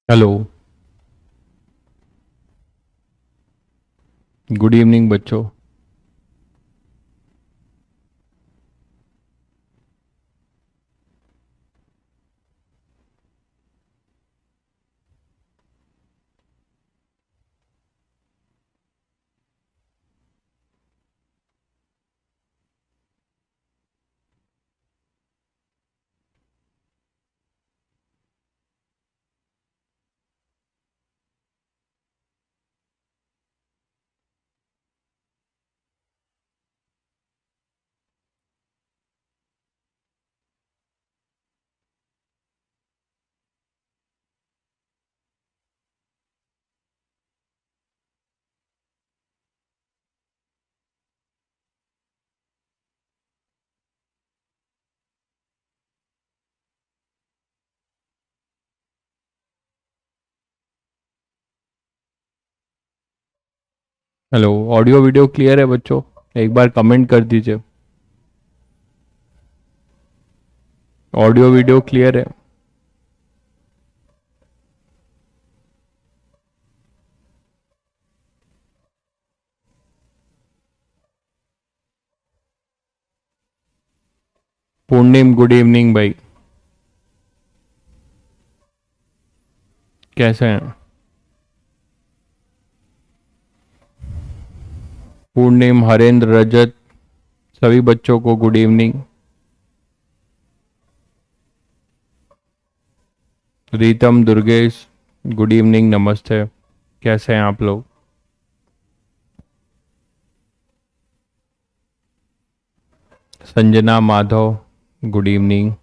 Hello. Good evening बच्चों। Hello, audio video clear है बच्चों? एक बार कमेंट कर दीजिए। ऑडियो वीडियो क्लियर है? पूर्णिम गुड इवनिंग भाई, कैसे हैं? पूर्णिम, हरेंद्र, रजत, सभी बच्चों को good evening. Reetam, Durgesh, good evening, नमस्ते। कैसे हैं आप लोग? Sanjana, Madhav, good evening.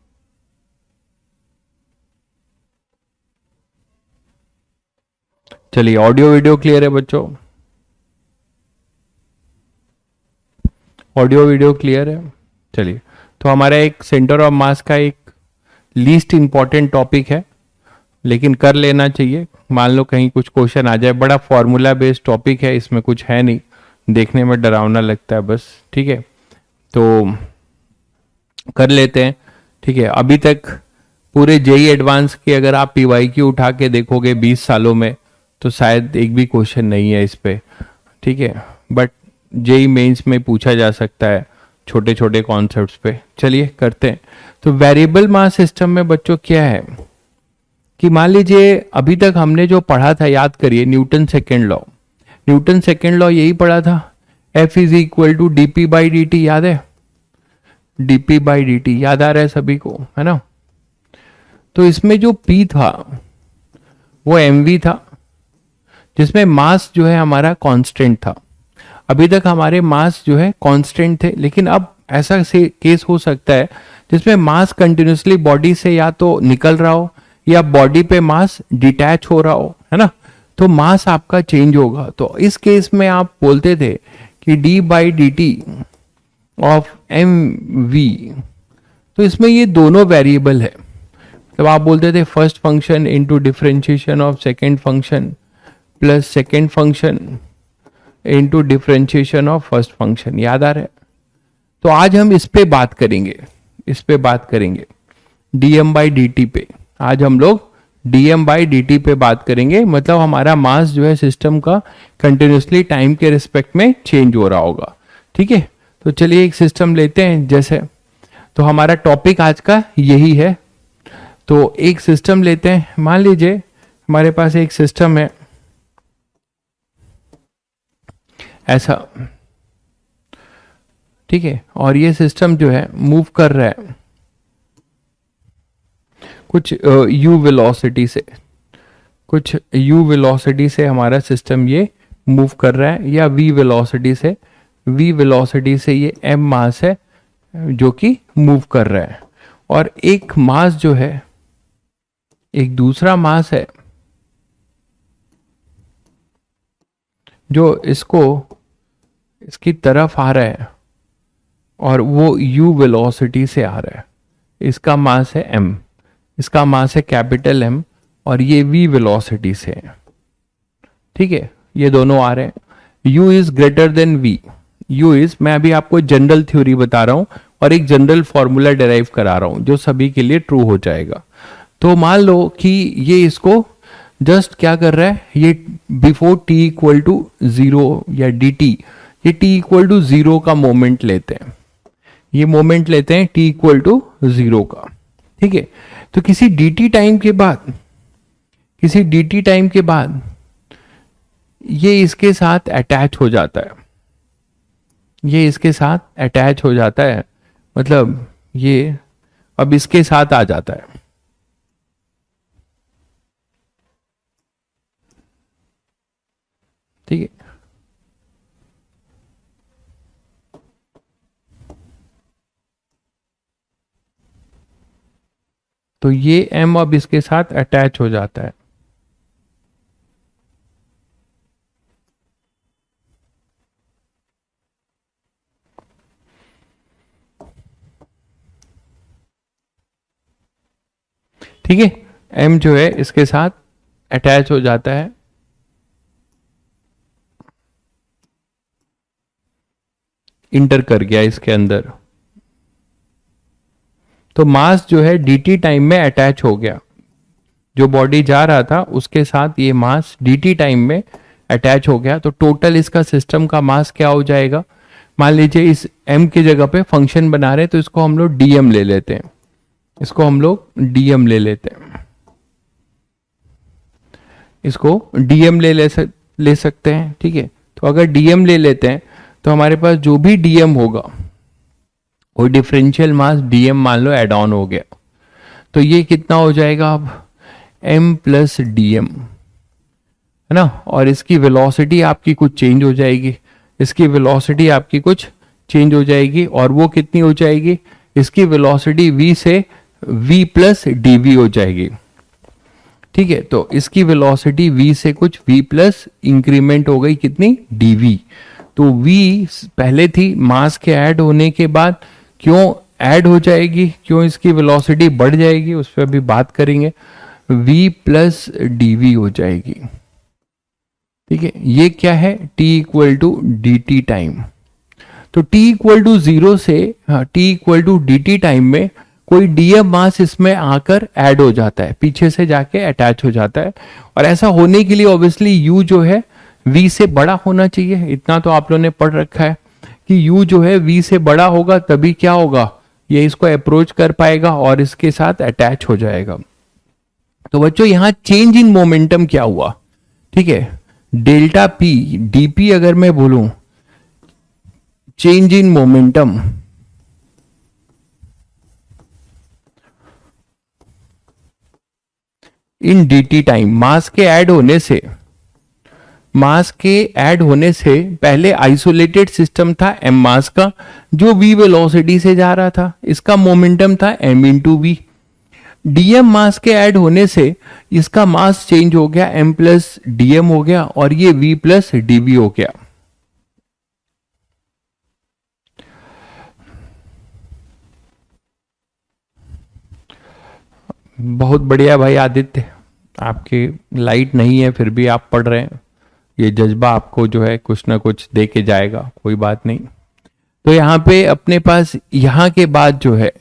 चलिए, ऑडियो वीडियो क्लियर है बच्चों? ऑडियो वीडियो क्लियर है? चलिए, तो हमारा एक सेंटर ऑफ मास का एक लीस्ट इंपॉर्टेंट टॉपिक है, लेकिन कर लेना चाहिए। मान लो कहीं कुछ क्वेश्चन आ जाए, बड़ा फॉर्मूला बेस्ड टॉपिक है, इसमें कुछ है नहीं, देखने में डरावना लगता है बस। ठीक है, तो कर लेते हैं। ठीक है, अभी तक पूरे जेई एडवांस के अगर आप पीवाईक्यू उठा के देखोगे 20 सालों में, तो शायद एक भी क्वेश्चन नहीं है इस पे। ठीक है, बट जेई मेंस में पूछा जा सकता है छोटे छोटे कॉन्सेप्ट्स पे। चलिए करते हैं। तो वेरिएबल मास सिस्टम में बच्चों क्या है कि मान लीजिए अभी तक हमने जो पढ़ा था, याद करिए, Newton second law. Newton second law यही पढ़ा था, F is equal to d p by D t. याद है? dp बाई डी टी याद आ रहा है सभी को, है ना? तो इसमें जो p था वो mv था, जिसमें मास जो है हमारा कांस्टेंट था। अभी तक हमारे मास जो है कांस्टेंट थे, लेकिन अब ऐसा से केस हो सकता है जिसमें मास कंटिन्यूसली बॉडी से या तो निकल रहा हो या बॉडी पे मास डिटैच हो रहा हो, है ना? तो मास आपका चेंज होगा। तो इस केस में आप बोलते थे कि d by D t of m v. तो इसमें ये दोनों वेरिएबल है। तब आप बोलते थे first function into differentiation of second function plus second function into differentiation of first function. याद आ रहा है? तो आज हम इस पे बात करेंगे, इस पे बात करेंगे, dm बाई डी टी पे। आज हम लोग dm बाई डी टी पे बात करेंगे, मतलब हमारा मास जो है सिस्टम का कंटिन्यूसली टाइम के रिस्पेक्ट में चेंज हो रहा होगा। ठीक है, तो चलिए एक सिस्टम लेते हैं। जैसे तो हमारा टॉपिक आज का यही है। तो एक सिस्टम लेते हैं, मान लीजिए हमारे पास एक सिस्टम है ऐसा, ठीक है, और ये सिस्टम जो है मूव कर रहा है कुछ u वेलोसिटी से, कुछ u वेलोसिटी से हमारा सिस्टम ये मूव कर रहा है, या v वेलोसिटी से, v वेलोसिटी से ये m मास है जो कि मूव कर रहा है। और एक मास जो है, एक दूसरा मास है जो इसको, इसकी तरफ आ रहा है और वो u वेलोसिटी से आ रहा है। इसका मास है m, इसका मास है कैपिटल M, और ये v वेलोसिटी से है। ठीक है, ये दोनों आ रहे हैं। u is greater than v। u is, मैं अभी आपको जनरल थ्योरी बता रहा हूं और एक जनरल फॉर्मूला डिराइव करा रहा हूं जो सभी के लिए ट्रू हो जाएगा। तो मान लो कि ये इसको जस्ट क्या कर रहा है ये, before t equal to zero या डी टी, ये टी इक्वल टू जीरो का मोमेंट लेते हैं, ये मोमेंट लेते हैं टी इक्वल टू जीरो का। ठीक है, तो किसी डी टी टाइम के बाद, किसी डी टी टाइम के बाद ये इसके साथ अटैच हो जाता है, ये इसके साथ अटैच हो जाता है, मतलब ये अब इसके साथ आ जाता है। ठीक है, तो ये m अब इसके साथ अटैच हो जाता है। ठीक है, m जो है इसके साथ अटैच हो जाता है, इंटर कर गया इसके अंदर, तो मास जो है dt टाइम में अटैच हो गया, जो बॉडी जा रहा था उसके साथ ये मास dt टाइम में अटैच हो गया। तो टोटल इसका सिस्टम का मास क्या हो जाएगा, मान लीजिए इस m की जगह पे फंक्शन बना रहे हैं तो इसको हम लोग dm ले लेते हैं, इसको हम लोग dm ले लेते हैं, इसको dm ले सकते हैं। ठीक है, तो अगर dm ले लेते हैं तो हमारे पास जो भी dm होगा वो डिफरेंशियल मास dm मान लो एड ऑन हो गया, तो ये कितना हो जाएगा अब m प्लस dm, है ना, और इसकी वेलोसिटी आपकी कुछ चेंज हो जाएगी, इसकी वेलोसिटी आपकी कुछ चेंज हो जाएगी, और वो कितनी हो जाएगी, इसकी वेलोसिटी v से v प्लस dv हो जाएगी। ठीक है, तो इसकी वेलोसिटी v से कुछ v प्लस इंक्रीमेंट हो गई कितनी, dv। तो v पहले थी, मास के ऐड होने के बाद क्यों ऐड हो जाएगी, क्यों इसकी वेलोसिटी बढ़ जाएगी, उस पर अभी बात करेंगे, v प्लस dv हो जाएगी। ठीक है, ये क्या है, t equal to d t time. तो t इक्वल टू जीरो से t equal to d t time में कोई dm मास इसमें आकर ऐड हो जाता है, पीछे से जाके अटैच हो जाता है, और ऐसा होने के लिए ऑब्वियसली u जो है v से बड़ा होना चाहिए। इतना तो आप लोगों ने पढ़ रखा है कि u जो है v से बड़ा होगा तभी क्या होगा, ये इसको अप्रोच कर पाएगा और इसके साथ अटैच हो जाएगा। तो बच्चों यहां चेंज इन मोमेंटम क्या हुआ, ठीक है, डेल्टा p dp अगर मैं बोलूं change in momentum, in dt time, mass के ऐड होने से, मास के ऐड होने से पहले आइसोलेटेड सिस्टम था m मास का जो v वेलोसिटी से जा रहा था, इसका मोमेंटम था m इंटू वी। dm मास के ऐड होने से इसका मास चेंज हो गया, m प्लस dm हो गया, और ये v प्लस dv हो गया। बहुत बढ़िया भाई आदित्य, आपकी लाइट नहीं है फिर भी आप पढ़ रहे हैं, ये जज्बा आपको जो है कुछ ना कुछ दे के जाएगा, कोई बात नहीं। तो यहाँ पे अपने पास यहाँ के बाद जो है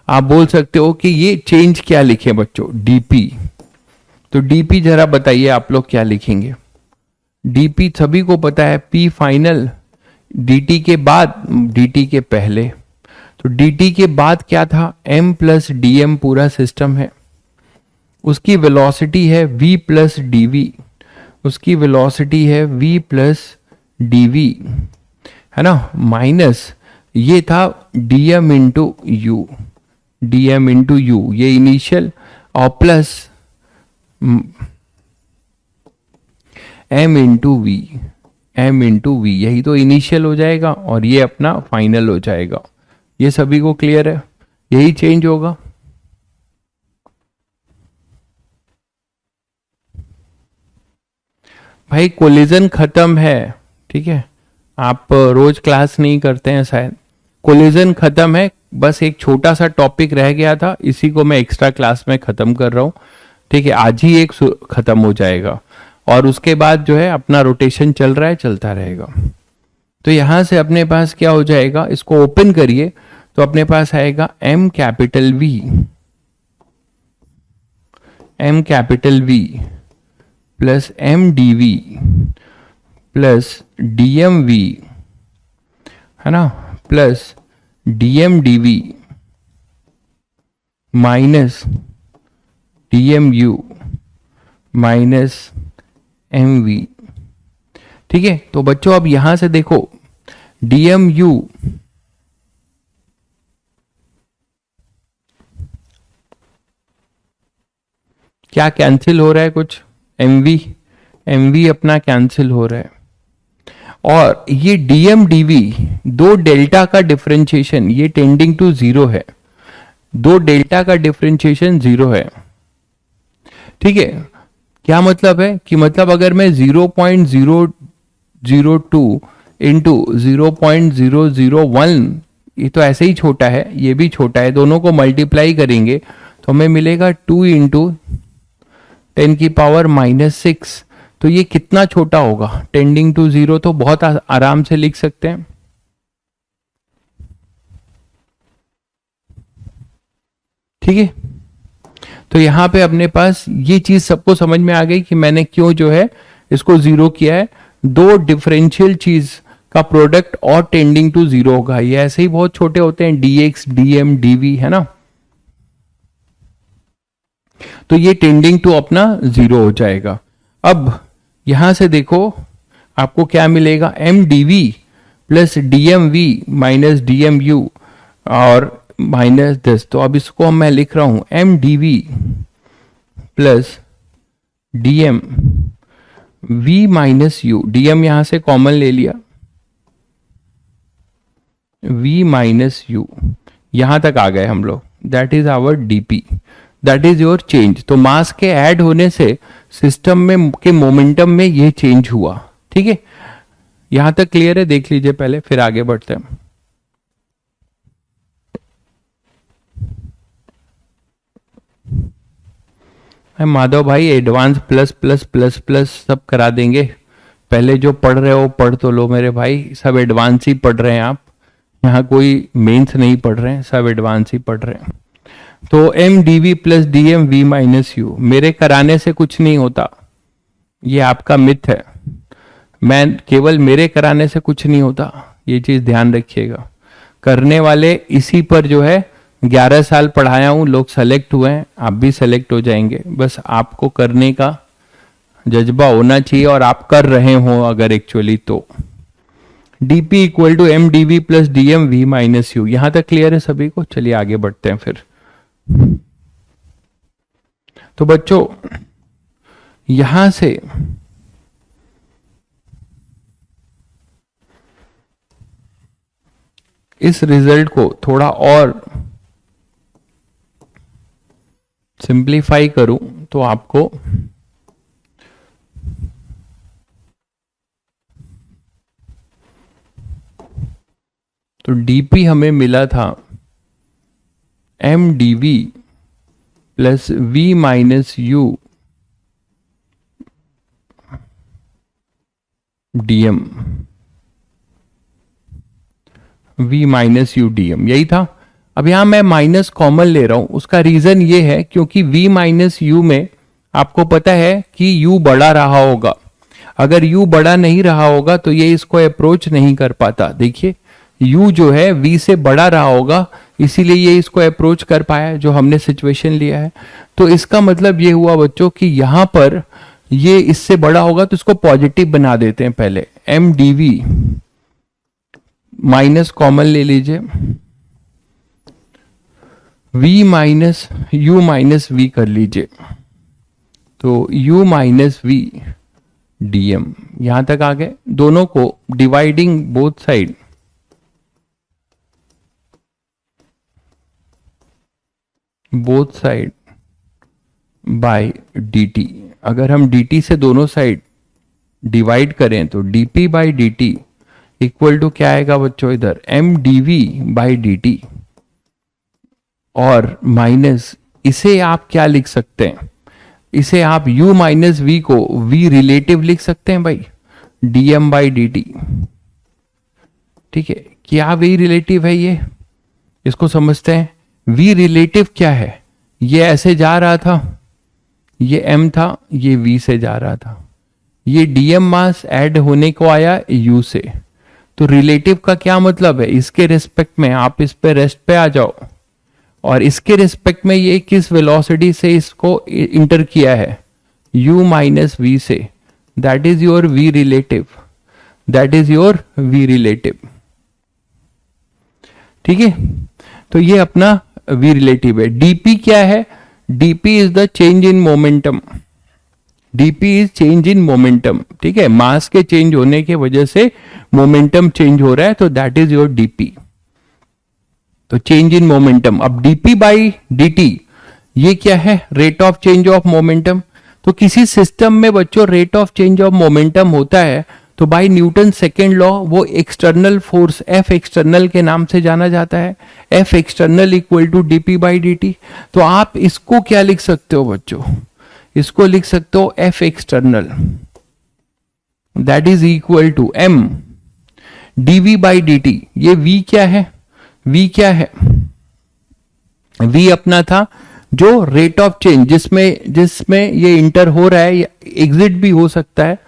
आप बोल सकते हो कि ये चेंज क्या लिखे बच्चों, डीपी। तो डीपी जरा बताइए आप लोग क्या लिखेंगे। डीपी सभी को पता है, पी फाइनल डीटी के बाद, डीटी के पहले, तो डीटी के बाद क्या था, m प्लस डी पूरा सिस्टम है, उसकी वेलोसिटी है v प्लस डी, उसकी वेलोसिटी है v प्लस डी, है ना, माइनस ये था dm into u, dm into u ये इनिशियल, और plus m into v, m into v यही तो इनिशियल हो जाएगा और ये अपना फाइनल हो जाएगा। ये सभी को क्लियर है, यही चेंज होगा। भाई कोलिजन खत्म है, ठीक है, आप रोज क्लास नहीं करते हैं शायद, कोलिजन खत्म है, बस एक छोटा सा टॉपिक रह गया था, इसी को मैं एक्स्ट्रा क्लास में खत्म कर रहा हूं। ठीक है, आज ही एक खत्म हो जाएगा और उसके बाद जो है अपना रोटेशन चल रहा है, चलता रहेगा। तो यहां से अपने पास क्या हो जाएगा, इसको ओपन करिए तो अपने पास आएगा m capital V, m capital V plus m D v plus d m v, है ना, plus d m D v minus d m u minus m v. ठीक है, तो बच्चों अब यहां से देखो डी एम यू क्या कैंसिल हो रहा है, कुछ एम वी अपना कैंसिल हो रहा है, और ये डीएम डीवी दो डेल्टा का डिफरेंशिएशन ये टेंडिंग टू जीरो है, दो डेल्टा का डिफरेंशिएशन जीरो है। ठीक है, क्या मतलब है कि मतलब अगर मैं 0.002 इंटू 0.001, ये तो ऐसे ही छोटा है, ये भी छोटा है, दोनों को मल्टीप्लाई करेंगे तो हमें मिलेगा 2 इंटू 10⁻⁻⁶। तो ये कितना छोटा होगा, टेंडिंग टू जीरो, तो बहुत आराम से लिख सकते हैं। ठीक है, तो यहां पे अपने पास ये चीज सबको समझ में आ गई कि मैंने क्यों जो है इसको जीरो किया है। दो डिफरेंशियल चीज का प्रोडक्ट और टेंडिंग टू जीरो होगा, ये ऐसे ही बहुत छोटे होते हैं, dx dm dv, है ना, तो ये टेंडिंग टू अपना जीरो हो जाएगा। अब यहां से देखो आपको क्या मिलेगा, m D v plus d m v minus d m u और माइनस दिस। तो अब इसको मैं लिख रहा हूं m D v plus d m v minus u, d m यहां से कॉमन ले लिया, v माइनस यू, यहां तक आ गए हम लोग, that is our dp, that is your change. तो मास के ऐड होने से सिस्टम में के मोमेंटम में ये चेंज हुआ। ठीक है, यहां तक क्लियर है, देख लीजिए पहले फिर आगे बढ़ते हैं। माधव भाई advance plus plus plus plus सब करा देंगे, पहले जो पढ़ रहे हो पढ़ तो लो मेरे भाई, सब एडवांस ही पढ़ रहे हैं आप, यहाँ कोई मेंस नहीं पढ़ रहे हैं, सब एडवांस ही पढ़ रहे हैं। तो m D v plus d m v minus u, मेरे कराने से कुछ नहीं होता, ये आपका मिथ है, मैं केवल मेरे कराने से कुछ नहीं होता, ये चीज ध्यान रखिएगा। करने वाले इसी पर जो है 11 साल पढ़ाया हूं, लोग सेलेक्ट हुए हैं, आप भी सेलेक्ट हो जाएंगे, बस आपको करने का जज्बा होना चाहिए और आप कर रहे हो अगर एक्चुअली तो। Dp equal to M D v plus d m v minus u, यहां तक क्लियर है सभी को। चलिए आगे बढ़ते हैं फिर। तो बच्चों यहां से इस रिजल्ट को थोड़ा और सिंप्लीफाई करूं तो आपको तो डीपी हमें मिला था m D v plus v minus u dm, v minus u dm, यही था। अब यहां मैं माइनस कॉमन ले रहा हूं, उसका रीजन ये है क्योंकि v माइनस यू में आपको पता है कि u बड़ा रहा होगा, अगर u बड़ा नहीं रहा होगा तो ये इसको अप्रोच नहीं कर पाता। देखिए u जो है v से बड़ा रहा होगा, इसीलिए ये इसको अप्रोच कर पाया जो हमने सिचुएशन लिया है। तो इसका मतलब ये हुआ बच्चों कि यहां पर ये इससे बड़ा होगा तो इसको पॉजिटिव बना देते हैं पहले, m D v minus common ले लीजिए, v minus u minus v कर लीजिए, तो u माइनस वी डीएम, यहां तक आ गए। दोनों को dividing both side by dt, अगर हम dt से दोनों साइड डिवाइड करें तो dp by dt equal to क्या आएगा बच्चों, इधर m D we by D t, और माइनस इसे आप क्या लिख सकते हैं, इसे आप u माइनस वी को v रिलेटिव लिख सकते हैं भाई, dm बाई डी टी। ठीक है, क्या v रिलेटिव है, ये इसको समझते हैं। v रिलेटिव क्या है, ये ऐसे जा रहा था, ये m था, ये v से जा रहा था, ये dm मास ऐड होने को आया u से। तो रिलेटिव का क्या मतलब है, इसके रिस्पेक्ट में आप इस पे रेस्ट पे आ जाओ और इसके रिस्पेक्ट में ये किस वेलोसिटी से इसको इंटर किया है, u माइनस वी से, that is your v relative, that is your v relative. ठीक है, तो ये अपना v रिलेटिव है। dp क्या है, dp is the change in momentum, dp is change in momentum. ठीक है, मास के चेंज होने के वजह से मोमेंटम चेंज हो रहा है, तो दैट इज योर dp, तो चेंज इन मोमेंटम। अब dp बाई dt ये क्या है, rate of change of momentum. तो किसी सिस्टम में बच्चों rate of change of momentum होता है तो बाय न्यूटन सेकेंड लॉ वो एक्सटर्नल फोर्स F एक्सटर्नल के नाम से जाना जाता है, F external equal to dp by dt। तो आप इसको क्या लिख सकते हो बच्चों, इसको लिख सकते हो F external that is equal to m dv by dt। ये v क्या है, v क्या है, v अपना था जो रेट ऑफ चेंज जिसमें ये इंटर हो रहा है, एग्जिट भी हो सकता है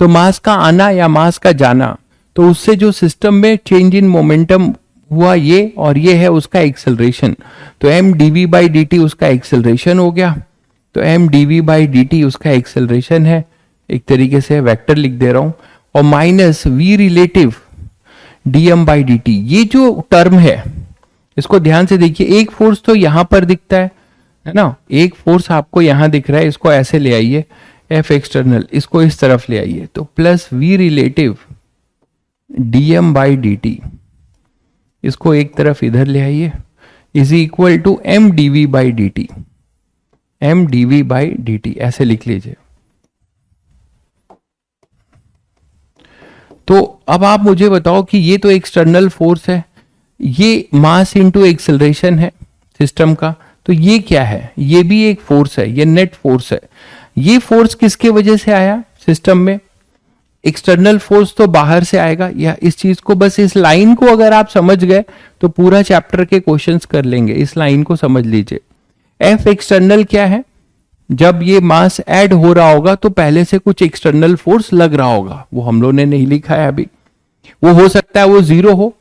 तो मास का आना या मास का जाना, तो उससे जो सिस्टम में चेंज इन मोमेंटम हुआ ये, और ये है उसका एक्सेलरेशन। तो m dv बाई dt उसका एक्सेलरेशन हो गया, तो m dv बाई dt उसका एक्सेलरेशन है, एक तरीके से वेक्टर लिख दे रहा हूं, और minus v relative dm by dt। ये जो टर्म है इसको ध्यान से देखिए, एक फोर्स तो यहां पर दिखता है ना, एक फोर्स आपको यहां दिख रहा है, इसको ऐसे ले आइए F एक्सटर्नल, इसको इस तरफ ले आइए, तो plus v relative dm by dt, इसको एक तरफ इधर ले आइए, is equal to m dv by dt, m dv by dt ऐसे लिख लीजिए। तो अब आप मुझे बताओ कि ये तो एक्सटर्नल फोर्स है, ये मास इनटू एक्सेलरेशन है सिस्टम का, तो ये क्या है, ये भी एक फोर्स है, ये नेट फोर्स है। ये फोर्स किसके वजह से आया सिस्टम में, एक्सटर्नल फोर्स तो बाहर से आएगा। या इस चीज को, बस इस लाइन को अगर आप समझ गए तो पूरा चैप्टर के क्वेश्चंस कर लेंगे, इस लाइन को समझ लीजिए। F एक्सटर्नल क्या है, जब ये मास ऐड हो रहा होगा तो पहले से कुछ एक्सटर्नल फोर्स लग रहा होगा, वो हम लोगों ने नहीं लिखा है अभी, वो हो सकता है वो जीरो हो,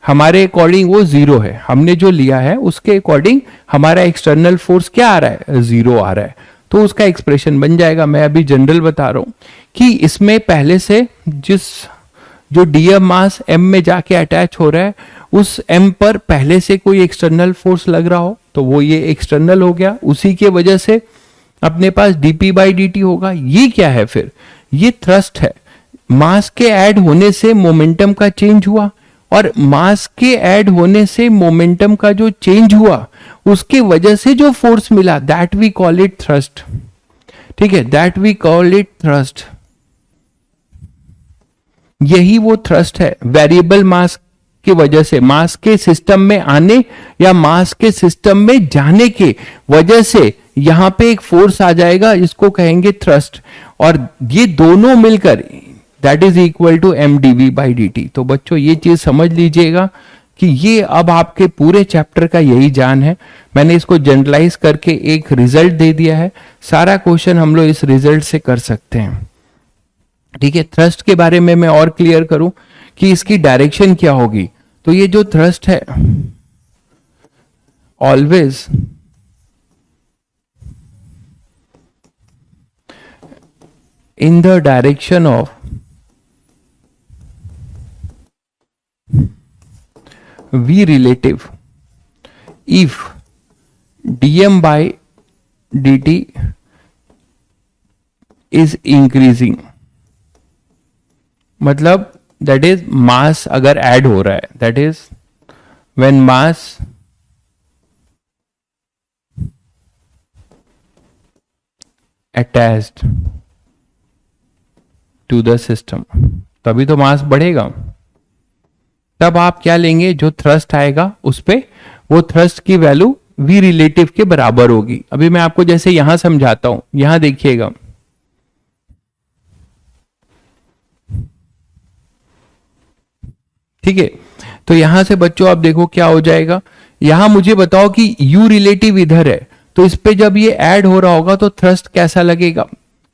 हमारे अकॉर्डिंग वो जीरो है, हमने जो लिया है उसके अकॉर्डिंग हमारा एक्सटर्नल फोर्स क्या आ रहा है, जीरो आ रहा है, तो उसका एक्सप्रेशन बन जाएगा। मैं अभी जनरल बता रहा हूं कि इसमें पहले से जो डीएम मास m में जाके अटैच हो रहा है, उस m पर पहले से कोई एक्सटर्नल फोर्स लग रहा हो तो वो ये एक्सटर्नल हो गया, उसी के वजह से अपने पास dp बाई dt होगा। ये क्या है फिर, ये थ्रस्ट है, मास के ऐड होने से मोमेंटम का चेंज हुआ, और मास के ऐड होने से मोमेंटम का जो चेंज हुआ उसके वजह से जो फोर्स मिला, that we call it thrust. ठीक है, that we call it thrust, यही वो थ्रस्ट है। वेरिएबल मास की वजह से, मास के सिस्टम में आने या मास के सिस्टम में जाने के वजह से यहां पे एक फोर्स आ जाएगा, इसको कहेंगे थ्रस्ट, और ये दोनों मिलकर that is equal to m dv by dt। तो बच्चों ये चीज समझ लीजिएगा कि ये अब आपके पूरे चैप्टर का यही जान है। मैंने इसको जनरलाइज करके एक रिजल्ट दे दिया है, सारा क्वेश्चन हम लोग इस रिजल्ट से कर सकते हैं। ठीक है, थ्रस्ट के बारे में मैं और क्लियर करूं कि इसकी डायरेक्शन क्या होगी, तो ये जो थ्रस्ट है always in the direction of v relative if dm by dt is increasing, मतलब दैट इज मास अगर ऐड हो रहा है, that is when mass attached to the system, तभी तो मास बढ़ेगा। तब आप क्या लेंगे, जो थ्रस्ट आएगा उस पे वो थ्रस्ट की वैल्यू v रिलेटिव के बराबर होगी। अभी मैं आपको जैसे यहां समझाता हूं, यहां देखिएगा, ठीक है, तो यहां से बच्चों आप देखो क्या हो जाएगा, यहां मुझे बताओ कि u रिलेटिव इधर है, तो इस पे जब ये ऐड हो रहा होगा तो थ्रस्ट कैसा लगेगा,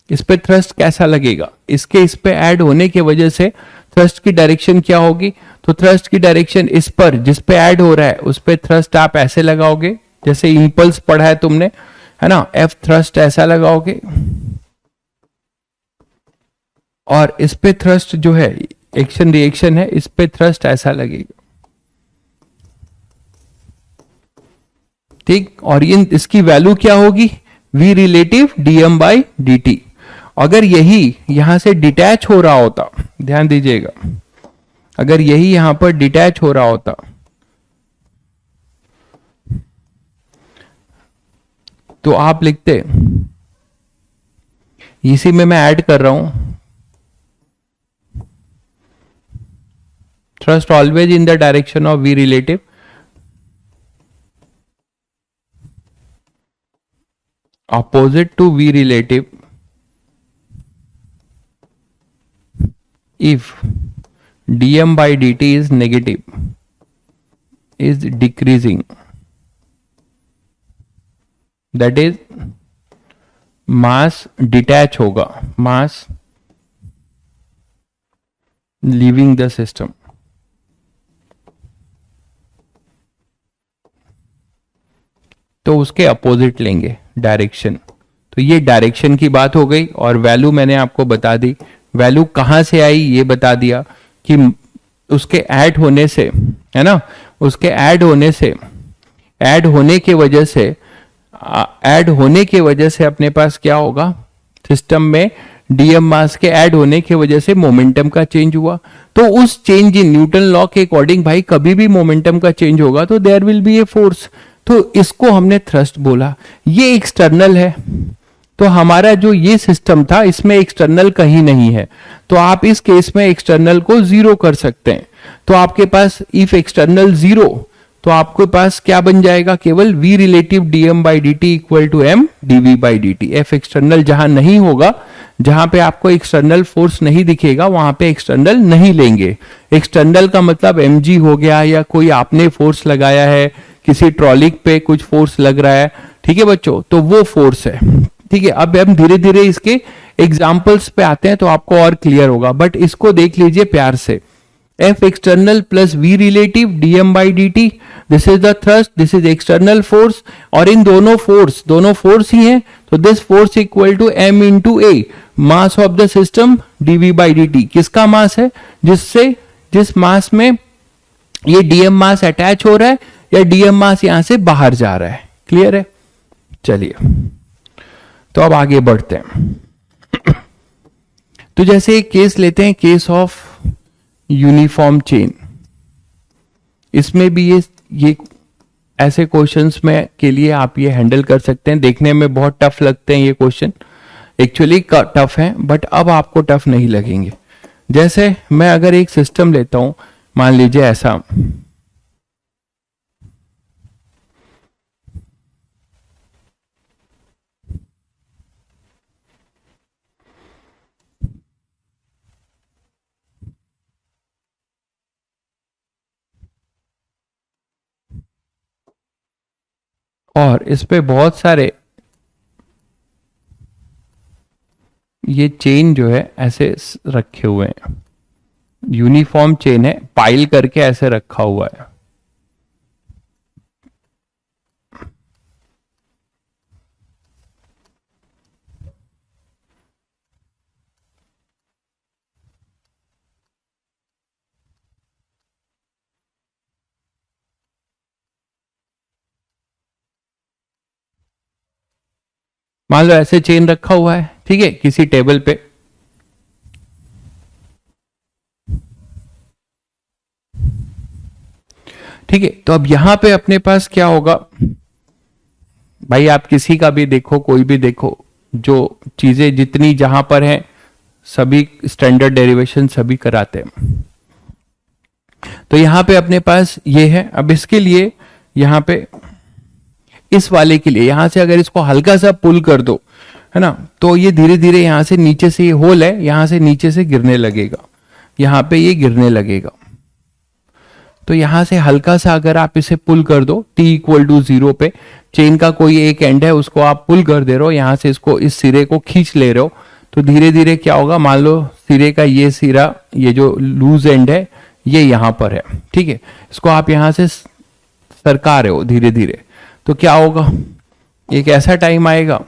इस पे थ्रस्ट कैसा लगेगा, इसके इस पे ऐड होने की वजह से थ्रस्ट की डायरेक्शन क्या होगी, तो थ्रस्ट की डायरेक्शन इस पर जिस पे ऐड हो रहा है उस पे थ्रस्ट आप ऐसे लगाओगे जैसे इंपल्स पढ़ा है तुमने, है ना, एफ थ्रस्ट ऐसा लगाओगे, और इस पे थ्रस्ट जो है एक्शन रिएक्शन है, इस पे थ्रस्ट ऐसा लगेगा, ठीक। और ये इसकी वैल्यू क्या होगी, v relative dm by dt। अगर यही यहां से डिटैच हो रहा होता, ध्यान दीजिएगा, अगर यही यहां पर डिटैच हो रहा होता तो आप लिखते, इसी में मैं ऐड कर रहा हूं, thrust always in the direction of v relative, opposite to v relative if dm by dt is negative, is decreasing, that is mass detach होगा, mass leaving the system। तो उसके अपोजिट लेंगे डायरेक्शन। तो ये direction की बात हो गई, और वैल्यू मैंने आपको बता दी, वैल्यू कहां से आई ये बता दिया कि उसके ऐड होने से, है ना, उसके ऐड होने से, ऐड होने की वजह से, ऐड होने की वजह से अपने पास क्या होगा, सिस्टम में डीएम मास के ऐड होने की वजह से मोमेंटम का चेंज हुआ। तो उस चेंज इन न्यूटन लॉ के अकॉर्डिंग भाई कभी भी मोमेंटम का चेंज होगा तो there will be a force, तो इसको हमने थ्रस्ट बोला। ये एक्सटर्नल है, तो हमारा जो ये सिस्टम था इसमें एक्सटर्नल कहीं नहीं है, तो आप इस केस में एक्सटर्नल को जीरो कर सकते हैं। तो आपके पास इफ एक्सटर्नल जीरो, तो आपके पास क्या बन जाएगा, केवल v relative dm by dt equal to m dv by dt। F external जहां नहीं होगा, जहां पे आपको एक्सटर्नल फोर्स नहीं दिखेगा वहां पे एक्सटर्नल नहीं लेंगे। एक्सटर्नल का मतलब mg हो गया, या कोई आपने फोर्स लगाया है, किसी ट्रॉलिक पे कुछ फोर्स लग रहा है, ठीक है बच्चों, तो वो फोर्स है, ठीक है। अब हम धीरे धीरे इसके एग्जाम्पल्स पे आते हैं तो आपको और क्लियर होगा, बट इसको देख लीजिए प्यार से। F external plus V relative dm by dt, this is the thrust, this is external force, और इन दोनों फोर्स ही हैं, तो this force equal to m into a, mass of the system dv by dt। किसका मास है, जिस मास में ये dm मास attach हो रहा है या dm मास यहां से बाहर जा रहा है, क्लियर है। चलिए तो अब आगे बढ़ते हैं। तो जैसे एक केस लेते हैं, केस ऑफ यूनिफॉर्म चेन। इसमें भी ये ऐसे क्वेश्चंस में के लिए आप ये हैंडल कर सकते हैं। देखने में बहुत टफ लगते हैं ये क्वेश्चन, एक्चुअली टफ है, बट अब आपको टफ नहीं लगेंगे। जैसे मैं अगर एक सिस्टम लेता हूं, मान लीजिए ऐसा, और इस पे बहुत सारे ये चेन जो है ऐसे रखे हुए हैं, यूनिफॉर्म चेन है, पाइल करके ऐसे रखा हुआ है। मान लो ऐसे चेन रखा हुआ है, ठीक है, किसी टेबल पे। ठीक है, तो अब यहां पे अपने पास क्या होगा भाई, आप किसी का भी देखो, कोई भी देखो, जो चीजें जितनी जहां पर हैं सभी स्टैंडर्ड डेरिवेशन सभी कराते हैं। तो यहां पे अपने पास ये है। अब इसके लिए यहां पे इस वाले के लिए यहां से अगर इसको हल्का सा पुल कर दो, है ना, तो ये धीरे धीरे यहां से नीचे से, ये होल है, यहां से नीचे से गिरने लगेगा, यहां पे ये गिरने लगेगा। तो यहां से हल्का सा अगर आप इसे पुल कर दो t इक्वल टू 0 पे, चेन का कोई एक एंड है उसको आप पुल कर दे रहे हो, यहां से इसको इस सिरे को खींच ले रहे हो, तो धीरे धीरे क्या होगा, मान लो सिरे का ये सिरा, ये जो लूज एंड है ये यहां पर है, ठीक है, इसको आप यहां से सरका रहे हो धीरे धीरे, तो क्या होगा, एक ऐसा टाइम आएगा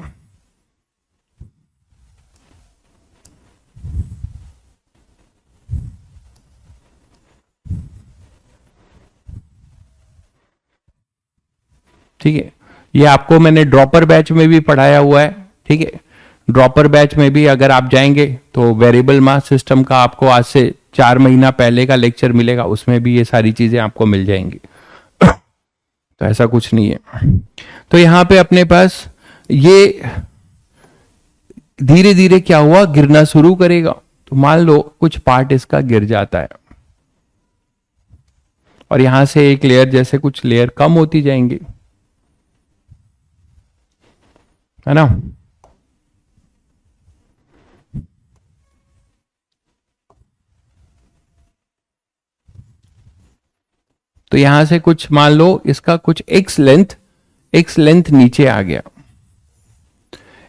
ठीक है, ये आपको मैंने ड्रॉपर बैच में भी पढ़ाया हुआ है, ठीक है, ड्रॉपर बैच में भी अगर आप जाएंगे तो वेरिएबल मास सिस्टम का आपको आज से 4 महीना पहले का लेक्चर मिलेगा, उसमें भी ये सारी चीजें आपको मिल जाएंगी। तो ऐसा कुछ नहीं है। तो यहां पे अपने पास ये धीरे धीरे क्या हुआ, गिरना शुरू करेगा, तो मान लो कुछ पार्ट इसका गिर जाता है और यहां से एक लेयर जैसे कुछ लेयर कम होती जाएंगी, है ना। तो यहां से कुछ मान लो इसका कुछ एक्स लेंथ नीचे आ गया,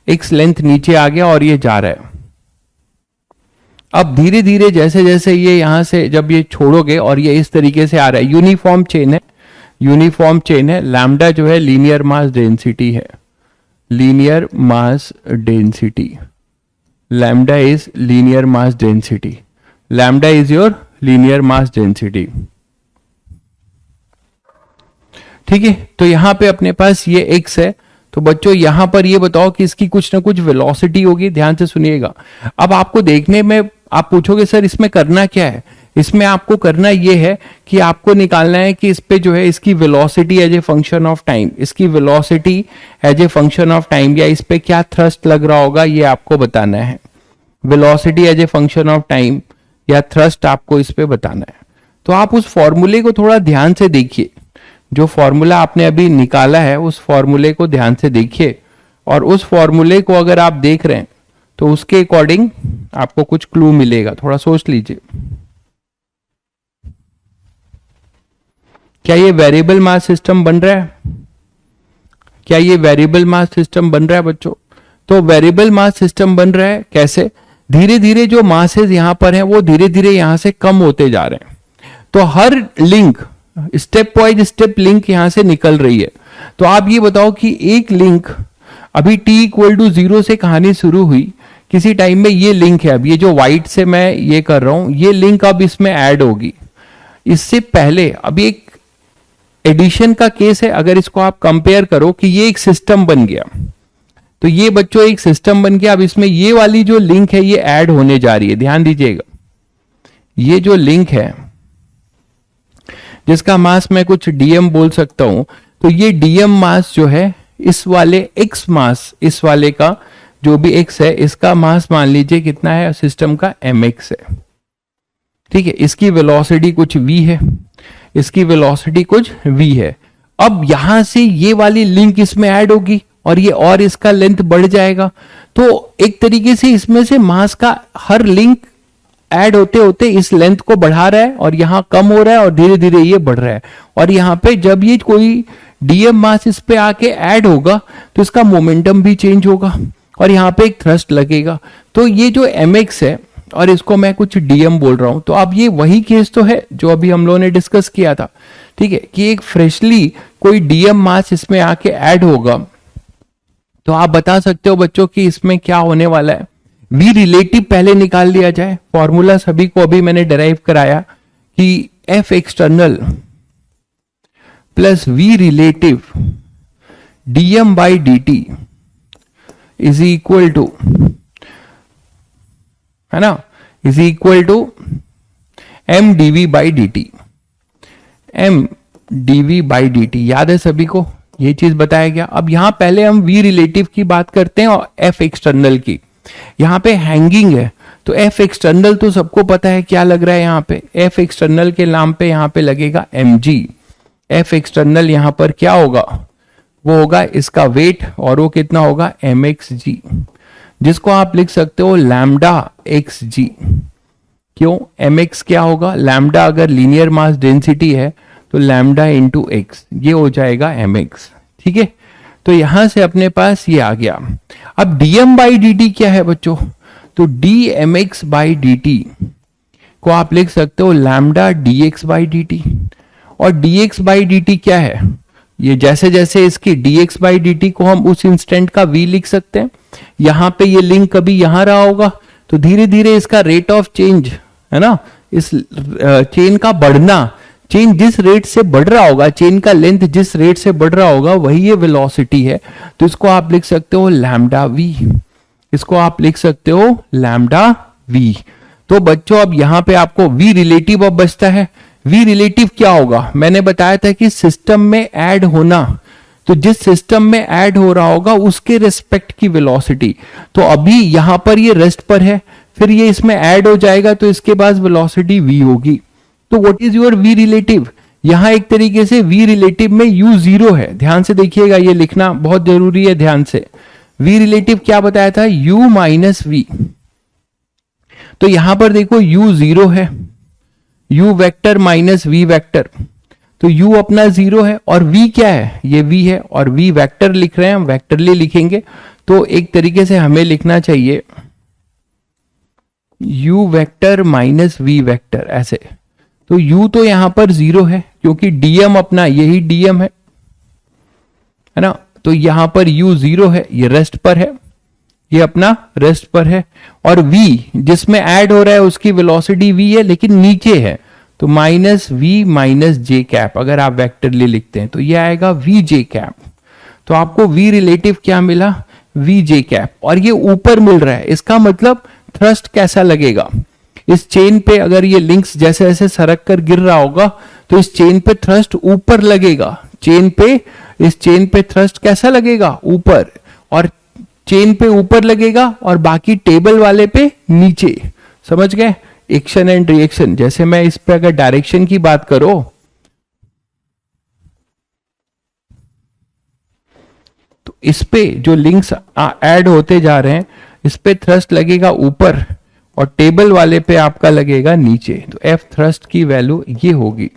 एक्स लेंथ नीचे आ गया और ये जा रहा है। अब धीरे धीरे जैसे जैसे ये यहां से जब ये छोड़ोगे और ये इस तरीके से आ रहा है, यूनिफॉर्म चेन है, लैम्डा जो है लीनियर मास डेंसिटी है, linear mass density, lambda is linear mass density, lambda is your linear mass density, ठीक है। तो यहां पे अपने पास ये x है, तो बच्चों यहां पर ये बताओ कि इसकी कुछ ना कुछ वेलोसिटी होगी, ध्यान से सुनिएगा। अब आपको देखने में आप पूछोगे सर इसमें करना क्या है, इसमें आपको करना ये है कि आपको निकालना है कि इस पे जो है इसकी velocity as a function of time, इसकी velocity as a function of time, या इस पे क्या थ्रस्ट लग रहा होगा ये आपको बताना है। Velocity as a function of time या थ्रस्ट आपको इस पे बताना है। तो आप उस फॉर्मूले को थोड़ा ध्यान से देखिए, जो फॉर्मूला आपने अभी निकाला है उस फॉर्मूले को ध्यान से देखिए, और उस फॉर्मूले को अगर आप देख रहे हैं तो उसके अकॉर्डिंग आपको कुछ क्लू मिलेगा, थोड़ा सोच लीजिए। क्या ये वेरिएबल मास सिस्टम बन रहा है, क्या ये वेरिएबल मास सिस्टम बन रहा है बच्चों? तो वेरिएबल मास सिस्टम बन रहा है कैसे, धीरे धीरे जो मासेस यहां पर हैं वो धीरे धीरे यहां से कम होते जा रहे हैं, तो हर link step wise step link यहां से निकल रही है। तो आप ये बताओ कि एक लिंक अभी t इक्वल टू 0 से कहानी शुरू हुई, किसी टाइम में ये लिंक है, अब ये जो व्हाइट से मैं ये कर रहा हूं ये लिंक अब इसमें ऐड होगी। इससे पहले अभी एक एडिशन का केस है, अगर इसको आप कंपेयर करो कि ये एक सिस्टम बन गया, तो ये बच्चों एक सिस्टम बन गया, अब इसमें ये वाली जो लिंक है ये ऐड होने जा रही है, ध्यान दीजिएगा। ये जो लिंक है जिसका मास मैं कुछ डीएम बोल सकता हूं, तो ये डीएम मास जो है इस वाले एक्स मास, इस वाले का जो भी एक्स है इसका मास मान लीजिए कितना है, सिस्टम का mx है, ठीक है। इसकी वेलोसिटी कुछ v है, इसकी वेलोसिटी कुछ v है। अब यहां से ये वाली लिंक इसमें ऐड होगी और ये और इसका लेंथ बढ़ जाएगा, तो एक तरीके से इसमें से मास का हर लिंक ऐड होते होते इस लेंथ को बढ़ा रहा है और यहां कम हो रहा है और धीरे धीरे ये बढ़ रहा है, और यहां पे जब ये कोई डीएम मास इस पे आके ऐड होगा तो इसका मोमेंटम भी चेंज होगा और यहां पे एक थ्रस्ट लगेगा। तो ये जो mx है और इसको मैं कुछ डीएम बोल रहा हूं, तो अब ये वही केस तो है जो अभी हम लोगों ने डिस्कस किया था, ठीक है, कि एक फ्रेशली कोई डीएम मास इसमें आके ऐड होगा, तो आप बता सकते हो बच्चों कि इसमें क्या होने वाला है। v रिलेटिव पहले निकाल लिया जाए, फॉर्मूला सभी को अभी मैंने डिराइव कराया कि f external plus v relative dm by dt is equal to, है ना, is equal to m dv by dt, m dv by dt, याद है सभी को ये चीज बताया गया। अब यहां पहले हम v रिलेटिव की बात करते हैं और f एक्सटर्नल की, यहां पे हैंगिंग है, तो f एक्सटर्नल तो सबको पता है क्या लग रहा है, यहां पे f एक्सटर्नल के नाम पे यहां पे लगेगा mg, f एक्सटर्नल यहां पर क्या होगा, वो होगा इसका वेट, और वो कितना होगा mxg, जिसको आप लिख सकते हो लैम्डा xg, क्यों? mx क्या होगा? लैम्डा अगर लीनियर मास डेंसिटी है तो लैम्डा इंटू एक्स, ये हो जाएगा mx। ठीक है, तो यहां से अपने पास ये आ गया। अब dm बाई dt क्या है बच्चों? तो dmx बाई dt को आप लिख सकते हो लैम्डा dx बाई dt। और dx बाई dt क्या है? ये जैसे जैसे इसकी dx बाई dt को हम उस इंस्टेंट का v लिख सकते हैं। यहां पे ये लिंक कभी यहां रहा होगा, तो धीरे धीरे इसका रेट ऑफ चेंज है ना, इस चेन का बढ़ना, चेन जिस रेट से बढ़ रहा होगा, चेन का लेंथ जिस रेट से बढ़ रहा होगा वही ये वेलोसिटी है। तो इसको आप लिख सकते हो लैम्डा v, इसको आप लिख सकते हो लैम्डा v। तो बच्चों अब यहां पे आपको v रिलेटिव अब बचता है। v रिलेटिव क्या होगा? मैंने बताया था कि सिस्टम में ऐड होना, तो जिस सिस्टम में ऐड हो रहा होगा उसके रिस्पेक्ट की वेलोसिटी। तो अभी यहां पर ये रेस्ट पर है, फिर ये इसमें ऐड हो जाएगा तो इसके बाद वेलोसिटी v होगी। तो what is your v relative? यहां एक तरीके से v रिलेटिव में u जीरो है, ध्यान से देखिएगा, ये लिखना बहुत जरूरी है ध्यान से। v रिलेटिव क्या बताया था? u minus v। तो यहां पर देखो u जीरो है, u vector minus v vector, तो u अपना जीरो है और v क्या है? ये v है और v वेक्टर लिख रहे हैं, हम वेक्टरली लिखेंगे। तो एक तरीके से हमें लिखना चाहिए u vector minus v vector ऐसे। तो u तो यहां पर जीरो है क्योंकि dm अपना यही dm है ना, तो यहां पर u जीरो है, ये रेस्ट पर है, ये अपना रेस्ट पर है। और v जिसमें ऐड हो रहा है उसकी वेलोसिटी v है लेकिन नीचे है, तो माइनस v माइनस जे कैप, अगर आप वेक्टरली लिखते हैं तो ये आएगा v जे कैप। तो आपको v रिलेटिव क्या मिला? v जे कैप, और ये ऊपर मिल रहा है, इसका मतलब थ्रस्ट कैसा लगेगा? इस चेन पे अगर ये लिंक्स जैसे जैसे सरक कर गिर रहा होगा तो इस चेन पे थ्रस्ट ऊपर लगेगा, चेन पे, इस चेन पे थ्रस्ट कैसा लगेगा? ऊपर, और चेन पे ऊपर लगेगा और बाकी टेबल वाले पे नीचे। समझ गए? Action and reaction. जैसे मैं इस पे अगर डायरेक्शन की बात करो तो इस पे जो लिंक्स ऐड होते जा रहे हैं इस पे थ्रस्ट लगेगा ऊपर और टेबल वाले पे आपका लगेगा नीचे। तो एफ थ्रस्ट की वैल्यू ये होगी,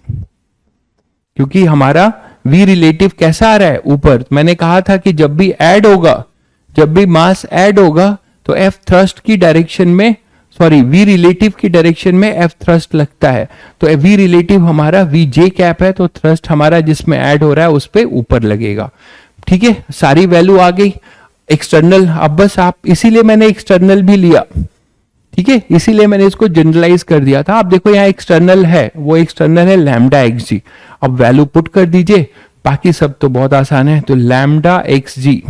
क्योंकि हमारा v रिलेटिव कैसा आ रहा है? ऊपर। मैंने कहा था कि जब भी ऐड होगा, जब भी मास ऐड होगा तो एफ थ्रस्ट की डायरेक्शन में, सॉरी v रिलेटिव की डायरेक्शन में एफ थ्रस्ट लगता है। तो v रिलेटिव हमारा v जे कैप है, तो थ्रस्ट हमारा जिसमें ऐड हो रहा है उस पे ऊपर लगेगा। ठीक है, सारी वैल्यू आ गई। एक्सटर्नल, अब बस आप, इसीलिए मैंने एक्सटर्नल भी लिया, ठीक है, इसीलिए मैंने इसको जनरलाइज कर दिया था। आप देखो यहाँ एक्सटर्नल है, वो एक्सटर्नल है लैम्डा एक्स जी। अब वैल्यू पुट कर दीजिए, बाकी सब तो बहुत आसान है। तो लैम्डा एक्स जी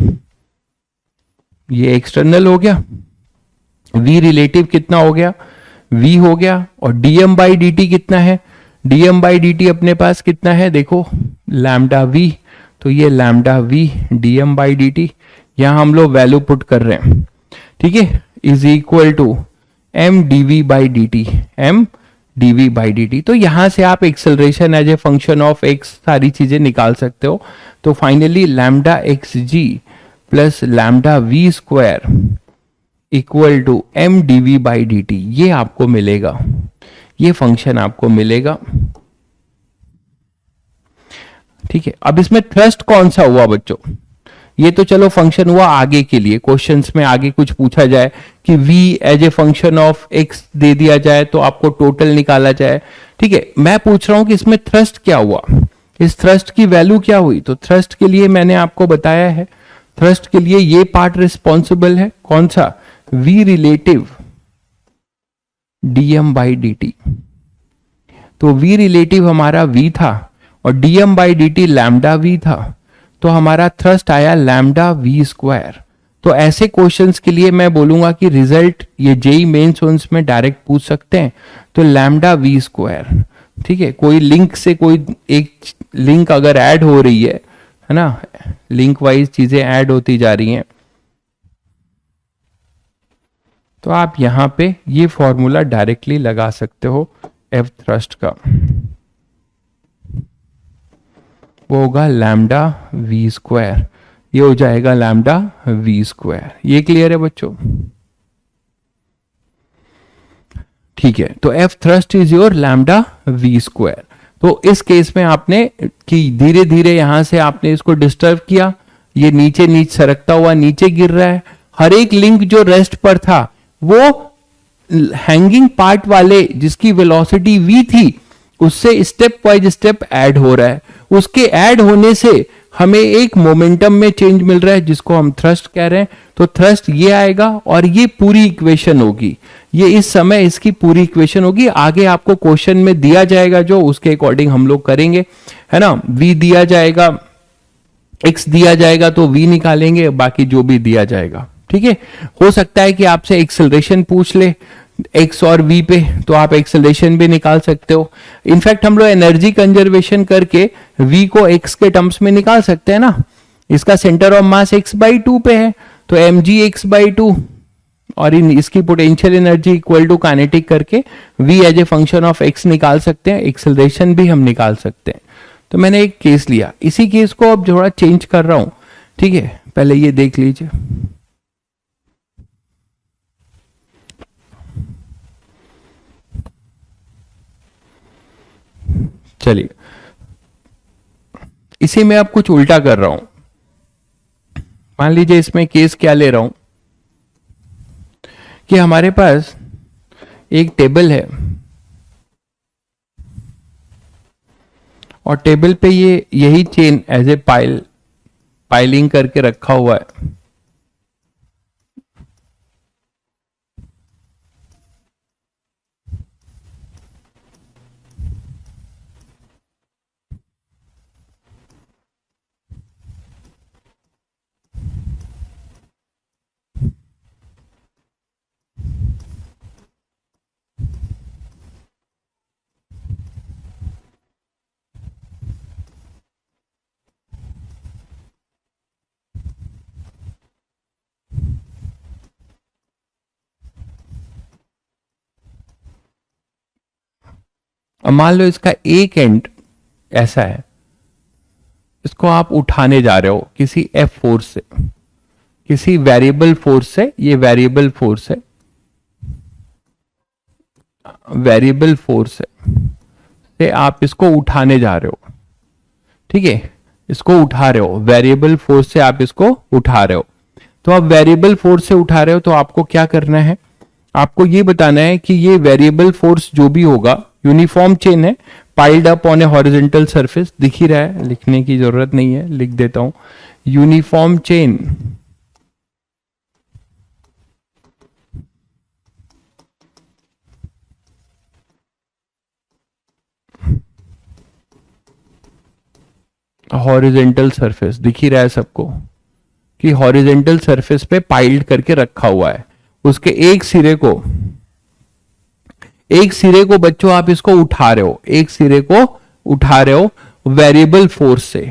ये एक्सटर्नल हो गया, v रिलेटिव कितना हो गया? v हो गया। और dm बाई dt कितना है? dm बाई dt अपने पास कितना है? देखो लैम्डा v, तो ये lambda v dm by dt, यहां हम लोग वैल्यू पुट कर रहे हैं, ठीक है, is equal to m dv by dt, m dv by dt। तो यहां से आप acceleration as a function of x सारी चीजें निकाल सकते हो। तो finally lambda x g plus lambda v square equal to m dv by dt, ये आपको मिलेगा, ये फंक्शन आपको मिलेगा। ठीक है, अब इसमें थ्रस्ट कौन सा हुआ बच्चों? ये तो चलो फंक्शन हुआ आगे के लिए, क्वेश्चंस में आगे कुछ पूछा जाए कि v as a function of x दे दिया जाए तो आपको टोटल निकाला जाए। ठीक है, मैं पूछ रहा हूं कि इसमें थ्रस्ट क्या हुआ, इस थ्रस्ट की वैल्यू क्या हुई? तो थ्रस्ट के लिए मैंने आपको बताया है, थ्रस्ट के लिए ये पार्ट रिस्पॉन्सिबल है, कौन सा? v relative dm by dt। तो v रिलेटिव हमारा v था और dm by dt lambda v था, तो हमारा थ्रस्ट आया लैम्डा वी स्क्वायर। तो ऐसे क्वेश्चंस के लिए मैं बोलूंगा कि रिजल्ट ये जेई मेंस में डायरेक्ट पूछ सकते हैं। तो लैम्डा वी स्क्वायर, ठीक है, कोई लिंक से कोई एक लिंक अगर ऐड हो रही है ना, लिंक वाइज चीजें ऐड होती जा रही हैं, तो आप यहां पे ये फॉर्मूला डायरेक्टली लगा सकते हो एफ थ्रस्ट का, वो होगा लैम्डा वी स्क्वायर, ये हो जाएगा लैम्डा वी स्क्वायर। ये क्लियर है बच्चों? ठीक है, तो f thrust is your lambda v square. तो इस केस में आपने कि धीरे धीरे यहां से आपने इसको डिस्टर्ब किया, ये नीचे नीचे सरकता हुआ नीचे गिर रहा है। हर एक लिंक जो रेस्ट पर था वो हैंगिंग पार्ट वाले जिसकी वेलोसिटी v थी उससे स्टेप वाइज स्टेप ऐड हो रहा है। उसके ऐड होने से हमें एक मोमेंटम में चेंज मिल रहा है जिसको हम थ्रस्ट कह रहे हैं। तो थ्रस्ट ये आएगा और ये पूरी इक्वेशन होगी, ये इस समय इसकी पूरी इक्वेशन होगी। आगे आपको क्वेश्चन में दिया जाएगा जो उसके अकॉर्डिंग हम लोग करेंगे, है ना। v दिया जाएगा, x दिया जाएगा तो v निकालेंगे, बाकी जो भी दिया जाएगा, ठीक है। हो सकता है कि आपसे एक्सेलरेशन पूछ ले x और v पे, तो आप एक्सेलरेशन भी निकाल सकते हो। इनफैक्ट हम लोग एनर्जी कंजर्वेशन करके v को x के टर्म्स में निकाल सकते हैं ना। इसका सेंटर ऑफ मास x/2 पे है, तो mg x/2 और इसकी potential energy equal to kinetic करके v as a function of x निकाल सकते हैं, एक्सेलरेशन भी हम निकाल सकते हैं। तो मैंने एक केस लिया, इसी केस को अब थोड़ा चेंज कर रहा हूं, ठीक है। पहले ये देख लीजिए, चलिए इसी में अब कुछ उल्टा कर रहा हूं। मान लीजिए इसमें केस क्या ले रहा हूं कि हमारे पास एक टेबल है और टेबल पे ये यही चेन एज ए पाइलिंग करके रखा हुआ है। अब मान लो इसका एक एंड ऐसा है, इसको आप उठाने जा रहे हो किसी एफ फोर्स से, किसी वेरिएबल फोर्स से। ये वेरिएबल फोर्स है, वेरिएबल फोर्स से आप इसको उठाने जा रहे हो, ठीक है। इसको उठा रहे हो, वेरिएबल फोर्स से आप इसको उठा रहे हो। तो आप वेरिएबल फोर्स से उठा रहे हो तो आपको क्या करना है, आपको ये बताना है कि ये वेरिएबल फोर्स जो भी होगा, यूनिफॉर्म चेन है, piled up on A horizontal surface, दिख ही रहा है, लिखने की जरूरत नहीं है, लिख देता हूं। यूनिफॉर्म चेन हॉरिजॉन्टल सरफेस, दिख ही रहा है सबको कि हॉरिजॉन्टल सरफेस पे पाइल्ड करके रखा हुआ है। उसके एक सिरे को बच्चों आप इसको उठा रहे हो, एक सिरे को उठा रहे हो वेरिएबल फोर्स से,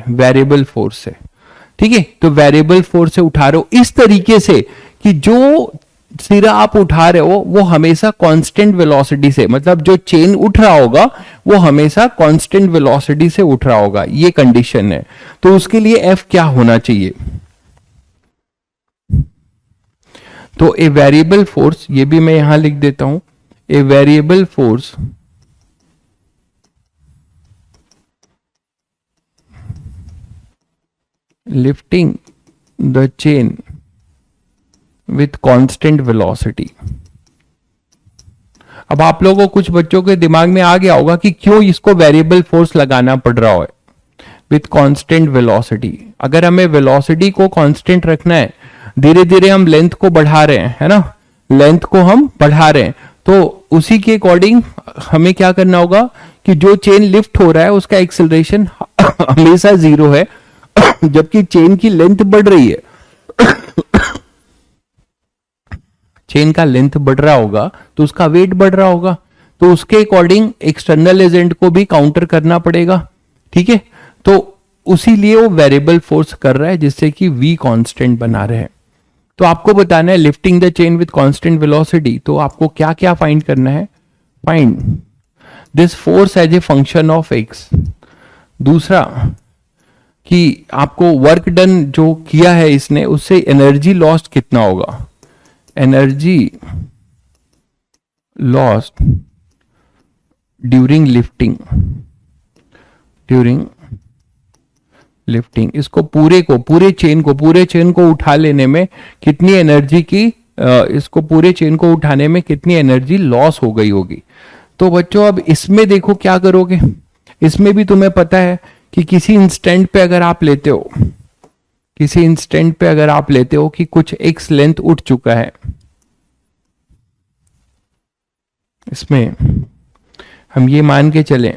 ठीक है। तो वेरिएबल फोर्स से उठा रहे हो इस तरीके से कि जो सिरा आप उठा रहे हो वो हमेशा कांस्टेंट वेलोसिटी से, मतलब जो चेन उठ रहा होगा वो हमेशा कांस्टेंट वेलोसिटी से उठ रहा होगा, ये कंडीशन है। तो उसके लिए एफ क्या होना चाहिए, तो ए वेरिएबल फोर्स, ये भी मैं यहां लिख देता हूं, a variable force lifting the chain with constant velocity. अब आप लोगों को कुछ बच्चों के दिमाग में आ गया होगा कि क्यों इसको वेरिएबल फोर्स लगाना पड़ रहा है विथ कांस्टेंट वेलोसिटी। अगर हमें वेलोसिटी को कांस्टेंट रखना है, धीरे धीरे हम लेंथ को बढ़ा रहे हैं, है ना, लेंथ को हम बढ़ा रहे हैं, तो उसी के अकॉर्डिंग हमें क्या करना होगा कि जो चेन लिफ्ट हो रहा है उसका एक्सेलरेशन हमेशा जीरो है, जबकि चेन की लेंथ बढ़ रही है, चेन का लेंथ बढ़ रहा होगा तो उसका वेट बढ़ रहा होगा, तो उसके अकॉर्डिंग एक्सटर्नल एजेंट को भी काउंटर करना पड़ेगा, ठीक है। तो उसी लिए वो वेरिएबल फोर्स कर रहा है जिससे कि v कांस्टेंट बना रहे। तो आपको बताना है lifting the chain with constant velocity, तो आपको क्या क्या फाइंड करना है, find this force as a function of x। दूसरा कि आपको वर्क डन जो किया है इसने उससे एनर्जी लॉस्ट कितना होगा, energy lost during lifting, during lifting, इसको पूरे चेन को उठा लेने में कितनी एनर्जी की, इसको पूरे चेन को उठाने में कितनी एनर्जी लॉस हो गई होगी। तो बच्चों अब इसमें देखो क्या करोगे, इसमें भी तुम्हें पता है कि किसी इंस्टेंट पे अगर आप लेते हो, किसी इंस्टेंट पे अगर आप लेते हो कि कुछ एक्स लेंथ उठ चुका है, इसमें हम ये मान के चलें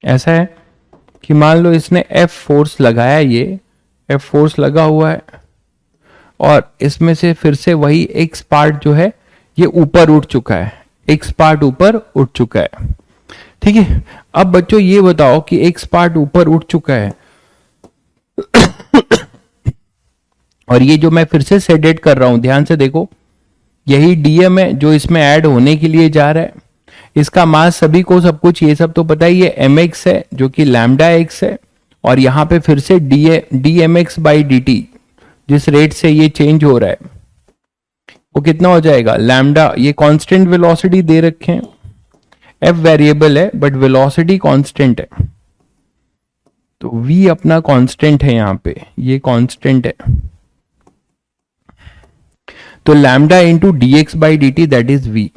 ऐसा है कि मान लो इसने एफ फोर्स लगाया, ये एफ फोर्स लगा हुआ है और इसमें से फिर से वही एक्स पार्ट जो है ये ऊपर उठ चुका है, एक्स पार्ट ऊपर उठ चुका है। ठीक है, अब बच्चों ये बताओ कि एक्स पार्ट ऊपर उठ चुका है और ये जो मैं फिर से सेडेट कर रहा हूं, ध्यान से देखो, यही डीएम है जो इसमें ऐड होने के लिए जा रहा है। इसका मास सभी को सब कुछ ये सब तो पता ही है, एम एक्स है जो कि लैम्डा एक्स है, और यहां पे फिर से d m x by D t, जिस रेट से ये चेंज हो रहा है वो कितना हो जाएगा लैम्डा, ये कांस्टेंट वेलोसिटी दे रखे हैं, एफ वेरिएबल है बट वेलोसिटी कांस्टेंट है, तो v अपना कांस्टेंट है, यहां पे ये कांस्टेंट है, तो lambda into D x by D T that is v।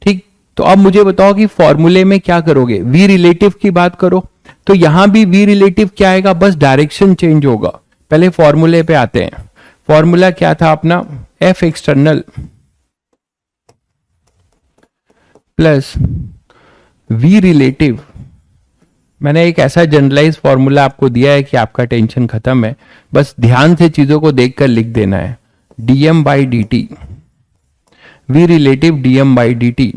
ठीक, तो अब मुझे बताओ कि फॉर्मूले में क्या करोगे, v रिलेटिव की बात करो, तो यहां भी v रिलेटिव क्या आएगा, बस डायरेक्शन चेंज होगा। पहले फॉर्मूले पे आते हैं, फॉर्मूला क्या था अपना, f external plus v relative. मैंने एक ऐसा जनरलाइज फॉर्मूला आपको दिया है कि आपका टेंशन खत्म है, बस ध्यान से चीजों को देखकर लिख देना है, dm by D t, v relative dm by D t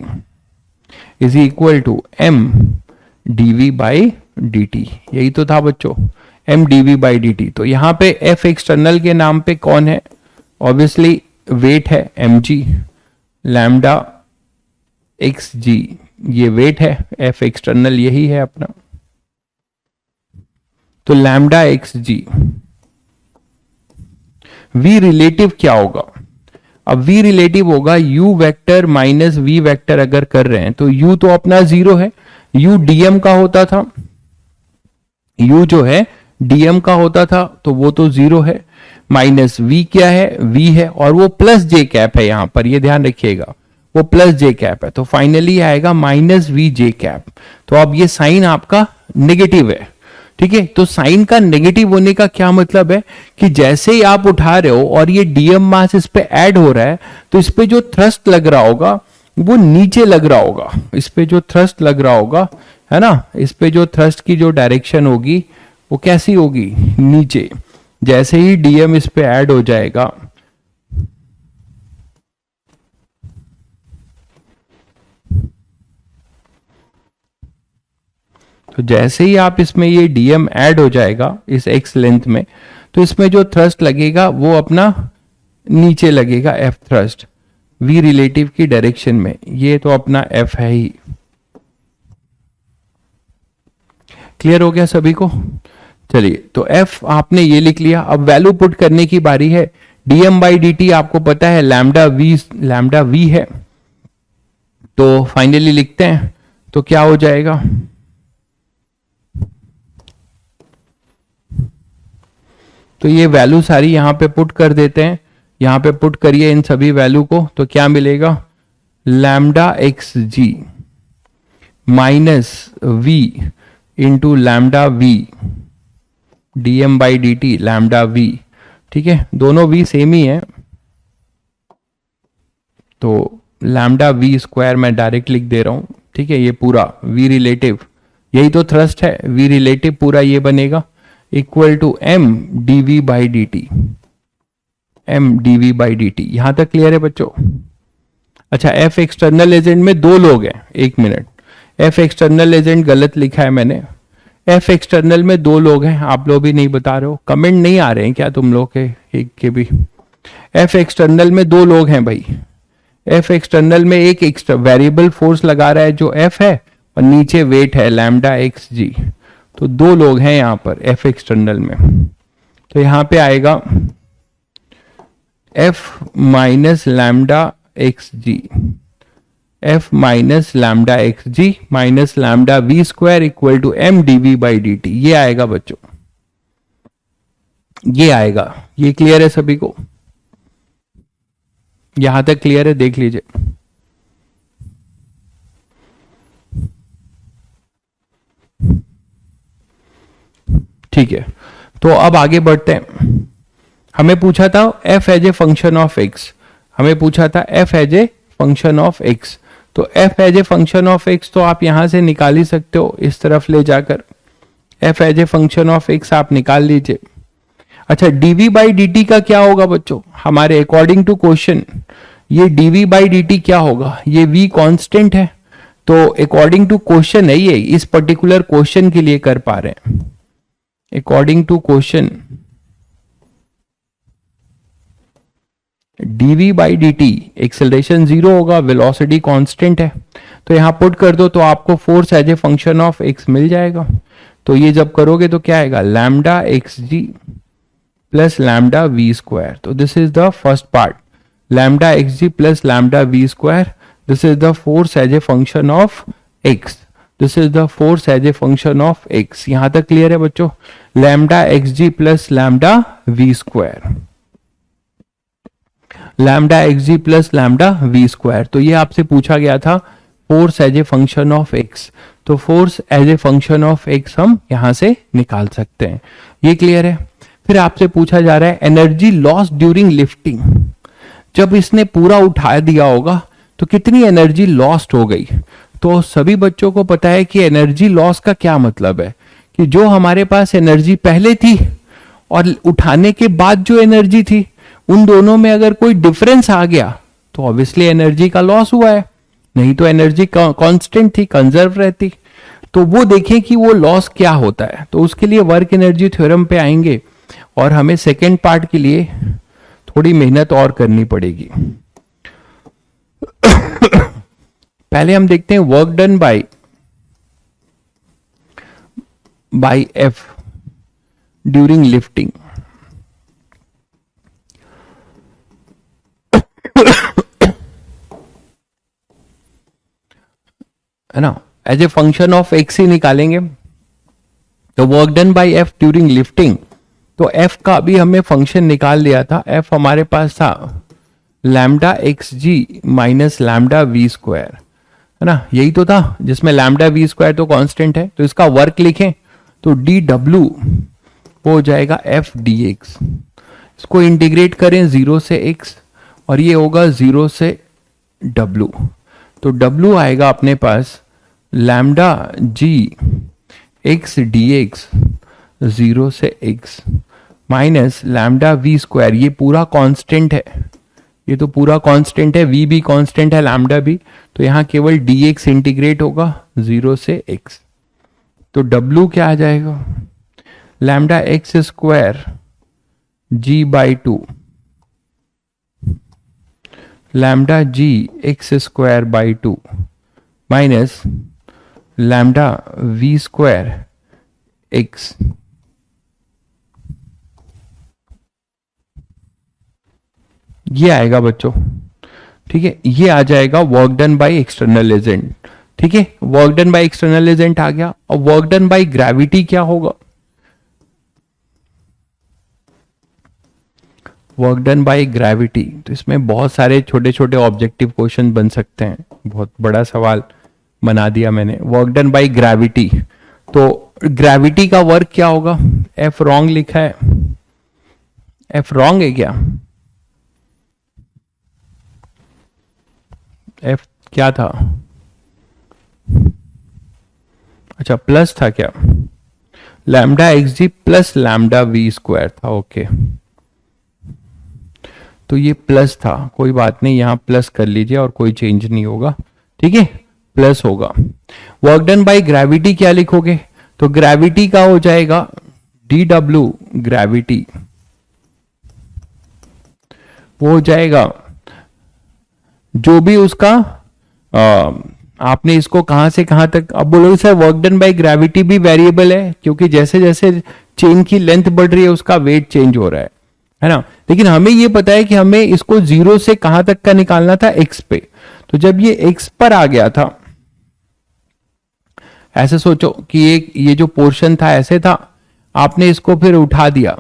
is equal to m dv by D t, यही तो था बच्चों, m dv by D T. तो यहां पे f एक्सटर्नल के नाम पे कौन है, ऑब्वियसली वेट है mg, लैम्डा xg ये वेट है, f एक्सटर्नल यही है अपना, तो लैम्डा xg। v रिलेटिव क्या होगा, अब v रिलेटिव होगा u vector minus v vector, अगर कर रहे हैं तो u तो अपना जीरो है, u dm का होता था, u जो है dm का होता था तो वो तो जीरो है, माइनस v क्या है, v है, और वो प्लस j कैप है, यहां पर ये ध्यान रखिएगा वो प्लस j कैप है, तो फाइनली आएगा माइनस v j कैप। तो अब ये साइन आपका नेगेटिव है, ठीक है, तो साइन का नेगेटिव होने का क्या मतलब है कि जैसे ही आप उठा रहे हो और ये डीएम मास इस पे ऐड हो रहा है, तो इस पे जो थ्रस्ट लग रहा होगा वो नीचे लग रहा होगा, इस पे जो थ्रस्ट लग रहा होगा, है ना, इस पे जो थ्रस्ट की जो डायरेक्शन होगी वो कैसी होगी, नीचे। जैसे ही डीएम इस पे ऐड हो जाएगा, तो जैसे ही आप इसमें ये डीएम ऐड हो जाएगा इस एक्स लेंथ में, तो इसमें जो थ्रस्ट लगेगा वो अपना नीचे लगेगा, एफ थ्रस्ट वी रिलेटिव की डायरेक्शन में, ये तो अपना एफ है ही। क्लियर हो गया सभी को, चलिए, तो एफ आपने ये लिख लिया। अब वैल्यू पुट करने की बारी है, डीएम बाई डी टी आपको पता है लैम्डा वी है, तो फाइनली लिखते हैं, तो क्या हो जाएगा, तो ये वैल्यू सारी यहां पे पुट कर देते हैं, यहां पे पुट करिए इन सभी वैल्यू को, तो क्या मिलेगा, lambda x g minus v into lambda v dm by D t lambda v. ठीक है, दोनों वी सेम ही है, तो लैम्डा वी स्क्वायर मैं डायरेक्ट लिख दे रहा हूं। ठीक है, ये पूरा वी रिलेटिव, यही तो थ्रस्ट है, वी रिलेटिव पूरा ये बनेगा, equal to m dv by D t, m dv by D t. यहां तक क्लियर है बच्चों? अच्छा, एफ एक्सटर्नल एजेंट में दो लोग हैं, एक मिनट, एफ एक्सटर्नल एजेंट गलत लिखा है मैंने, एफ एक्सटर्नल में दो लोग हैं, आप लोग भी नहीं बता रहे हो, कमेंट नहीं आ रहे हैं क्या तुम लोग के एक के भी? एफ एक्सटर्नल में दो लोग हैं भाई, एफ एक्सटर्नल में एक एक्स्ट्रा वेरिएबल फोर्स लगा रहा है जो एफ है, और नीचे वेट है लैम्डा एक्स जी, तो दो लोग हैं यहां पर एफ एक्सटर्नल में। तो यहां पे आएगा f minus lambda x g, f minus lambda x g minus lambda v square equal to m dv by D t. ये आएगा बच्चों, ये आएगा। ये क्लियर है सभी को? यहां तक क्लियर है? देख लीजिए। ठीक है, तो अब आगे बढ़ते हैं। हमें पूछा था f as a function of x, हमें पूछा था f as a function of x, तो f as a function of x तो आप यहां से निकाल ही सकते हो, इस तरफ ले जाकर f as a function of x आप निकाल लीजिए। अच्छा, dv बाई dt का क्या होगा बच्चों? हमारे अकॉर्डिंग टू क्वेश्चन ये dv बाई dt क्या होगा? ये v कांस्टेंट है, तो अकॉर्डिंग टू क्वेश्चन है, ये इस पर्टिकुलर क्वेश्चन के लिए कर पा रहे हैं। According to question dv by dt acceleration zero होगा, वेलोसिटी कांस्टेंट है, तो यहां पुट कर दो तो आपको force as a function of x मिल जाएगा। तो ये जब करोगे तो क्या आएगा? Lambda x g plus lambda v square. तो this is the first part, lambda x g plus lambda v square, this is the force as a function of x, this is the force as a function of x। यहां तक clear है बच्चों? Lambda x g plus lambda v square, lambda x g plus lambda v square. तो ये आपसे पूछा गया था force as a function of x, तो force as a function of x हम यहां से निकाल सकते हैं। ये क्लियर है? फिर आपसे पूछा जा रहा है एनर्जी लॉस ड्यूरिंग लिफ्टिंग, जब इसने पूरा उठा दिया होगा तो कितनी एनर्जी लॉस्ट हो गई? तो सभी बच्चों को पता है कि एनर्जी लॉस का क्या मतलब है, कि जो हमारे पास एनर्जी पहले थी और उठाने के बाद जो एनर्जी थी, उन दोनों में अगर कोई डिफरेंस आ गया तो ऑब्वियसली एनर्जी का लॉस हुआ है, नहीं तो एनर्जी कांस्टेंट थी, कंजर्व रहती। तो वो देखें कि वो लॉस क्या होता है, तो उसके लिए वर्क एनर्जी थ्योरम पे आएंगे और हमें सेकेंड पार्ट के लिए थोड़ी मेहनत और करनी पड़ेगी। पहले हम देखते हैं work done by F during lifting. है ना, as a function of x ही निकालेंगे। तो work done by F during lifting, तो एफ का अभी हमने फंक्शन निकाल लिया था, एफ हमारे पास था lambda x g minus lambda v square, है ना, यही तो था, जिसमें लैम्डा वी स्क्वायर तो कांस्टेंट है। तो इसका वर्क लिखें तो डी डब्ल्यू वो हो जाएगा एफ डी एक्स, इसको इंटीग्रेट करें 0 से x और ये होगा 0 से w, तो w आएगा अपने पास lambda g x d x 0 से x minus lambda v square, ये पूरा कांस्टेंट है, ये तो पूरा कांस्टेंट है, v भी कांस्टेंट है, लैम्डा भी, तो यहां केवल dx इंटीग्रेट होगा 0 से x, तो w क्या आ जाएगा? Lambda x square g by 2 lambda g x square by 2 minus lambda v square x, ये आएगा बच्चों। ठीक है, ये आ जाएगा work done by external agent. ठीक है, work done by external agent आ गया। और वर्क डन बाय ग्रेविटी क्या होगा? वर्क डन बाय ग्रेविटी, तो इसमें बहुत सारे छोटे छोटे ऑब्जेक्टिव क्वेश्चन बन सकते हैं, बहुत बड़ा सवाल बना दिया मैंने। वर्क डन बाय ग्रेविटी, तो ग्रेविटी का वर्क क्या होगा? एफ रॉन्ग लिखा है, एफ रॉन्ग है क्या? एफ क्या था? अच्छा प्लस था क्या? Lambda x g plus lambda v square था। ओके, तो ये प्लस था, कोई बात नहीं, यहां प्लस कर लीजिए और कोई चेंज नहीं होगा। ठीक है, प्लस होगा। वर्क डन बाय ग्रेविटी क्या लिखोगे? तो ग्रेविटी का हो जाएगा डी डब्ल्यू, ग्रेविटी वो हो जाएगा जो भी उसका आपने इसको कहां से कहां तक, अब बोलोगे sir work done by gravity भी वेरिएबल है, क्योंकि जैसे जैसे चेन की लेंथ बढ़ रही है उसका वेट चेंज हो रहा है ना। लेकिन हमें ये पता है कि हमें इसको 0 से कहां तक का निकालना था, x पे। तो जब ये x पर आ गया था, ऐसे सोचो कि ये जो पोर्शन था ऐसे था, आपने इसको फिर उठा दिया,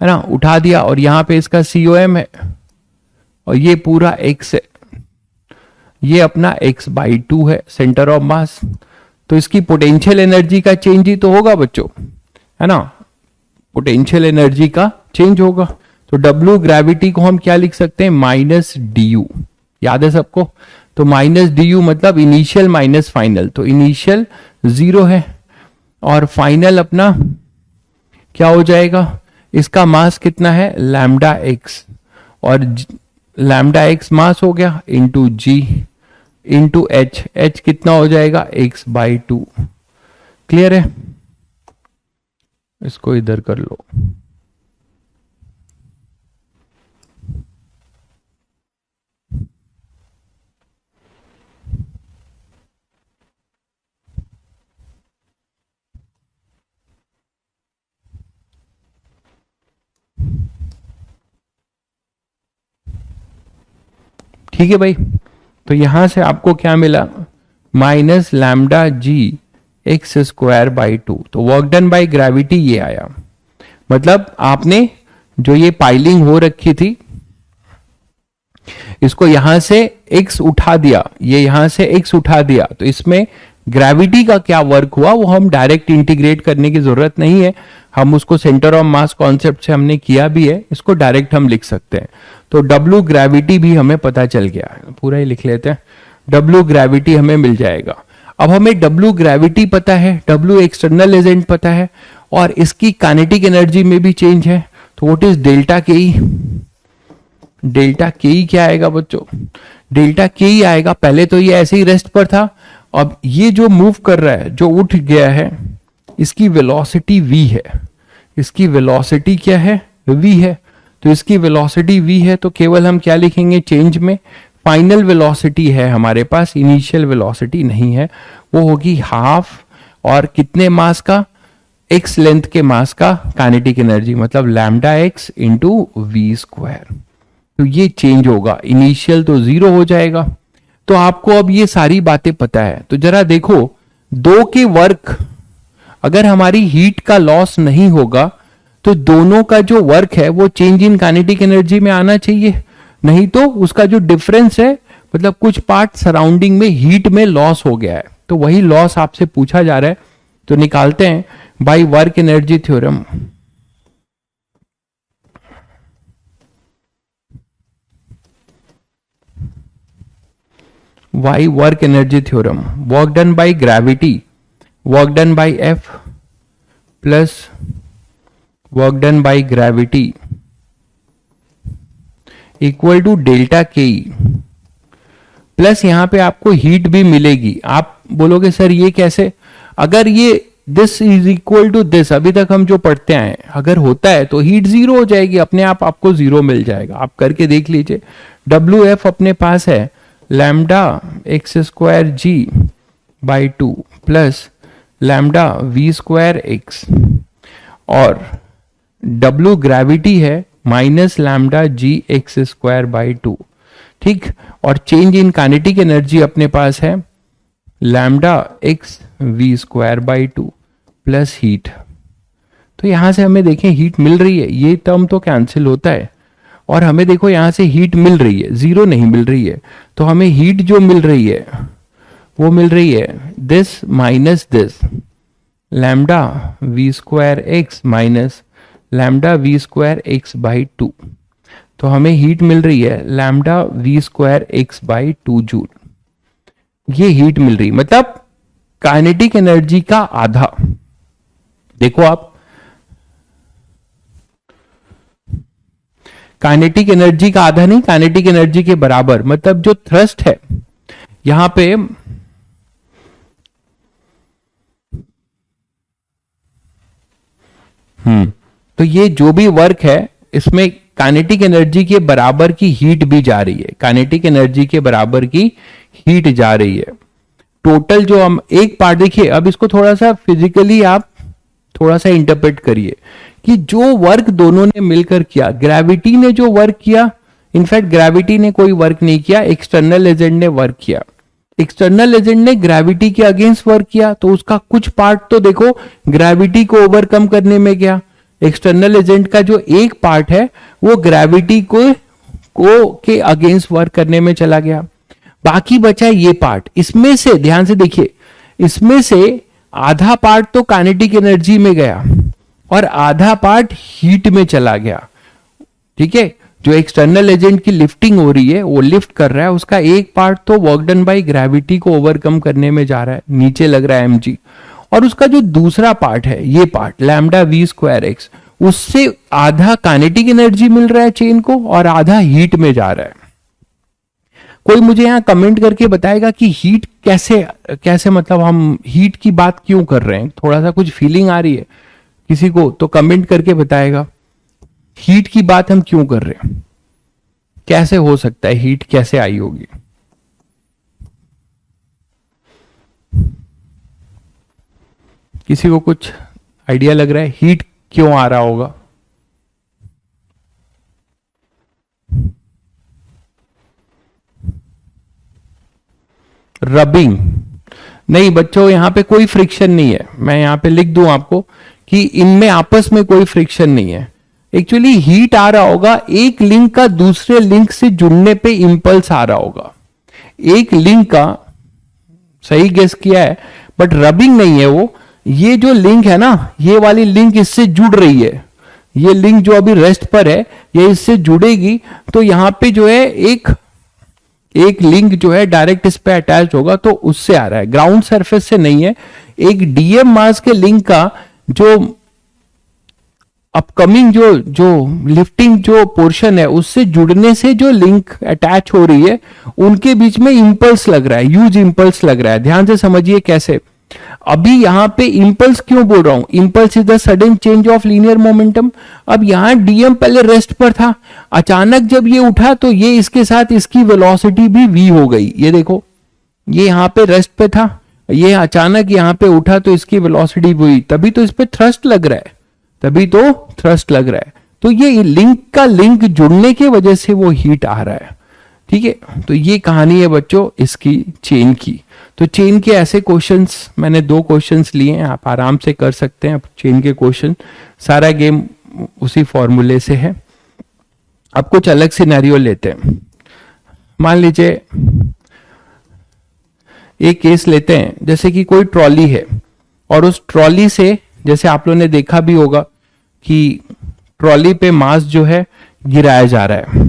है ना, उठा दिया, और यहां पे इसका COM है और ये पूरा x है, ये अपना x/2 है सेंटर ऑफ मास। तो इसकी पोटेंशियल एनर्जी का चेंज ही तो होगा बच्चों, है ना, पोटेंशियल एनर्जी का चेंज होगा। तो W ग्रेविटी को हम क्या लिख सकते हैं, -du, याद है सबको। तो -du मतलब इनिशियल माइनस फाइनल, तो इनिशियल 0 है और फाइनल अपना क्या हो जाएगा, इसका मास कितना है, लैम्डा एक्स, और लैम्डा एक्स मास हो गया इंटू जी इंटू एच, एच कितना हो जाएगा, x/2। क्लियर है? इसको इधर कर लो। ठीक है भाई, तो यहां से आपको क्या मिला, माइनस लैम्डा जी x²/2। तो वर्क डन बाय ग्रेविटी ये आया, मतलब आपने जो ये पाइलिंग हो रखी थी इसको यहां से x उठा दिया, ये यहां से x उठा दिया, तो इसमें ग्रेविटी का क्या वर्क हुआ वो हम डायरेक्ट इंटीग्रेट करने की जरूरत नहीं है, हम उसको सेंटर ऑफ मास कॉन्सेप्ट से हमने किया भी है, इसको डायरेक्ट हम लिख सकते हैं। तो W ग्रेविटी भी हमें पता चल गया, पूरा ही लिख लेते हैं, W ग्रेविटी हमें मिल जाएगा। अब हमें W ग्रेविटी पता है, W एक्सटर्नल एजेंट पता है, और इसकी काइनेटिक एनर्जी में भी चेंज है। तो what is delta k E, delta k ई क्या आएगा बच्चों, डेल्टा के ई आएगा, पहले तो ये ऐसे ही रेस्ट पर था, अब ये जो मूव कर रहा है, जो उठ गया है, इसकी वेलोसिटी v है, इसकी वेलोसिटी क्या है, v है। तो इसकी वेलोसिटी v है, तो केवल हम क्या लिखेंगे चेंज में, फाइनल वेलोसिटी है हमारे पास, इनिशियल वेलोसिटी नहीं है, वो होगी हाफ, और कितने मास का, x लेंथ के मास का काइनेटिक एनर्जी, मतलब lambda x into v square. तो ये चेंज होगा, इनिशियल तो 0 हो जाएगा। तो आपको अब ये सारी बातें पता है, तो जरा देखो, दो के वर्क, अगर हमारी हीट का लॉस नहीं होगा तो दोनों का जो वर्क है वो चेंज इन काइनेटिक एनर्जी में आना चाहिए, नहीं तो उसका जो डिफरेंस है, मतलब कुछ पार्ट सराउंडिंग में हीट में लॉस हो गया है, तो वही लॉस आपसे पूछा जा रहा है। तो निकालते हैं by work energy theorem. By work energy theorem, work done by gravity, work done by f plus work done by gravity equal to delta k e, plus यहां पे आपको हीट भी मिलेगी। आप बोलोगे सर ये कैसे, अगर ये this is equal to this, अभी तक हम जो पढ़ते आए, अगर होता है तो हीट 0 हो जाएगी, अपने आप आपको 0 मिल जाएगा, आप करके देख लीजिए। डब्ल्यू एफ अपने पास है lambda x²g/2 plus lambda v²x, और W ग्रेविटी है माइनस लैम्डा gx²/2, ठीक, और चेंज इन काइनेटिक एनर्जी अपने पास है lambda x v²/2 plus heat. तो यहां से हमें देखें हीट मिल रही है, ये टर्म तो कैंसिल होता है, और हमें देखो यहां से हीट मिल रही है, 0 नहीं मिल रही है, तो हमें हीट जो मिल रही है वो मिल रही है this minus this, lambda v²x minus lambda v²x/2। तो हमें हीट मिल रही है लैम्डा v²x/2 जूल, ये हीट मिल रही, मतलब काइनेटिक एनर्जी का आधा, देखो आप, काइनेटिक एनर्जी का आधा नहीं, काइनेटिक एनर्जी के बराबर, मतलब जो थ्रस्ट है यहां पे, तो ये जो भी वर्क है इसमें काइनेटिक एनर्जी के बराबर की हीट भी जा रही है, काइनेटिक एनर्जी के बराबर की हीट जा रही है। टोटल जो हम एक पार्ट देखिए, अब इसको थोड़ा सा फिजिकली आप थोड़ा सा इंटरप्रेट करिए कि जो वर्क दोनों ने मिलकर किया, ग्रेविटी ने जो वर्क किया, इनफैक्ट ग्रेविटी ने कोई वर्क नहीं किया, एक्सटर्नल एजेंट ने वर्क किया। एक्सटर्नल एजेंट ने ग्रेविटी के अगेंस्ट वर्क किया, तो उसका कुछ पार्ट तो देखो ग्रेविटी को ओवरकम करने में गया। एक्सटर्नल एजेंट का जो एक पार्ट है वो ग्रेविटी को के अगेंस्ट वर्क करने में चला गया। बाकी बचा ये पार्ट, इसमें से ध्यान से देखिए, इसमें से आधा पार्ट तो काइनेटिक एनर्जी में गया और आधा पार्ट हीट में चला गया। ठीक है, जो एक्सटर्नल एजेंट की लिफ्टिंग हो रही है, वो लिफ्ट कर रहा है, उसका एक पार्ट तो वर्क डन बाई ग्रेविटी को ओवरकम करने में जा रहा है, नीचे लग रहा है mg, और उसका जो दूसरा पार्ट है, ये part lambda v square x, उससे आधा काइनेटिक एनर्जी मिल रहा है चेन को और आधा हीट में जा रहा है। कोई मुझे यहां कमेंट करके बताएगा कि हीट कैसे कैसे, मतलब हम हीट की बात क्यों कर रहे हैं, थोड़ा सा कुछ फीलिंग आ रही है किसी को तो कमेंट करके बताएगा, हीट की बात हम क्यों कर रहे हैं, कैसे हो सकता है, हीट कैसे आई होगी। किसी को कुछ आइडिया लग रहा है हीट क्यों आ रहा होगा? रबिंग नहीं बच्चों, यहां पे कोई फ्रिक्शन नहीं है, मैं यहां पे लिख दूं आपको कि इनमें आपस में कोई फ्रिक्शन नहीं है। एक्चुअली हीट आ रहा होगा एक लिंक का दूसरे लिंक से जुड़ने पे इंपल्स आ रहा होगा, एक लिंक का, सही गेस किया है, बट रबिंग नहीं है वो। ये जो लिंक है ना, ये वाली लिंक इससे जुड़ रही है, ये लिंक जो अभी रेस्ट पर है ये इससे जुड़ेगी, तो यहां पे जो है एक एक लिंक जो है डायरेक्ट इस पे अटैच होगा, तो उससे आ रहा है, ग्राउंड सरफेस से नहीं है। एक डीएम मास के लिंक का जो अपकमिंग जो जो लिफ्टिंग जो पोर्शन है उससे जुड़ने से जो लिंक अटैच हो रही है, उनके बीच में इंपल्स लग रहा है, ह्यूज इंपल्स लग रहा है। ध्यान से समझिए कैसे। अभी यहां पे इंपल्स क्यों बोल रहा हूं, impulse is the sudden change of linear momentum. अब यहां डीएम पहले रेस्ट पर था, अचानक जब ये उठा तो ये इसके साथ इसकी वेलोसिटी भी वी हो गई। ये देखो, ये यहां पे रेस्ट पे था, ये अचानक यहां पे उठा तो इसकी वेलोसिटी हुई, तभी तो इस पे थ्रस्ट लग रहा है, तभी तो थ्रस्ट लग रहा है। तो ये लिंक का लिंक जुड़ने की वजह से वो हीट आ रहा है। ठीक है, तो ये कहानी है बच्चों इसकी चेन की। तो चेन के ऐसे क्वेश्चंस मैंने 2 क्वेश्चंस लिए हैं, आप आराम से कर सकते हैं चेन के क्वेश्चन, सारा गेम उसी फॉर्मूले से है। अब कुछ अलग सिनेरियो लेते हैं। मान लीजिए एक केस लेते हैं, जैसे कि कोई ट्रॉली है और उस ट्रॉली से, जैसे आप लोगों ने देखा भी होगा कि ट्रॉली पे मास जो है गिराया जा रहा है।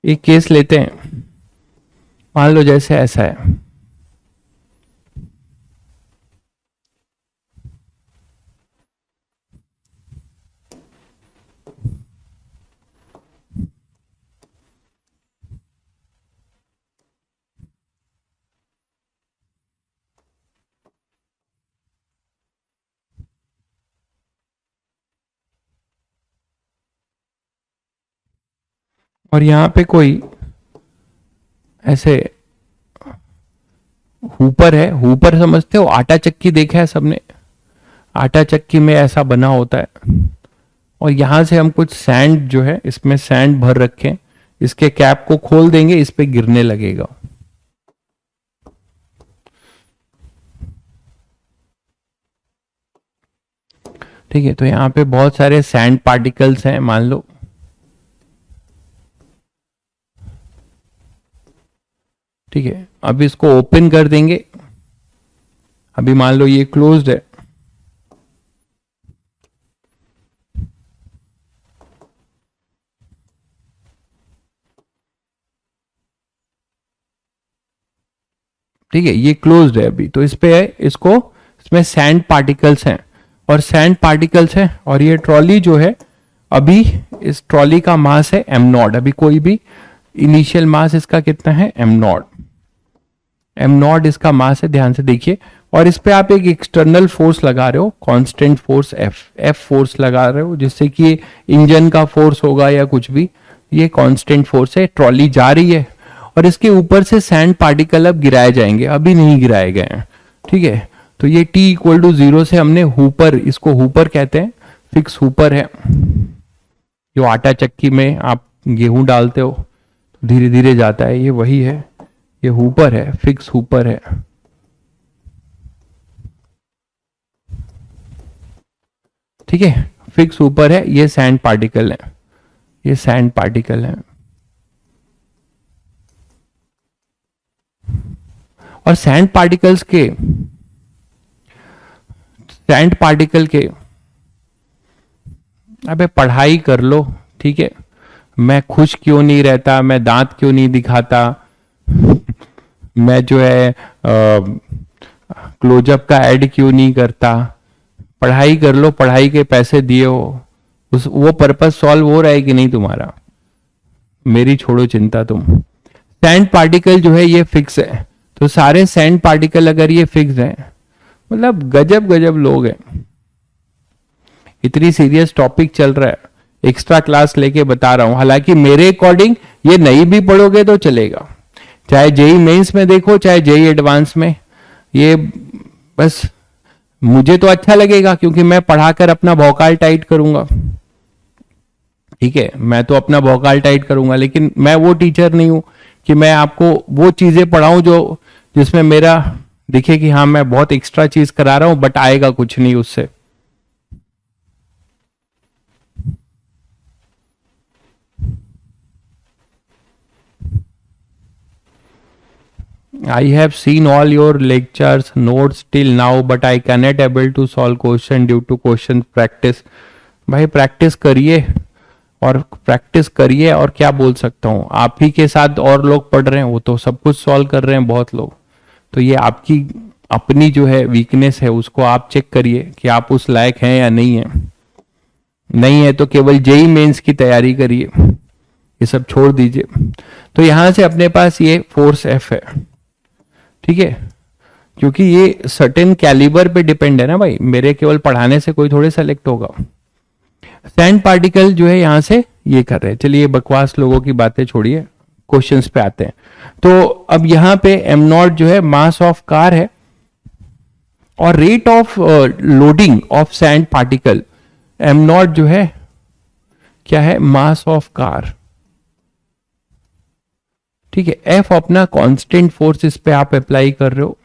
एक केस लेते हैं, मान लो जैसे ऐसा है, और यहां पे कोई ऐसे हुपर है, हुपर समझते हो, आटा चक्की देखा है सबने, आटा चक्की में ऐसा बना होता है, और यहां से हम कुछ सैंड जो है इसमें सैंड भर रखें, इसके कैप को खोल देंगे, इस पे गिरने लगेगा। ठीक है, तो यहाँ पे बहुत सारे सैंड पार्टिकल्स हैं मान लो। ठीक है, अब इसको ओपन कर देंगे, अभी मान लो ये क्लोज्ड है, ठीक है, ये क्लोज्ड है अभी, तो इस पे है, इसको, इसमें सैंड पार्टिकल्स हैं और सैंड पार्टिकल्स हैं, और ये ट्रॉली जो है अभी, इस ट्रॉली का मास है एम नॉट, अभी कोई भी इनिशियल मास इसका कितना है, एम नॉट, एम नॉट इसका मास है, ध्यान से देखिए। और इस पे आप एक एक्सटर्नल फोर्स लगा रहे हो, कांस्टेंट फोर्स एफ फोर्स लगा रहे हो, जिससे कि इंजन का फोर्स होगा या कुछ भी, ये कांस्टेंट फोर्स है, ट्रॉली जा रही है और इसके ऊपर से सैंड पार्टिकल अब गिराए जाएंगे, अभी नहीं गिराए गए हैं, ठीक है। तो ये t इक्वल टू 0 से हमने हुपर, इसको हुपर कहते हैं, फिक्स हुपर है, जो आटा चक्की में आप गेहूं डालते हो धीरे धीरे जाता है, ये वही है, ये हुपर है, फिक्स हुपर है, ठीक है, फिक्स हुपर है, ये सैंड पार्टिकल है, ये सैंड पार्टिकल है। और सैंड पार्टिकल के अबे पढ़ाई कर लो, ठीक है, मैं खुश क्यों नहीं रहता, मैं दांत क्यों नहीं दिखाता, मैं जो है क्लोजअप का ऐड क्यों नहीं करता, पढ़ाई कर लो, पढ़ाई के पैसे दिए हो, उस वो पर्पस सॉल्व हो रहा है कि नहीं तुम्हारा, मेरी छोड़ो चिंता तुम। सैंड पार्टिकल जो है ये फिक्स है, तो सारे सैंड पार्टिकल अगर ये फिक्स है, मतलब गजब गजब लोग हैं, इतनी सीरियस टॉपिक चल रहा है, एक्स्ट्रा क्लास लेके बता रहा हूं, हालांकि मेरे अकॉर्डिंग ये नहीं भी पढ़ोगे तो चलेगा, चाहे जेई मेंस में देखो चाहे जेई एडवांस में, ये बस मुझे तो अच्छा लगेगा क्योंकि मैं पढ़ाकर अपना भौकाल टाइट करूंगा, ठीक है, मैं तो अपना भौकाल टाइट करूंगा, लेकिन मैं वो टीचर नहीं हूं कि मैं आपको वो चीजें पढ़ाऊं जो जिसमें मेरा दिखे कि हाँ मैं बहुत एक्स्ट्रा चीज करा रहा हूं बट आएगा कुछ नहीं उससे। I have seen all your lectures notes till now but I cannot able to solve question due to question practice। भाई प्रैक्टिस करिए और प्रैक्टिस करिए, और क्या बोल सकता हूँ, आप ही के साथ और लोग पढ़ रहे हैं, वो तो सब कुछ सॉल्व कर रहे हैं बहुत लोग, तो ये आपकी अपनी जो है वीकनेस है उसको आप चेक करिए कि आप उस लायक हैं या नहीं है, नहीं है तो केवल जेई मेंस की तैयारी करिए, ये सब छोड़ दीजिए। तो यहां से अपने पास ये फोर्स एफ है, ठीक है, क्योंकि ये सर्टेन कैलिबर पे डिपेंड है ना भाई, मेरे केवल पढ़ाने से कोई थोड़े सेलेक्ट होगा। सैंड पार्टिकल जो है यहां से ये कर रहे हैं, चलिए बकवास लोगों की बातें छोड़िए, क्वेश्चंस पे आते हैं। तो अब यहां पे एम नॉट जो है मास ऑफ कार है, और rate of loading of sand particle, am not जो है क्या है, मास ऑफ कार, ठीक है। एफ अपना कांस्टेंट फोर्स इस पे आप अप्लाई कर रहे हो,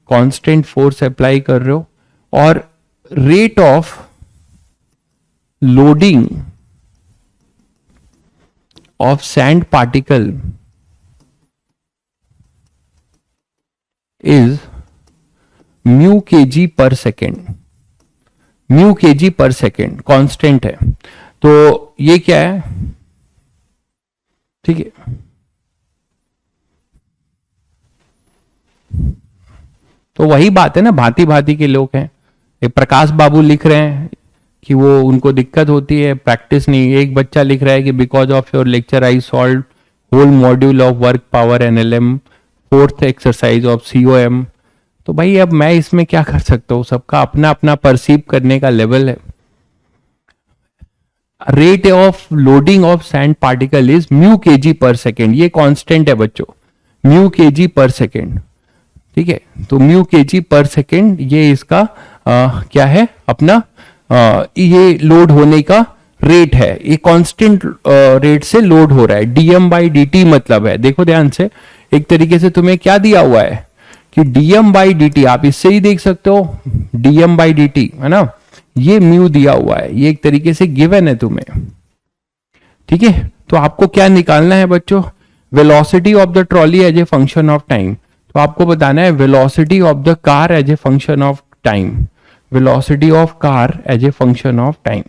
कांस्टेंट फोर्स अप्लाई कर रहे हो, और rate of loading of sand particle is mu KG पर सेकेंड, म्यू केजी पर सेकेंड कांस्टेंट है, तो ये क्या है, ठीक है, तो वही बात है ना, भांति भांति के लोग हैं, एक प्रकाश बाबू लिख रहे हैं कि वो उनको दिक्कत होती है, प्रैक्टिस नहीं, एक बच्चा लिख रहा है कि because of your lecture I solve whole module of work power NLM, fourth exercise of COM. तो भाई अब मैं इसमें क्या कर सकता हूं, सबका अपना अपना परसीव करने का लेवल है। Rate of loading of sand particle is mu KG पर सेकेंड, ये कांस्टेंट है बच्चों, म्यू केजी पर सेकेंड, ठीक है। तो म्यू केजी पर सेकेंड ये इसका क्या है अपना, ये लोड होने का रेट है, ये कांस्टेंट रेट से लोड हो रहा है, डीएम बाई डी टी मतलब है, देखो ध्यान से, एक तरीके से तुम्हें क्या दिया हुआ है कि डीएम बाई डी टी, आप इससे ही देख सकते हो डीएम बाई डी टी है ना, ये म्यू दिया हुआ है, ये एक तरीके से गिवन है तुम्हें, ठीक है। तो आपको क्या निकालना है बच्चों, velocity of the trolley as a function of time, तो आपको बताना है velocity of the car as a function of time, velocity of car as a function of time,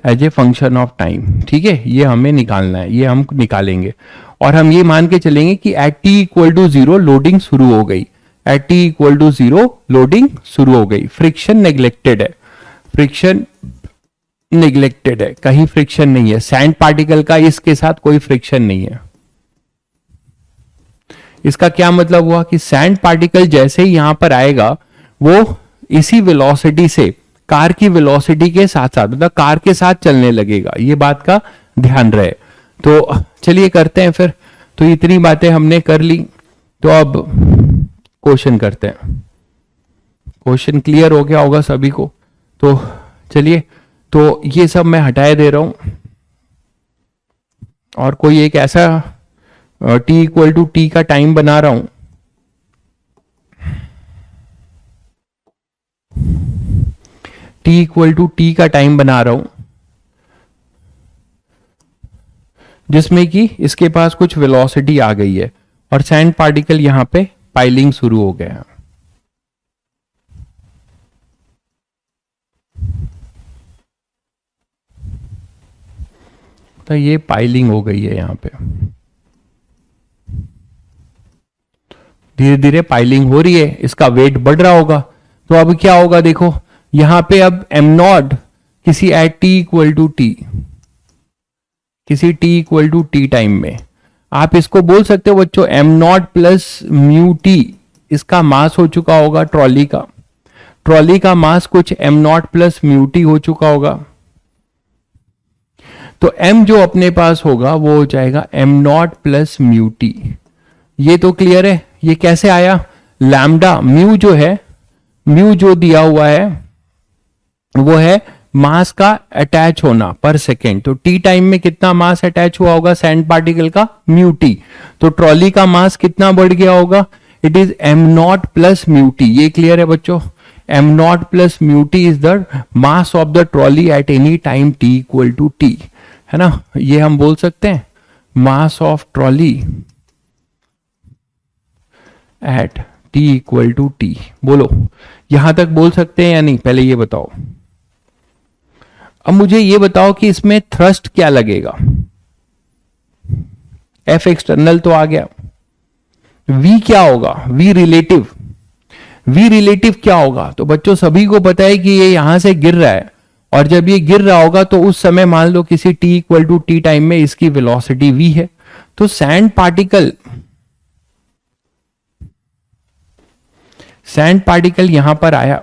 as a function of time, ठीक है, ये हमें निकालना है, ये हम निकालेंगे। और हम ये मान के चलेंगे कि at t equal to zero loading शुरू हो गई, at t equal to zero loading शुरू हो गई। फ्रिक्शन नेग्लेक्टेड है, फ्रिक्शन नेग्लेक्टेड है, कहीं फ्रिक्शन नहीं है, सैंड पार्टिकल का इसके साथ कोई फ्रिक्शन नहीं है। इसका क्या मतलब हुआ कि सैंड पार्टिकल जैसे ही यहां पर आएगा वो इसी वेलोसिटी से कार की वेलोसिटी के साथ साथ मतलब कार के साथ चलने लगेगा, ये बात का ध्यान रहे। तो चलिए करते हैं फिर। तो इतनी बातें हमने कर ली, तो अब क्वेश्चन करते हैं। क्वेश्चन क्लियर हो गया होगा सभी को, तो चलिए, तो ये सब मैं हटाए दे रहा हूं और कोई एक ऐसा t इक्वल टू टी का टाइम बना रहा हूं t इक्वल टू टी का टाइम बना रहा हूं जिसमें कि इसके पास कुछ वेलोसिटी आ गई है और सैंड पार्टिकल यहां पे पाइलिंग शुरू हो गया है। तो ये पाइलिंग हो गई है, यहां पे धीरे धीरे पाइलिंग हो रही है, इसका वेट बढ़ रहा होगा। तो अब क्या होगा देखो, यहां पे अब एम नॉट किसी at t equal to t, किसी t equal to t time में आप इसको बोल सकते हो बच्चों m not plus mu t, इसका मास हो चुका होगा ट्रॉली का, ट्रॉली का मास कुछ am not plus mu T हो चुका होगा। तो m जो अपने पास होगा वो हो जाएगा am not plus mu t. ये तो क्लियर है। ये कैसे आया, लैम्डा म्यू जो है, म्यू जो दिया हुआ है वो है मास का अटैच होना पर सेकेंड। तो टी टाइम में कितना मास अटैच हुआ होगा सैंड पार्टिकल का, म्यू टी। तो ट्रॉली का मास कितना बढ़ गया होगा, it is m not plus mu t. ये क्लियर है बच्चों, m not plus mu t is the mass of the trolley at any time t equal to t, है ना। ये हम बोल सकते हैं mass of trolley at t equal to t. बोलो यहां तक बोल सकते हैं या नहीं, पहले ये बताओ। अब मुझे ये बताओ कि इसमें थ्रस्ट क्या लगेगा। एफ एक्सटर्नल तो आ गया, वी क्या होगा, वी रिलेटिव, वी रिलेटिव क्या होगा। तो बच्चों सभी को पता है कि ये यहां से गिर रहा है और जब ये गिर रहा होगा तो उस समय मान लो किसी t equal to t time में इसकी वेलोसिटी v है। तो सैंड पार्टिकल यहां पर आया,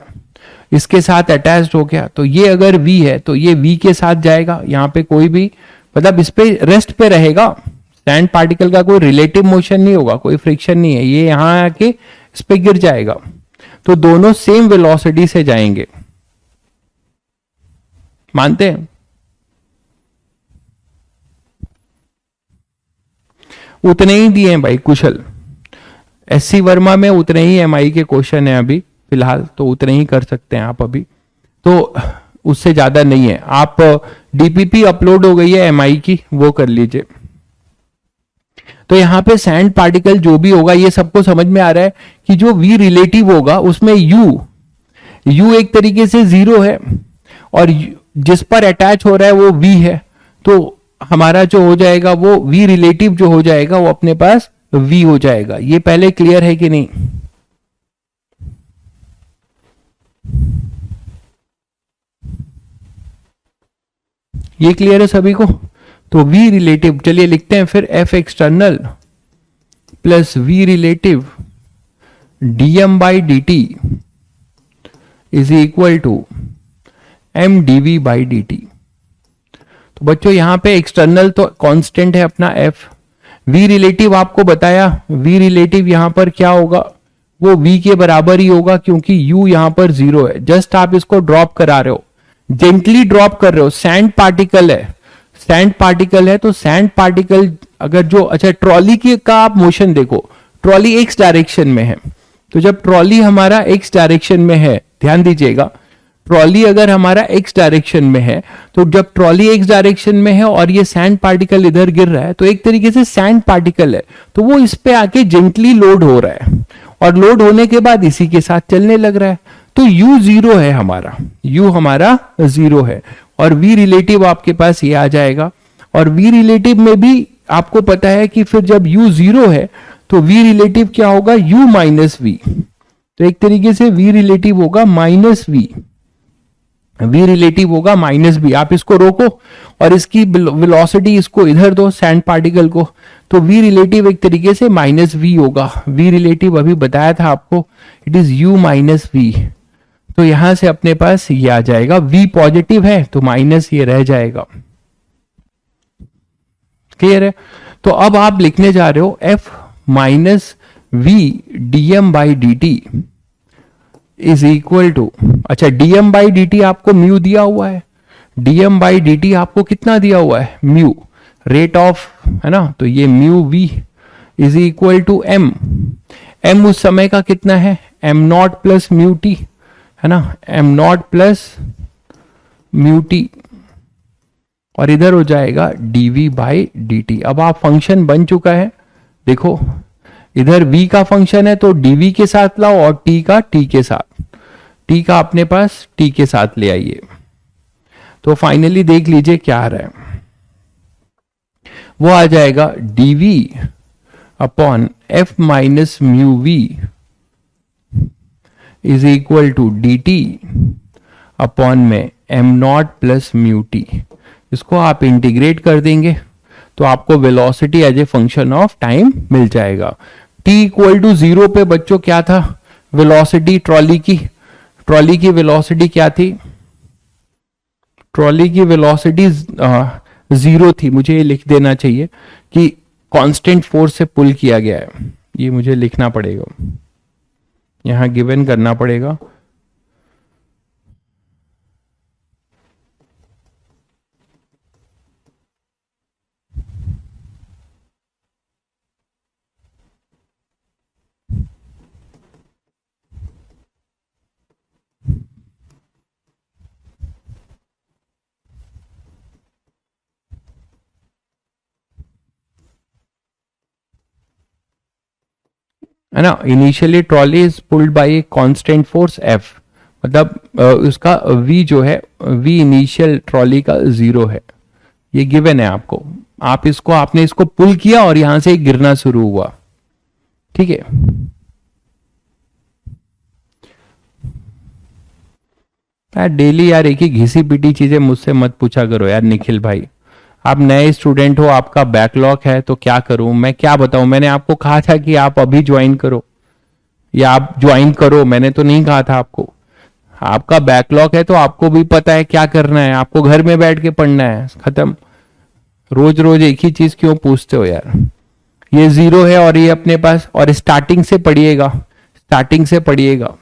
इसके साथ अटैच्ड हो गया, तो ये अगर v है तो ये v के साथ जाएगा, यहां पे कोई भी मतलब इस पे रेस्ट पे रहेगा। सैंड पार्टिकल का कोई रिलेटिव मोशन नहीं होगा, कोई फ्रिक्शन नहीं है, ये यहां आके इस पे गिर जाएगा। तो दोनों सेम वेलोसिटी से जाएंगे, मानते हैं। उतने ही दिए हैं भाई कुशल, एससी वर्मा में उतने ही एमआई के क्वेश्चन है अभी फिलहाल, तो उतने ही कर सकते हैं आप अभी, तो उससे ज्यादा नहीं है। आप डीपीपी अपलोड हो गई है एमआई की, वो कर लीजिए। तो यहां पे सैंड पार्टिकल जो भी होगा, ये सबको समझ में आ रहा है कि जो वी रिलेटिव होगा उसमें यू एक तरीके से जीरो है और जिस पर अटैच हो रहा है वो v है। तो हमारा जो हो जाएगा वो v रिलेटिव जो हो जाएगा वो अपने पास v हो जाएगा। ये पहले क्लियर है कि नहीं, ये क्लियर है सभी को। तो v रिलेटिव, चलिए लिखते हैं फिर f external plus v relative dm by dt is equal to m dv by D T. तो बच्चों यहां पे एक्सटर्नल तो कांस्टेंट है अपना एफ, वी रिलेटिव आपको बताया, वी रिलेटिव यहां पर क्या होगा, वो वी के बराबर ही होगा क्योंकि यू यहां पर जीरो है। जस्ट आप इसको ड्रॉप करा रहे हो, जेंटली ड्रॉप कर रहे हो। सैंड पार्टिकल है, सैंड पार्टिकल है, तो सैंड पार्टिकल अगर जो, अच्छा ट्रॉली की का आप मोशन देखो, ट्रॉली एक्स डायरेक्शन में है, तो जब ट्रॉली हमारा एक्स डायरेक्शन में है, ध्यान दीजिएगा, ट्रॉली अगर हमारा एक्स डायरेक्शन में है, तो जब ट्रॉली एक्स डायरेक्शन में है और ये सैंड पार्टिकल इधर गिर रहा है, तो एक तरीके से सैंड पार्टिकल है, तो वो इस पे आके जेंटली लोड हो रहा है और लोड होने के बाद इसी के साथ चलने लग रहा है। तो u जीरो है हमारा, u हमारा जीरो है और v रिलेटिव आपके पास ये आ जाएगा। और v रिलेटिव में भी आपको पता है कि फिर जब u 0 है तो v रिलेटिव क्या होगा, u माइनस वी। तो एक तरीके से v रिलेटिव होगा माइनस वी, v रिलेटिव होगा माइनस बी। आप इसको रोको और इसकी वेलोसिटी इसको इधर दो सैंड पार्टिकल को, तो v रिलेटिव एक तरीके से माइनस वी होगा। v रिलेटिव अभी बताया था आपको, it is u minus v. तो यहां से अपने पास ये आ जाएगा, v पॉजिटिव है तो माइनस ये रह जाएगा। क्लियर है? तो अब आप लिखने जा रहे हो f minus v d M by D t is equal to, अच्छा dm बाई डी टी आपको म्यू दिया हुआ है, dm बाई डी टी आपको कितना दिया हुआ है, म्यू, रेट ऑफ, है ना, तो ये mu v is equal to m। m उस समय का कितना है, m not plus mu t, है ना, m not plus mu t, और इधर हो जाएगा dv बाई डी टी। अब आप फंक्शन बन चुका है, देखो इधर v का फंक्शन है तो dv के साथ लाओ और t का t के साथ, t का अपने पास t के साथ ले आइए। तो फाइनली देख लीजिए क्या आ रहा है, वो आ जाएगा dv upon f minus mu v is equal to dt upon में m not plus mu t. इसको आप इंटीग्रेट कर देंगे तो आपको velocity as a function of time मिल जाएगा। t इक्वल टू 0 पे बच्चों क्या था, वेलोसिटी ट्रॉली की वेलोसिटी क्या थी, ट्रॉली की वेलोसिटी 0 थी। मुझे ये लिख देना चाहिए कि कांस्टेंट फोर्स से पुल किया गया है, ये मुझे लिखना पड़ेगा, यहां गिवन करना पड़ेगा। है ना, initially trolley is pulled bye a constant force F, मतलब उसका V जो है, V इनिशियल ट्रॉली का 0 है, ये गिवन है आपको। आप इसको, आपने इसको पुल किया और यहां से गिरना शुरू हुआ, ठीक है। यार डेली यार एक ही घिसी पिटी चीजें मुझसे मत पूछा करो यार निखिल भाई, आप नए स्टूडेंट हो, आपका बैकलॉग है, तो क्या करूं मैं, क्या बताऊं। मैंने आपको कहा था कि आप अभी ज्वाइन करो या आप ज्वाइन करो, मैंने तो नहीं कहा था आपको। आपका बैकलॉग है तो आपको भी पता है क्या करना है, आपको घर में बैठ के पढ़ना है, खत्म। रोज रोज एक ही चीज क्यों पूछते हो यार। ये 0 है और ये अपने पास, और स्टार्टिंग से पढ़िएगा, स्टार्टिंग से पढ़िएगा।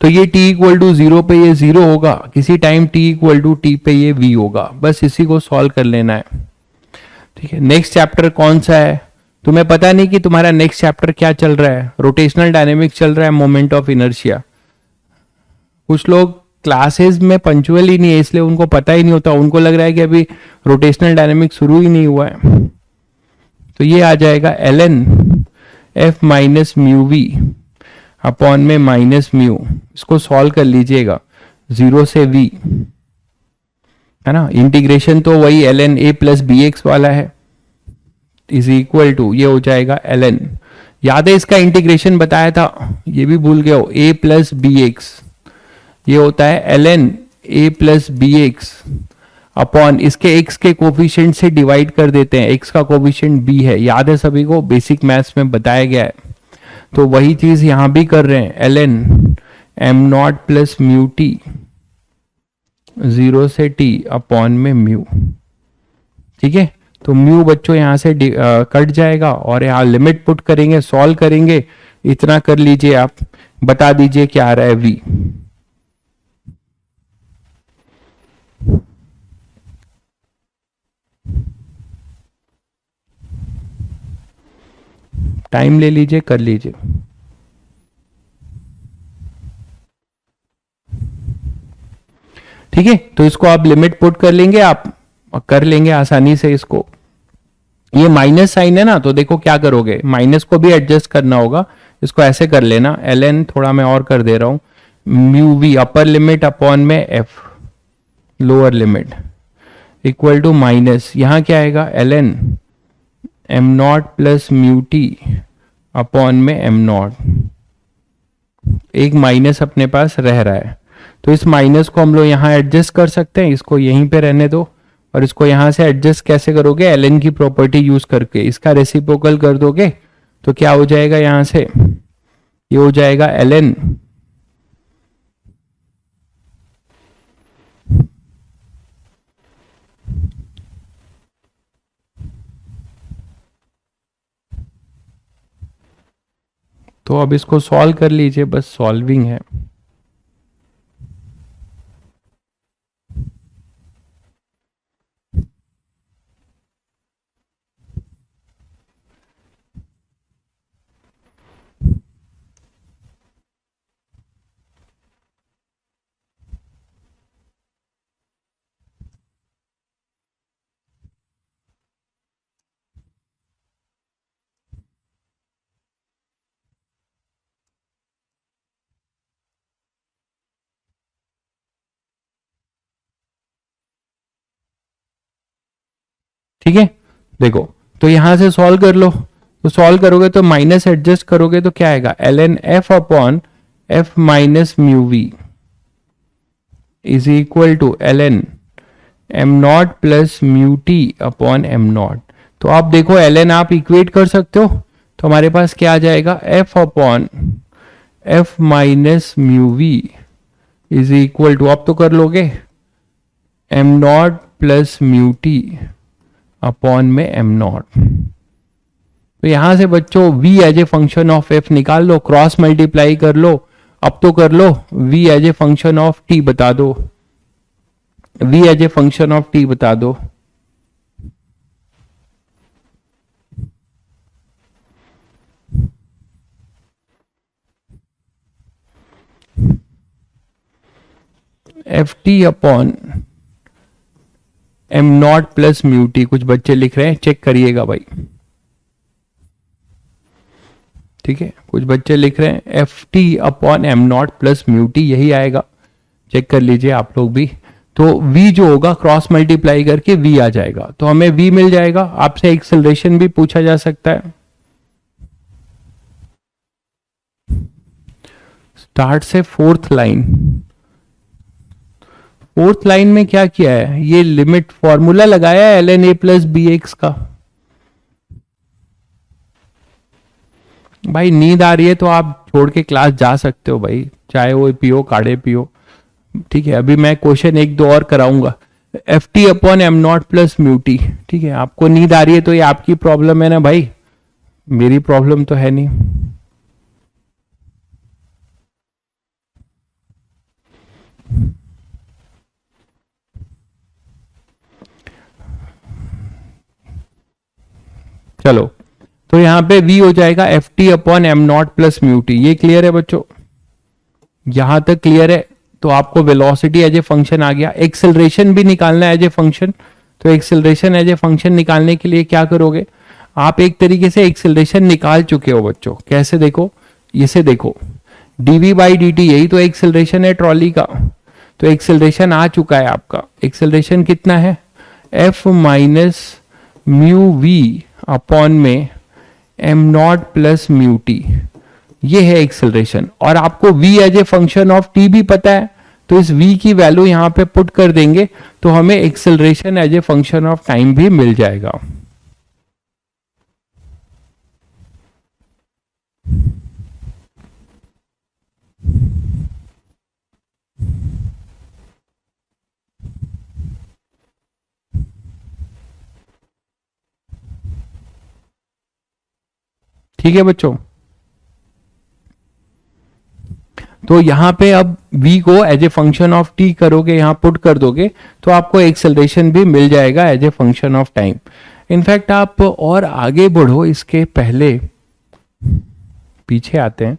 तो ये t इक्वल टू 0 पे ये 0 होगा, किसी time t equal to t पे ये v होगा, बस इसी को सॉल्व कर लेना है, ठीक है। नेक्स्ट चैप्टर कौन सा है, तुम्हें पता नहीं कि तुम्हारा नेक्स्ट चैप्टर क्या चल रहा है, रोटेशनल डायनेमिक्स चल रहा है, मोमेंट ऑफ इनर्शिया। कुछ लोग क्लासेस में पंचुअल ही नहीं है, इसलिए उनको पता ही नहीं होता, उनको लग रहा है कि अभी रोटेशनल डायनेमिक्स शुरू ही नहीं हुआ है। तो ये आ जाएगा ln f minus mu v upon में माइनस म्यू, इसको सॉल्व कर लीजिएगा 0 से v, है ना। इंटीग्रेशन तो वही ln a plus b x वाला है, इज इक्वल टू, ये हो जाएगा ln, याद है इसका इंटीग्रेशन बताया था, ये भी भूल गए हो, a प्लस बी एक्स, ये होता है ln a plus b x upon इसके x के कोफिशिएंट से डिवाइड कर देते हैं, x का कोफिशिएंट b है, याद है सभी को, बेसिक मैथ्स में बताया गया है। तो वही चीज यहां भी कर रहे हैं, ln m not plus mu T 0 से t अपॉन में म्यू, ठीक है। तो म्यू बच्चों यहां से कट जाएगा और यहां लिमिट पुट करेंगे, सॉल्व करेंगे, इतना कर लीजिए आप, बता दीजिए क्या आ रहा है v। टाइम ले लीजिए, कर लीजिए। ठीक है, तो इसको आप लिमिट पुट कर लेंगे, आप कर लेंगे आसानी से इसको। ये माइनस साइन है ना, तो देखो क्या करोगे, माइनस को भी एडजस्ट करना होगा, इसको ऐसे कर लेना, ln थोड़ा मैं और कर दे रहा हूं, mu v upper limit upon में f lower limit equal to minus, यहाँ क्या आएगा ln m not plus mu t upon में एम नॉट, एक माइनस अपने पास रह रहा है, तो इस माइनस को हम लोग यहाँ एडजस्ट कर सकते हैं, इसको यहीं पे रहने दो, और इसको यहां से एडजस्ट कैसे करोगे, ln की प्रॉपर्टी यूज करके इसका रेसिप्रोकल कर दोगे, तो क्या हो जाएगा यहां से, ये हो जाएगा ln तो अब इसको सॉल्व कर लीजिए, बस सॉल्विंग है। ठीक है, देखो, तो यहां से सॉल्व कर लो, तो सॉल्व करोगे तो माइनस एडजस्ट करोगे तो क्या आएगा, ln f upon f minus mu v is equal to ln m not plus mu t upon m not. तो आप देखो ln आप इक्वेट कर सकते हो, तो हमारे पास क्या आ जाएगा, f upon f minus mu v is equal to, आप तो कर लोगे, m not plus mu t upon में एम नॉट। तो यहां से बच्चों v as a function of f निकाल लो, क्रॉस मल्टीप्लाई कर लो, अब तो कर लो, v as a function of t बता दो, v as a function of t बता दो। F t upon m not plus mu t, कुछ बच्चे लिख रहे हैं, चेक करिएगा भाई, ठीक है, कुछ बच्चे लिख रहे हैं F t upon m not plus mu T, यही आएगा, चेक कर लीजिए आप लोग भी। तो v जो होगा क्रॉस मल्टीप्लाई करके v आ जाएगा, तो हमें v मिल जाएगा। आपसे एक्सेलरेशन भी पूछा जा सकता है। स्टार्ट से फोर्थ लाइन, फोर्थ लाइन में क्या किया है, ये लिमिट फॉर्मूला लगाया है ln a plus b x का। भाई नींद आ रही है तो आप छोड़ के क्लास जा सकते हो भाई, चाहे वो पियो काढ़े पियो, ठीक है। अभी मैं क्वेश्चन एक दो और कराऊंगा, F t upon m not plus mu T, ठीक है। आपको नींद आ रही है तो ये आपकी प्रॉब्लम है ना भाई, मेरी प्रॉब्लम तो है नहीं। चलो, तो यहां पे v हो जाएगा F t upon m not plus mu t, ये क्लियर है बच्चों, यहां तक क्लियर है। तो आपको वेलोसिटी एज ए फंक्शन आ गया, एक्सेलरेशन भी निकालना है एज ए फंक्शन, तो एक्सेलरेशन एज ए फंक्शन निकालने के लिए क्या करोगे, आप एक तरीके से एक्सेलरेशन निकाल चुके हो बच्चों, कैसे देखो, इसे देखो, dv बाई डी टी, यही तो एक्सेलरेशन है ट्रॉली का, तो एक्सेलरेशन आ चुका है आपका। एक्सेलरेशन कितना है, f minus mu v upon में m not plus mu t, ये है एक्सेलरेशन। और आपको v as a function of t भी पता है, तो इस v की वैल्यू यहां पे पुट कर देंगे तो हमें acceleration as a function of time भी मिल जाएगा। ठीक है बच्चों, तो यहां पे अब v को as a function of t करोगे, यहां पुट कर दोगे तो आपको एक्सेलरेशन भी मिल जाएगा as a function of time. In fact आप और आगे बढ़ो, इसके पहले पीछे आते हैं,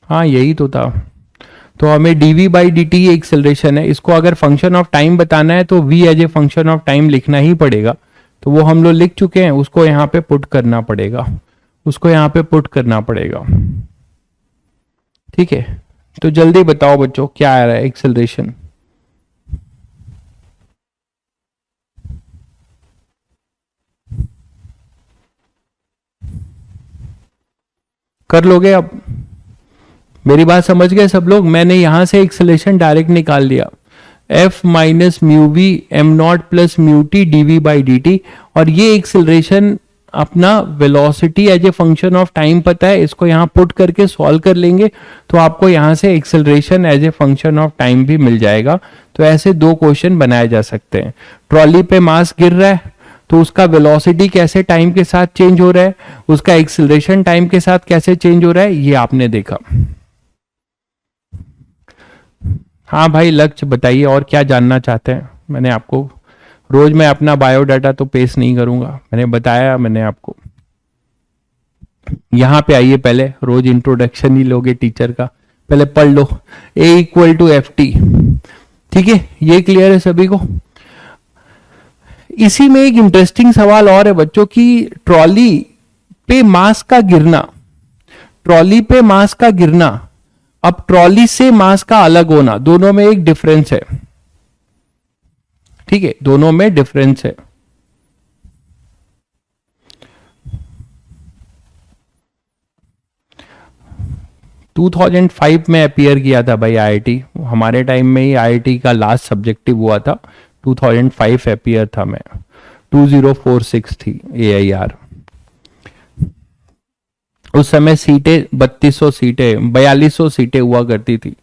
हाँ यही तो था। तो हमें dv by D T acceleration है, इसको अगर फंक्शन ऑफ टाइम बताना है तो v as a function of time लिखना ही पड़ेगा, तो वो हम लोग लिख चुके हैं, उसको यहां पे पुट करना पड़ेगा, उसको यहां पे पुट करना पड़ेगा, ठीक है। तो जल्दी बताओ बच्चों क्या आ रहा है एक्सेलरेशन, कर लोगे अब? मेरी बात समझ गए सब लोग? मैंने यहां से एक्सेलरेशन डायरेक्ट निकाल दिया, f minus mu v m not plus mu t d we by D t, और ये एक्सेलरेशन अपना velocity as a function of time पता है, इसको यहां पुट करके सॉल्व कर लेंगे तो आपको यहां से acceleration as a function of time भी मिल जाएगा। तो ऐसे दो क्वेश्चन बनाए जा सकते हैं। ट्रॉली पे मास गिर रहा है तो उसका वेलोसिटी कैसे टाइम के साथ चेंज हो रहा है, उसका एक्सेलरेशन टाइम के साथ कैसे चेंज हो रहा है, ये आपने देखा। हाँ भाई, लक्ष्य बताइए और क्या जानना चाहते हैं। मैंने आपको रोज मैं अपना बायोडाटा तो पेश नहीं करूंगा, मैंने बताया मैंने आपको। यहां पे आइए, पहले रोज इंट्रोडक्शन ही लोगे टीचर का, पहले पढ़ लो ए इक्वल टू एफ टी। ठीक है, ये क्लियर है सभी को? इसी में एक इंटरेस्टिंग सवाल और है बच्चों की, ट्रॉली पे मास का गिरना, ट्रॉली पे मास का गिरना, अब ट्रॉली से मास का अलग होना, दोनों में एक डिफरेंस है। ठीक है, दोनों में डिफरेंस है। टू 2005 में अपियर किया था भाई आईआईटी, हमारे टाइम में ही आईआईटी का लास्ट सब्जेक्टिव हुआ था, 2005 अपियर था मैं, 2046 थी एआईआर। उस समय सीटें 3200 सीटें 4200 सीटें हुआ करती थी,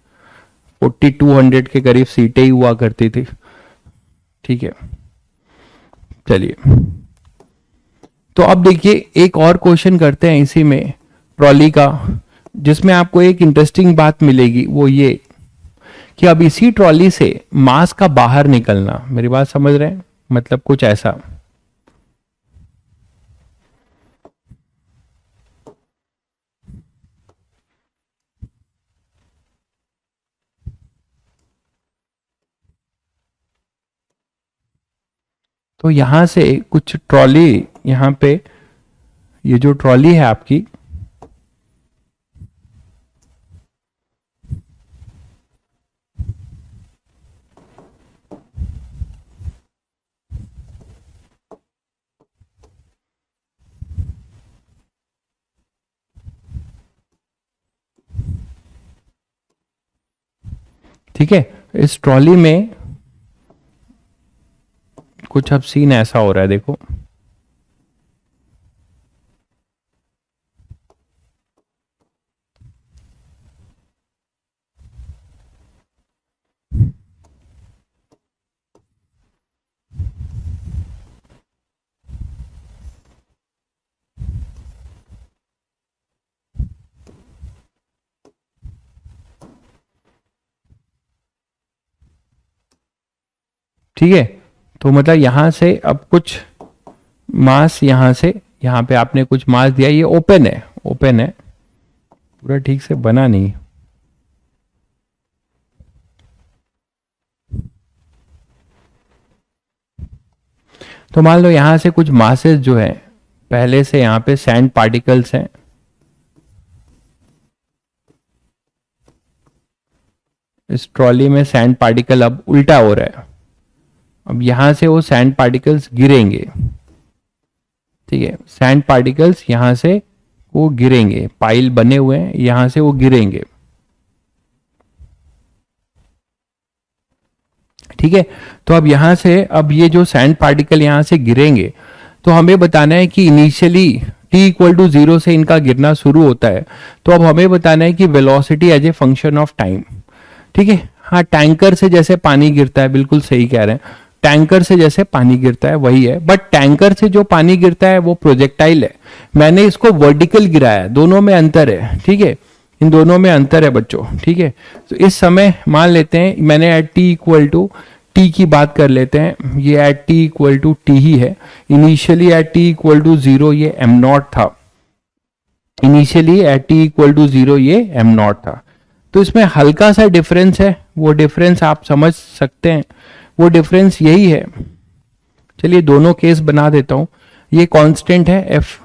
4200 के करीब सीटें ही हुआ करती थी। ठीक है, चलिए तो अब देखिए एक और क्वेश्चन करते हैं इसी में ट्रॉली का, जिसमें आपको एक इंटरेस्टिंग बात मिलेगी, वो ये कि अब इसी ट्रॉली से मास का बाहर निकलना, मेरी बात समझ रहे हैं, मतलब कुछ ऐसा। तो यहां से कुछ ट्रॉली, यहां पे ये जो ट्रॉली है आपकी, ठीक है, इस ट्रॉली में कुछ अब सीन ऐसा हो रहा है, देखो। ठीक है, तो मतलब यहां से अब कुछ मास, यहां से यहां पे आपने कुछ मास दिया, ये ओपन है, ओपन है, पूरा ठीक से बना नहीं। तो मान लो यहां से कुछ मासेस जो है, पहले से यहां पे सैंड पार्टिकल्स हैं, इस ट्रॉली में सैंड पार्टिकल अब उल्टा हो रहा है, अब यहां से वो सैंड पार्टिकल्स गिरेंगे। ठीक है, सैंड पार्टिकल्स यहां से वो गिरेंगे, पाइल बने हुए हैं, यहां से वो गिरेंगे। ठीक है, तो अब यहां से, अब ये जो सैंड पार्टिकल यहां से गिरेंगे, तो हमें बताना है कि इनिशियली t इक्वल टू 0 से इनका गिरना शुरू होता है, तो अब हमें बताना है कि velocity as a function of time. ठीक है, हाँ, टैंकर से जैसे पानी गिरता है, बिल्कुल सही कह रहे हैं, टैंकर से जैसे पानी गिरता है वही है, बट टैंकर से जो पानी गिरता है वो प्रोजेक्टाइल है, मैंने इसको वर्टिकल गिराया है, दोनों में अंतर है। ठीक है, इन दोनों में अंतर है बच्चों। ठीक है, तो इस समय मान लेते हैं मैंने at t equal to t की बात कर लेते हैं, ये at t equal to t ही है, initially at t equal to 0 ये एम नॉट था, initially at t equal to 0 ये एम नॉट था। तो इसमें हल्का सा डिफरेंस है, वो डिफरेंस आप समझ सकते हैं, वो डिफरेंस यही है। चलिए दोनों केस बना देता हूं, ये कांस्टेंट है, एफ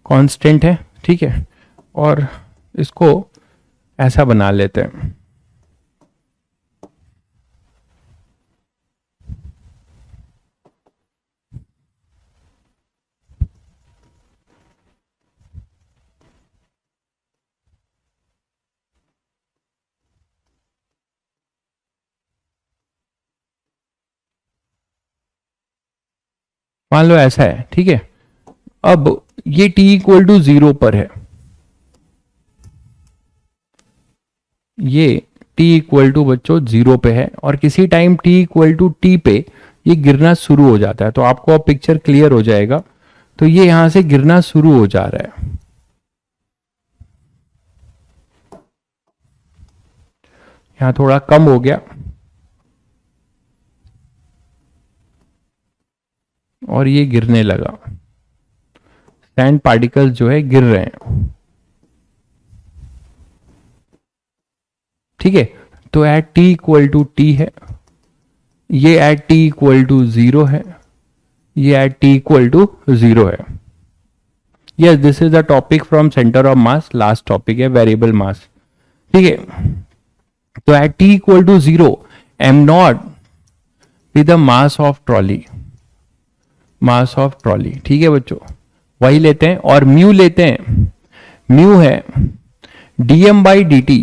कांस्टेंट है। ठीक है, और इसको ऐसा बना लेते हैं, मान लो ऐसा है, ठीक है। अब ये t इक्वल टू 0 पर है, ये t इक्वल टू बच्चों 0 पे है, और किसी time t equal to t पे ये गिरना शुरू हो जाता है। तो आपको अब पिक्चर क्लियर हो जाएगा। तो ये यहां से गिरना शुरू हो जा रहा है, यहां थोड़ा कम हो गया और ये गिरने लगा। सैंड पार्टिकल्स जो है गिर रहे हैं, ठीक है। तो at t equal to t है, ये एट t इक्वल टू 0 है, ये एट t इक्वल टू 0 है। Yes, this is the topic from centre of mass, last topic है वेरिएबल मास, ठीक है। तो at t equal to 0 m not with the mass of trolley, mass of trolley, ठीक है बच्चों, वही लेते हैं। और म्यू लेते हैं, म्यू है dm बाई dt,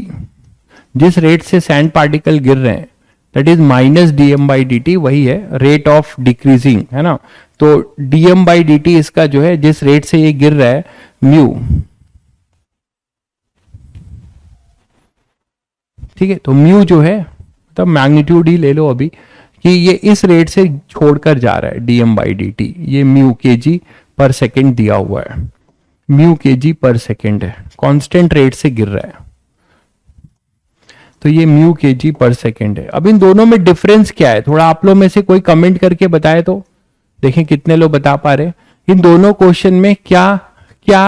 जिस रेट से सैंड पार्टिकल गिर रहे हैं that is minus dm by dt, वही है रेट ऑफ डिक्रीजिंग, है ना। तो dm बाई dt इसका जो है जिस रेट से ये गिर रहा है म्यू, ठीक है। तो म्यू जो है मतलब मैग्नीट्यूड ही ले लो अभी, कि ये इस रेट से छोड़कर जा रहा है dm बाई dt, ये म्यू kg पर सेकेंड दिया हुआ है, म्यू kg पर सेकेंड है, कांस्टेंट रेट से गिर रहा है। तो ये म्यू kg पर सेकेंड है। अब इन दोनों में डिफरेंस क्या है, थोड़ा आप लोग में से कोई कमेंट करके बताए तो देखें कितने लोग बता पा रहे। इन दोनों क्वेश्चन में क्या क्या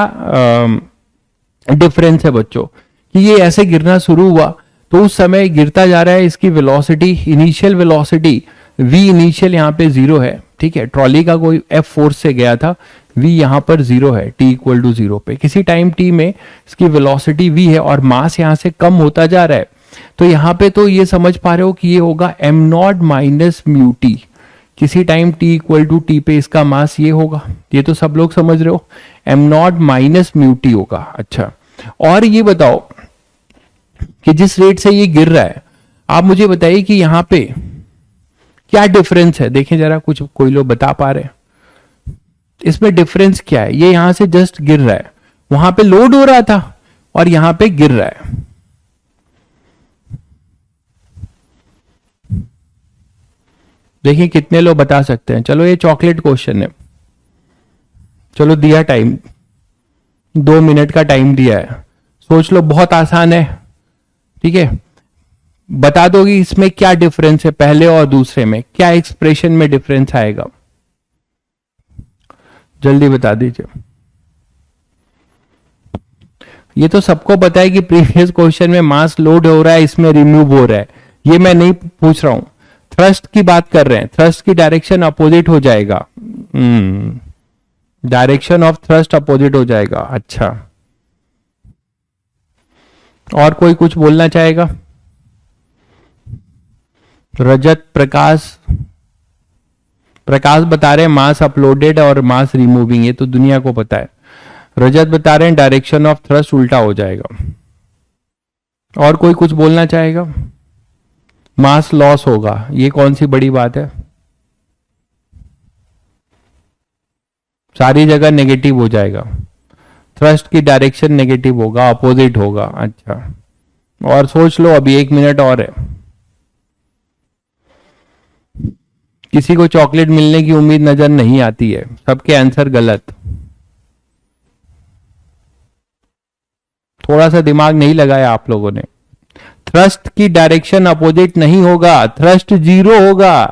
डिफरेंस है बच्चों, कि ये ऐसे गिरना शुरू हुआ तो उस समय गिरता जा रहा है, इसकी velocity, initial velocity v initial यहाँ पे 0 है, ठीक है। ट्रॉली का कोई f फोर्स से गया था, v यहाँ पर 0 है t इक्वल टू 0 पे। किसी टाइम t में इसकी वेलोसिटी v है और मास यहाँ से कम होता जा रहा है। तो यहाँ पे तो ये समझ पा रहे हो कि ये होगा m not minus mu t, किसी time t equal to t पे इसका मास ये होगा, ये तो सब लोग समझ रहे हो, m not minus mu T होगा। अच्छा, और ये बताओ कि जिस रेट से ये गिर रहा है, आप मुझे बताइए कि यहाँ पे क्या डिफरेंस है। देखें जरा, कुछ कोई लोग बता पा रहे हैं इसमें डिफरेंस क्या है। ये यहां से जस्ट गिर रहा है, वहां पे लोड हो रहा था और यहां पे गिर रहा है। देखिए कितने लोग बता सकते हैं। चलो ये चॉकलेट क्वेश्चन है, चलो दिया टाइम, 2 मिनट का टाइम दिया है, सोच लो, बहुत आसान है, ठीक है। बता दो कि इसमें क्या डिफरेंस है, पहले और दूसरे में क्या एक्सप्रेशन में डिफरेंस आएगा, जल्दी बता दीजिए। ये तो सबको पता है कि प्रीवियस क्वेश्चन में मास लोड हो रहा है, इसमें रिमूव हो रहा है, ये मैं नहीं पूछ रहा हूं, थ्रस्ट की बात कर रहे हैं। थ्रस्ट की डायरेक्शन अपोजिट हो जाएगा, डायरेक्शन ऑफ थ्रस्ट अपोजिट हो जाएगा। अच्छा, और कोई कुछ बोलना चाहेगा? रजत, प्रकाश, प्रकाश बता रहे हैं मास अपलोडेड और मास रिमूविंग, ये तो दुनिया को पता है। रजत बता रहे हैं डायरेक्शन ऑफ थ्रस्ट उल्टा हो जाएगा। और कोई कुछ बोलना चाहेगा? मास लॉस होगा, ये कौन सी बड़ी बात है, सारी जगह नेगेटिव हो जाएगा, थ्रस्ट की डायरेक्शन नेगेटिव होगा, अपोजिट होगा। अच्छा, और सोच लो, अभी 1 मिनट और है। किसी को चॉकलेट मिलने की उम्मीद नजर नहीं आती है, सबके आंसर गलत। थोड़ा सा दिमाग नहीं लगाया आप लोगों ने। थ्रस्ट की डायरेक्शन अपोजिट नहीं होगा, थ्रस्ट 0 होगा,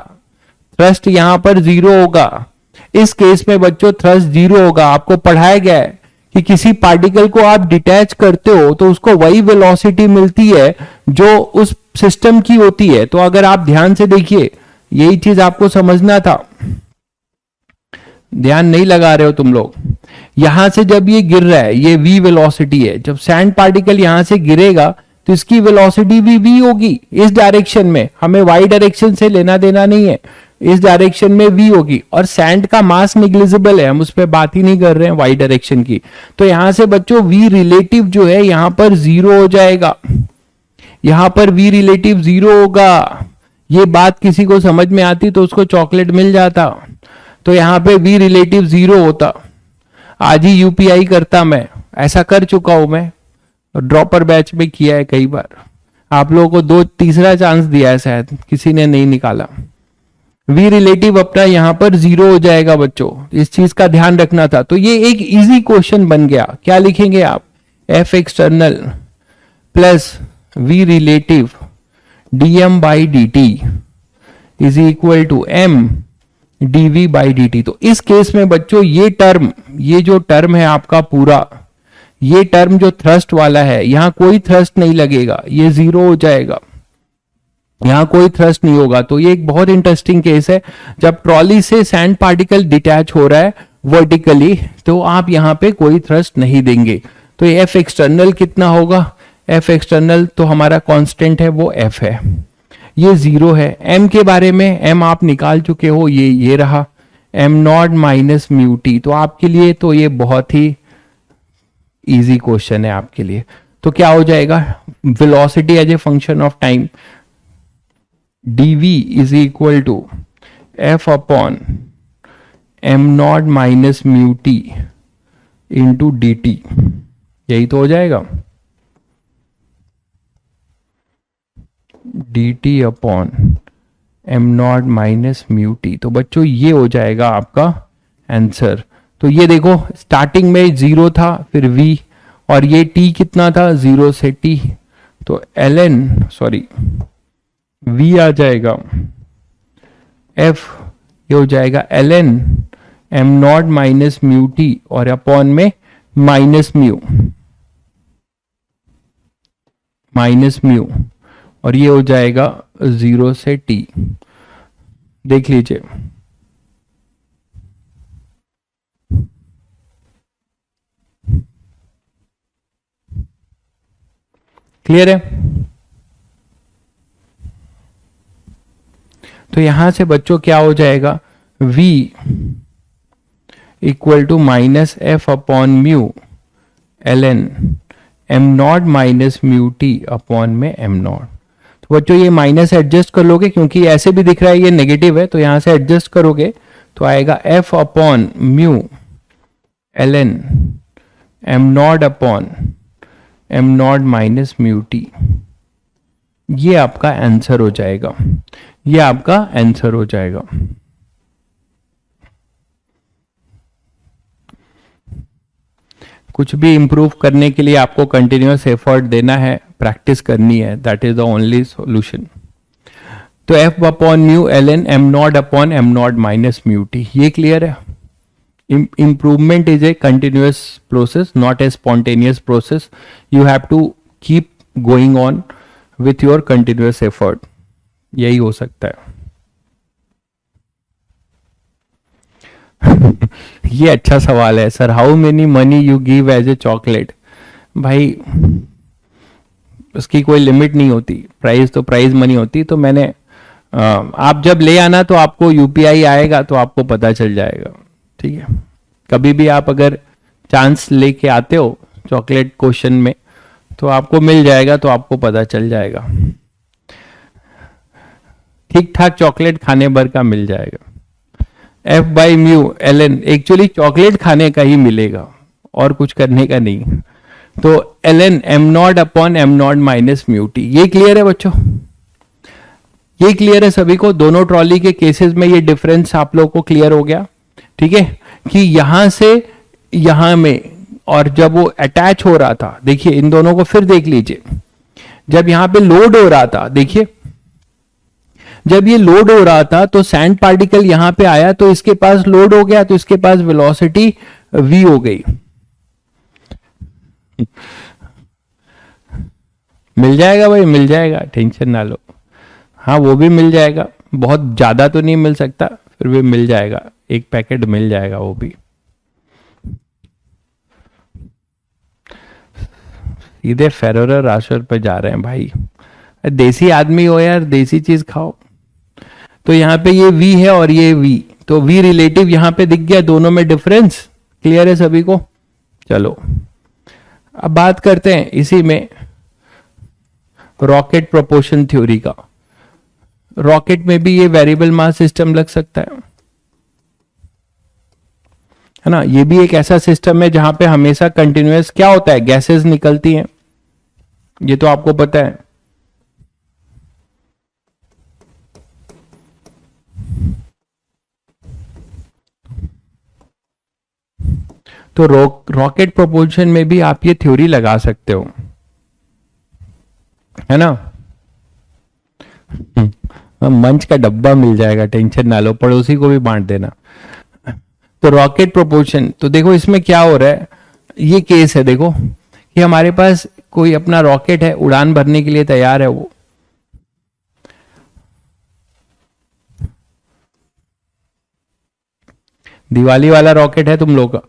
थ्रस्ट यहां पर 0 होगा। इस केस में बच्चों थ्रस्ट 0 होगा। आपको पढ़ाया गया है कि किसी पार्टिकल को आप डिटैच करते हो तो उसको वही वेलोसिटी मिलती है जो उस सिस्टम की होती है। तो अगर आप ध्यान से देखिए, यही चीज आपको समझना था, ध्यान नहीं लगा रहे हो तुम लोग। यहां से जब ये गिर रहा है, ये v वेलोसिटी है, जब सैंड पार्टिकल यहां से गिरेगा तो इसकी वेलोसिटी भी v होगी इस डायरेक्शन में, हमें y डायरेक्शन से लेना देना नहीं है, इस डायरेक्शन में v होगी। और सैंड का मास निग्लिजिबल है, हम उस पर बात ही नहीं कर रहे हैं y डायरेक्शन की। तो यहां से बच्चों v रिलेटिव जो है यहां पर 0 हो जाएगा, यहां पर v रिलेटिव 0 होगा। ये बात किसी को समझ में आती तो उसको चॉकलेट मिल जाता। तो यहाँ पे वी रिलेटिव 0 होता, आज ही यूपीआई करता मैं, ऐसा कर चुका हूं मैं, ड्रॉपर बैच में किया है कई बार, आप लोगों को दो तीसरा चांस दिया है, शायद किसी ने नहीं निकाला। वी रिलेटिव अपना यहां पर 0 हो जाएगा बच्चों, इस चीज का ध्यान रखना था। तो ये एक इजी क्वेश्चन बन गया। क्या लिखेंगे आप, f external plus v relative dm by D t is equal to m dv by D T. तो इस केस में बच्चों ये टर्म, ये जो टर्म है आपका पूरा, ये टर्म जो थ्रस्ट वाला है, यहां कोई थ्रस्ट नहीं लगेगा, ये 0 हो जाएगा, यहां कोई थ्रस्ट नहीं होगा। तो ये एक बहुत इंटरेस्टिंग केस है, जब ट्रॉली से सैंड पार्टिकल डिटैच हो रहा है वर्टिकली, तो आप यहां पे कोई थ्रस्ट नहीं देंगे। तो एफ एक्सटर्नल कितना होगा, एफ एक्सटर्नल तो हमारा कांस्टेंट है वो एफ है, ये 0 है। एम के बारे में, एम आप निकाल चुके हो, ये रहा M not minus mu t. तो आपके लिए तो ये बहुत ही इजी क्वेश्चन है आपके लिए। तो क्या हो जाएगा, velocity as a function of time dv is equal to f upon m not minus mu t into d t, यही तो हो जाएगा, d t upon m not minus mu t. तो बच्चों ये हो जाएगा आपका आंसर। तो ये देखो स्टार्टिंग में 0 था, फिर v, और ये t कितना था, 0 से t, तो ln सॉरी v आ जाएगा, f ये हो जाएगा ln m not minus mu t और अपॉन में माइनस म्यू, और ये हो जाएगा 0 से t। देख लीजिए, क्लियर है। तो यहां से बच्चों क्या हो जाएगा, v equal to minus f upon mu ln m not minus mu t upon में एम नॉट। तो बच्चों ये माइनस एडजस्ट कर लोगे, क्योंकि ऐसे भी दिख रहा है ये नेगेटिव है, तो यहां से एडजस्ट करोगे तो आएगा F upon mu ln m not upon m not minus mu t. ये आपका आंसर हो जाएगा, ये आपका आंसर हो जाएगा। कुछ भी इंप्रूव करने के लिए आपको कंटिन्यूअस एफर्ट देना है, प्रैक्टिस करनी है, that is the only solution. तो f upon mu ln m not upon m not minus mu t, ये क्लियर है। Improvement is a continuous process, not a spontaneous process. You have to keep going on with your continuous effort. यही हो सकता है। ये अच्छा सवाल है sir, how many money you give as a chocolate. भाई उसकी कोई लिमिट नहीं होती, प्राइस तो प्राइस मनी होती। तो मैंने आप जब ले आना तो आपको यूपीआई आएगा तो आपको पता चल जाएगा, ठीक है। कभी भी आप अगर चांस लेके आते हो चॉकलेट क्वेश्चन में तो आपको मिल जाएगा, तो आपको पता चल जाएगा, ठीक ठाक चॉकलेट खाने भर का मिल जाएगा। F by mu ln, actually chocolate खाने का ही मिलेगा और कुछ करने का नहीं। तो ln m not upon m not minus mu t, ये क्लियर है बच्चों, ये क्लियर है सभी को। दोनों ट्रॉली के केसेस में ये डिफरेंस आप लोगों को क्लियर हो गया, ठीक है, कि यहां से यहां में, और जब वो अटैच हो रहा था, देखिए इन दोनों को फिर देख लीजिए, जब यहां पे लोड हो रहा था, देखिए जब ये लोड हो रहा था तो सैंड पार्टिकल यहां पे आया तो इसके पास लोड हो गया, तो इसके पास वेलोसिटी v हो गई। मिल जाएगा भाई, मिल जाएगा, टेंशन ना लो। हाँ वो भी मिल जाएगा, बहुत ज्यादा तो नहीं मिल सकता, फिर भी मिल जाएगा, एक पैकेट मिल जाएगा वो भी। सीधे फेरोर राशर पे जा रहे हैं भाई, देसी आदमी हो यार, देसी चीज खाओ। तो यहाँ पे ये v है और ये v, तो v रिलेटिव यहाँ पे दिख गया, दोनों में डिफरेंस क्लियर है सभी को। चलो अब बात करते हैं इसी में रॉकेट प्रोपोर्शन थ्योरी का। रॉकेट में भी ये वेरिएबल मास सिस्टम लग सकता है, है ना। ये भी एक ऐसा सिस्टम है जहां पे हमेशा कंटिन्यूअस क्या होता है, गैसेस निकलती हैं, ये तो आपको पता है। तो रॉकेट प्रोपल्शन में भी आप ये थ्योरी लगा सकते हो, है ना। मंच का डब्बा मिल जाएगा, टेंशन ना लो, पड़ोसी को भी बांट देना। तो रॉकेट प्रोपल्शन, तो देखो इसमें क्या हो रहा है, ये केस है देखो कि हमारे पास कोई अपना रॉकेट है, उड़ान भरने के लिए तैयार है वो, दिवाली वाला रॉकेट है तुम लोग का।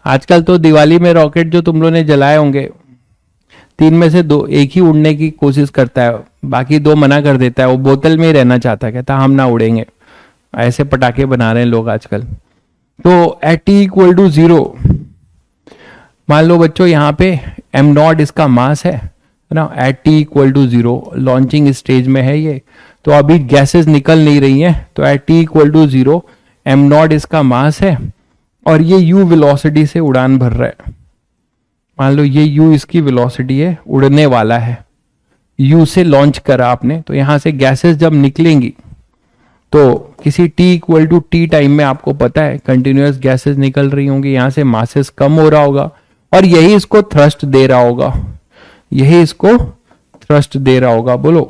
आजकल तो दिवाली में रॉकेट जो तुम लोगों ने जलाए होंगे, 3 में से 2, एक ही उड़ने की कोशिश करता है, बाकी 2 मना कर देता है, वो बोतल में ही रहना चाहता है, कहता हम ना उड़ेंगे। ऐसे पटाखे बना रहे हैं लोग आजकल। तो एट टी इक्वल टू 0, मान लो बच्चों यहाँ पे एम नॉट इसका मास है ना, at t equal to 0 launching stage में है ये, तो अभी गैसेस निकल नहीं रही हैं, तो at t equal to 0 m naught इसका मास है और ये u वेलोसिटी से उड़ान भर रहा है। मान लो ये u इसकी वेलोसिटी है, उड़ने वाला है, u से लॉन्च करा आपने, तो यहां से गैसेस जब निकलेंगी तो किसी t equal to t time में आपको पता है कंटिन्यूअस गैसेस निकल रही होंगी, यहां से मासेस कम हो रहा होगा और यही इसको थ्रस्ट दे रहा होगा, यही इसको थ्रस्ट दे रहा होगा, बोलो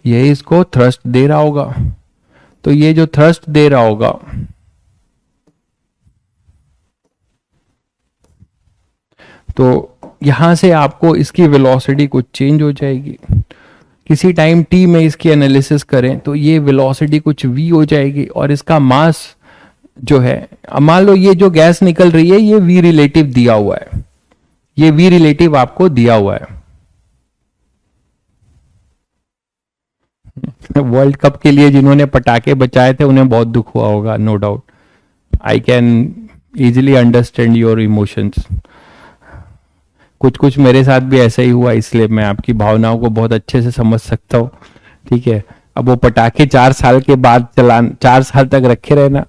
यही इसको थ्रस्ट दे रहा होगा। तो ये जो थ्रस्ट दे रहा होगा, तो यहां से आपको इसकी वेलोसिटी कुछ चेंज हो जाएगी, किसी टाइम t में इसकी एनालिसिस करें तो ये वेलोसिटी कुछ v हो जाएगी और इसका मास जो है, मान लो ये जो गैस निकल रही है ये v रिलेटिव दिया हुआ है, ये v रिलेटिव आपको दिया हुआ है। वर्ल्ड कप के लिए जिन्होंने पटाखे बचाए थे उन्हें बहुत दुख हुआ होगा, no doubt, I can easily understand your emotions. कुछ कुछ मेरे साथ भी ऐसा ही हुआ, इसलिए मैं आपकी भावनाओं को बहुत अच्छे से समझ सकता हूँ, ठीक है। अब वो पटाखे 4 साल के बाद 4 साल तक रखे रहना,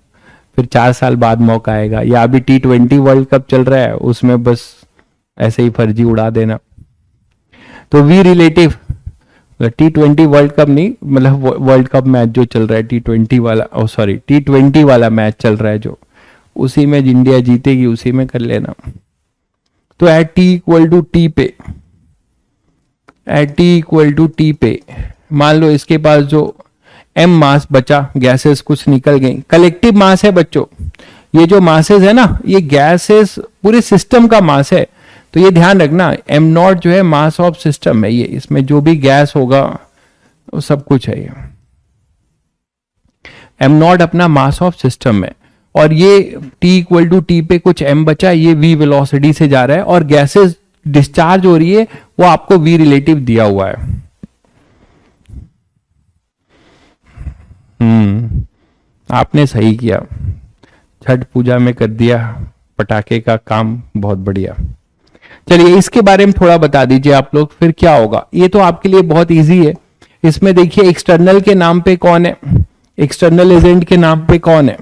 फिर 4 साल बाद मौका आएगा, या अभी T20 वर्ल्ड कप चल रहा है उसमें बस ऐसे ही फर्जी उड़ा देना। तो we relative, T20 world cup नहीं, मतलब वर्ल्ड कप मैच जो चल रहा है T20 वाला, ओ सॉरी T20 वाला मैच चल रहा है जो, उसी में इंडिया जीतेगी उसी में कर लेना। तो at t equal to t पे, at t equal to t पे मान लो इसके पास जो m मास बचा, गैसेस कुछ निकल गई, कलेक्टिव मास है बच्चों, ये जो मासेस है ना ये गैसेस पूरे सिस्टम का मास है। तो ये ध्यान रखना, एम नॉट जो है मास ऑफ सिस्टम है, ये इसमें जो भी गैस होगा वो सब कुछ है, ये एम नॉट अपना मास ऑफ सिस्टम है, और ये t इक्वल टू टी पे कुछ m बचा, ये v वेलोसिटी से जा रहा है और गैसेस डिस्चार्ज हो रही है, वो आपको v रिलेटिव दिया हुआ है। आपने सही किया, छठ पूजा में कर दिया पटाखे का काम, बहुत बढ़िया। चलिए इसके बारे में थोड़ा बता दीजिए आप लोग, फिर क्या होगा। ये तो आपके लिए बहुत इजी है, इसमें देखिए एक्सटर्नल के नाम पे कौन है, एक्सटर्नल एजेंट के नाम पे कौन है,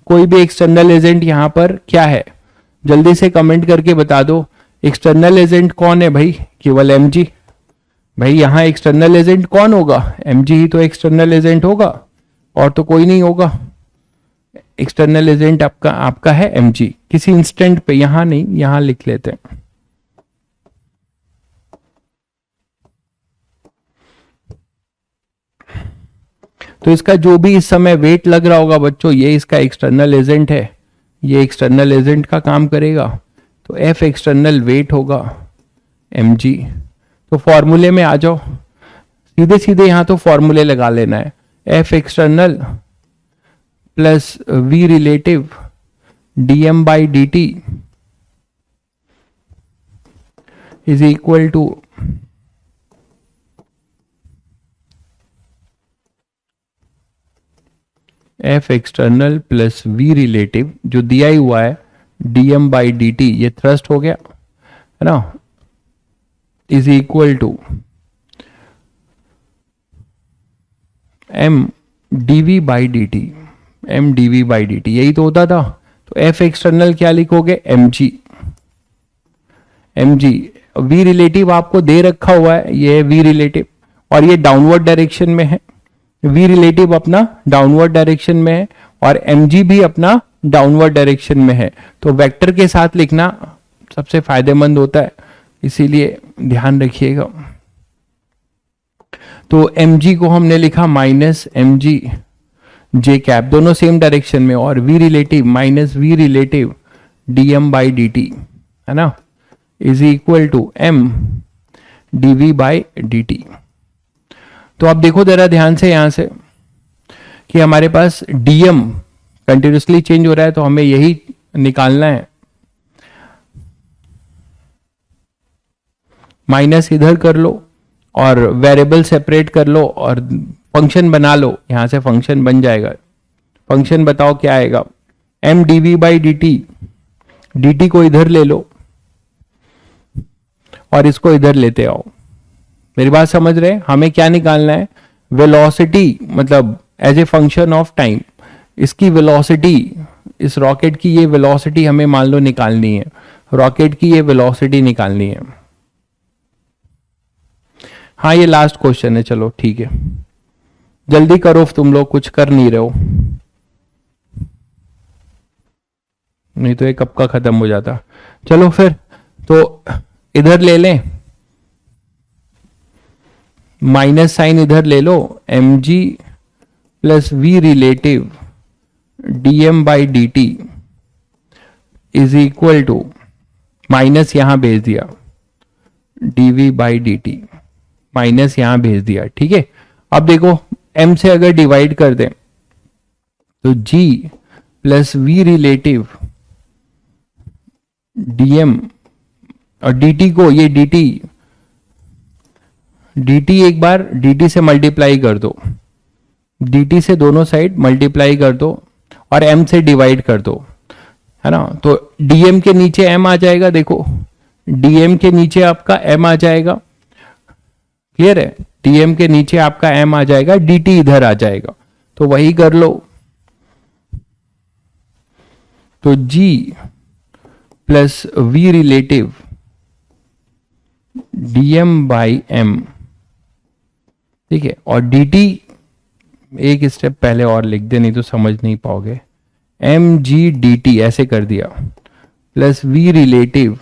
कोई भी एक्सटर्नल एजेंट यहां पर क्या है, जल्दी से कमेंट करके बता दो। एक्सटर्नल एजेंट कौन है भाई, केवल mg। भाई यहां एक्सटर्नल एजेंट कौन होगा, mg ही तो एक्सटर्नल एजेंट होगा, और तो कोई नहीं होगा। एक्सटर्नल एजेंट आपका है mg, किसी इंस्टेंट पे, यहां नहीं, यहां लिख लेते हैं। तो इसका जो भी इस समय वेट लग रहा होगा बच्चों, ये इसका एक्सटर्नल एजेंट है, ये एक्सटर्नल एजेंट का काम करेगा, तो F एक्सटर्नल वेट होगा mg। तो फॉर्मूले में आ जाओ, सीधे सीधे यहां तो फॉर्मूले लगा लेना है, F external plus V relative dm by dt is equal to F external plus V relative जो दिया ही हुआ है dm बाई dt, ये थ्रस्ट हो गया है ना, is equal to M D we by D t, m D we by D t, यही तो होता था। तो एफ एक्सटर्नल क्या लिखोगे, m g, m g. V relative आपको दे रखा हुआ है, ये है वी रिलेटिव, और ये डाउनवर्ड डायरेक्शन में है। वी रिलेटिव अपना डाउनवर्ड डायरेक्शन में है और एम जी भी अपना डाउनवर्ड डायरेक्शन में है। तो वेक्टर के साथ लिखना सबसे फायदेमंद होता है, इसीलिए ध्यान रखिएगा। तो एम जी को हमने लिखा minus M G J cap, दोनों सेम डायरेक्शन में, और V relative minus V relative D M by D T, है ना, is equal to M D we by D T. तो आप देखो जरा ध्यान से यहां से कि हमारे पास डीएम कंटिन्यूसली चेंज हो रहा है, तो हमें यही निकालना है। माइनस इधर कर लो और वेरिएबल सेपरेट कर लो और फंक्शन बना लो, यहां से फंक्शन बन जाएगा। फंक्शन बताओ क्या आएगा, m D we by D t, d t को इधर ले लो और इसको इधर लेते आओ। मेरी बात समझ रहे हैं? हमें क्या निकालना है, वेलोसिटी, मतलब as a function of time, इसकी वेलोसिटी, इस रॉकेट की ये वेलोसिटी हमें मान लो निकालनी है, रॉकेट की ये वेलोसिटी निकालनी है। हाँ ये लास्ट क्वेश्चन है, चलो ठीक है, जल्दी करो, तुम लोग कुछ कर नहीं रहे हो, नहीं तो ये कब का खत्म हो जाता। चलो फिर तो इधर ले लें, माइनस साइन इधर ले लो, m g plus v relative D M by D t is equal to, minus यहां भेज दिया, d we by D t, minus यहां भेज दिया, ठीक है। अब देखो m से अगर डिवाइड कर दें तो g plus v relative dm और dt को, ये dt एक बार dt से मल्टीप्लाई कर दो, dt से दोनों साइड मल्टीप्लाई कर दो और m से डिवाइड कर दो, है ना। तो dm के नीचे m आ जाएगा, देखो dm के नीचे आपका m आ जाएगा, क्लियर है, dm के नीचे आपका m आ जाएगा, dt इधर आ जाएगा, तो वही कर लो। तो g plus v relative dm by m, ठीक है, और dt एक स्टेप पहले और लिख दे, नहीं तो समझ नहीं पाओगे, mg dt ऐसे कर दिया, plus v relative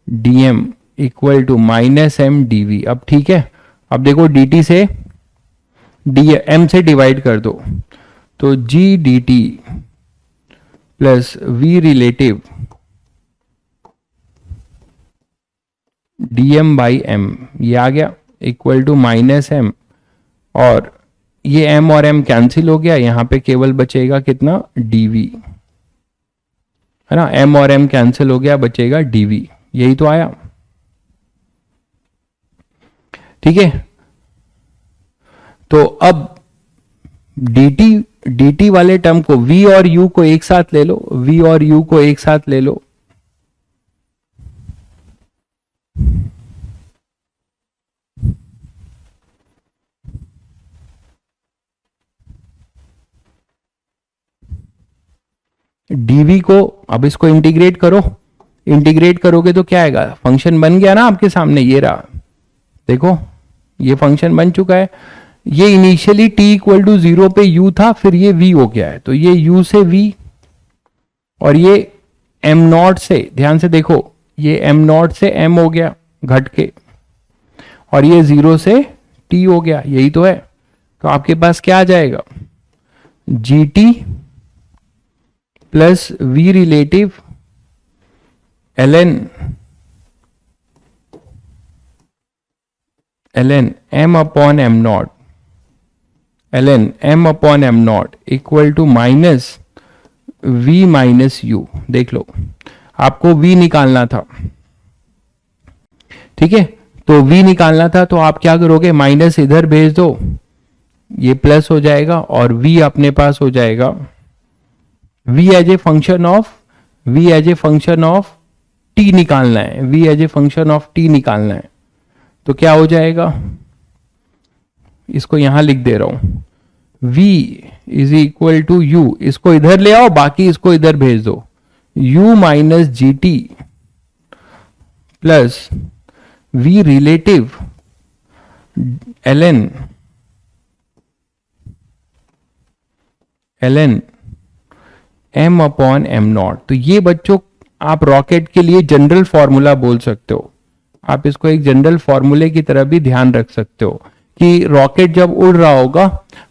dm equal to minus m D v. अब ठीक है, अब देखो dt से m से डिवाइड कर दो, तो g dt plus v relative dm by m, ये आ गया इक्वल टू माइनस m, और ये m और m कैंसिल हो गया, यहां पे केवल बचेगा कितना, dv, है ना, m और m कैंसिल हो गया, बचेगा dv, यही तो आया, ठीक है। तो अब dt वाले टर्म को, v और u को एक साथ ले लो, v और u को एक साथ ले लो, dv को, अब इसको इंटीग्रेट करो, इंटीग्रेट करोगे तो क्या आएगा, फंक्शन बन गया ना आपके सामने, ये रहा, देखो ये फंक्शन बन चुका है। ये इनिशियली t इक्वल टू 0 पे u था, फिर ये v हो गया है, तो ये u से v, और ये m नॉट से, ध्यान से देखो, ये m नॉट से m हो गया घट के, और ये 0 से t हो गया, यही तो है। तो आपके पास क्या आ जाएगा, gt plus v relative ln m upon m naught, ln m upon m naught equal to minus v minus u। देख लो, आपको v निकालना था, ठीक है, तो v निकालना था, तो आप क्या करोगे, माइनस इधर भेज दो, ये प्लस हो जाएगा, और v अपने पास हो जाएगा, v as a function of t निकालना है, v as a function of t निकालना है, तो क्या हो जाएगा, इसको यहां लिख दे रहा हूं, v is equal to u, इसको इधर ले आओ, बाकी इसको इधर भेज दो, u minus g t plus v relative ln m upon m not. तो ये बच्चों आप रॉकेट के लिए जनरल फॉर्मूला बोल सकते हो, आप इसको एक जनरल फॉर्मूले की तरह भी ध्यान रख सकते हो कि रॉकेट जब उड़ रहा होगा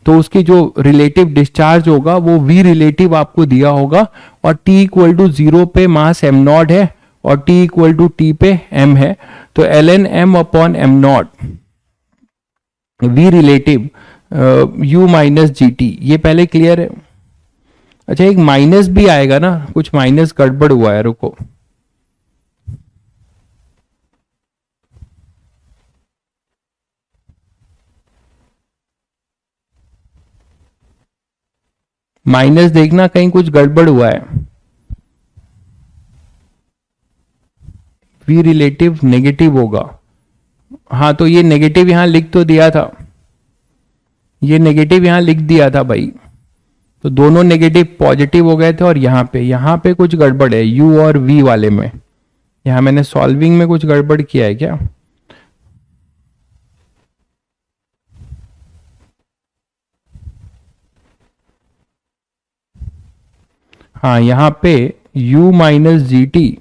तो उसकी जो रिलेटिव डिस्चार्ज होगा वो v रिलेटिव आपको दिया होगा, और t इक्वल टू 0 पे मास m नॉट है और t इक्वल टू t पे m है, तो ln m upon m not v relative u minus g T, ये पहले क्लियर है। अच्छा एक माइनस भी आएगा ना, कुछ माइनस गड़बड़ हुआ है, रुको, माइनस देखना कहीं कुछ गड़बड़ हुआ है, v रिलेटिव नेगेटिव होगा। हाँ तो ये नेगेटिव यहां लिख तो दिया था, ये नेगेटिव यहां लिख दिया था भाई, तो दोनों नेगेटिव पॉजिटिव हो गए थे, और यहां पे कुछ गड़बड़ है u और v वाले में, यहां मैंने सॉल्विंग में कुछ गड़बड़ किया है क्या? हाँ यहां पे u माइनस जी टी,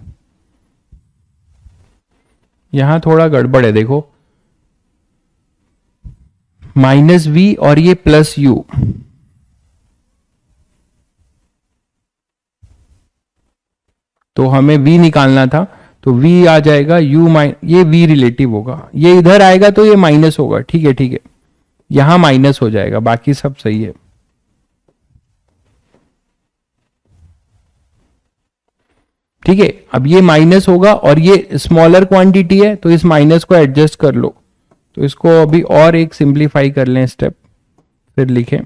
यहां थोड़ा गड़बड़ है, देखो माइनस v और ये प्लस u, तो हमें v निकालना था, तो v आ जाएगा u ये v रिलेटिव होगा, ये इधर आएगा तो ये माइनस होगा, ठीक है ठीक है, यहां माइनस हो जाएगा, बाकी सब सही है। ठीक है, अब ये माइनस होगा और ये स्मॉलर क्वांटिटी है, तो इस माइनस को एडजस्ट कर लो, तो इसको अभी और एक सिंप्लीफाई कर लें स्टेप, फिर लिखें।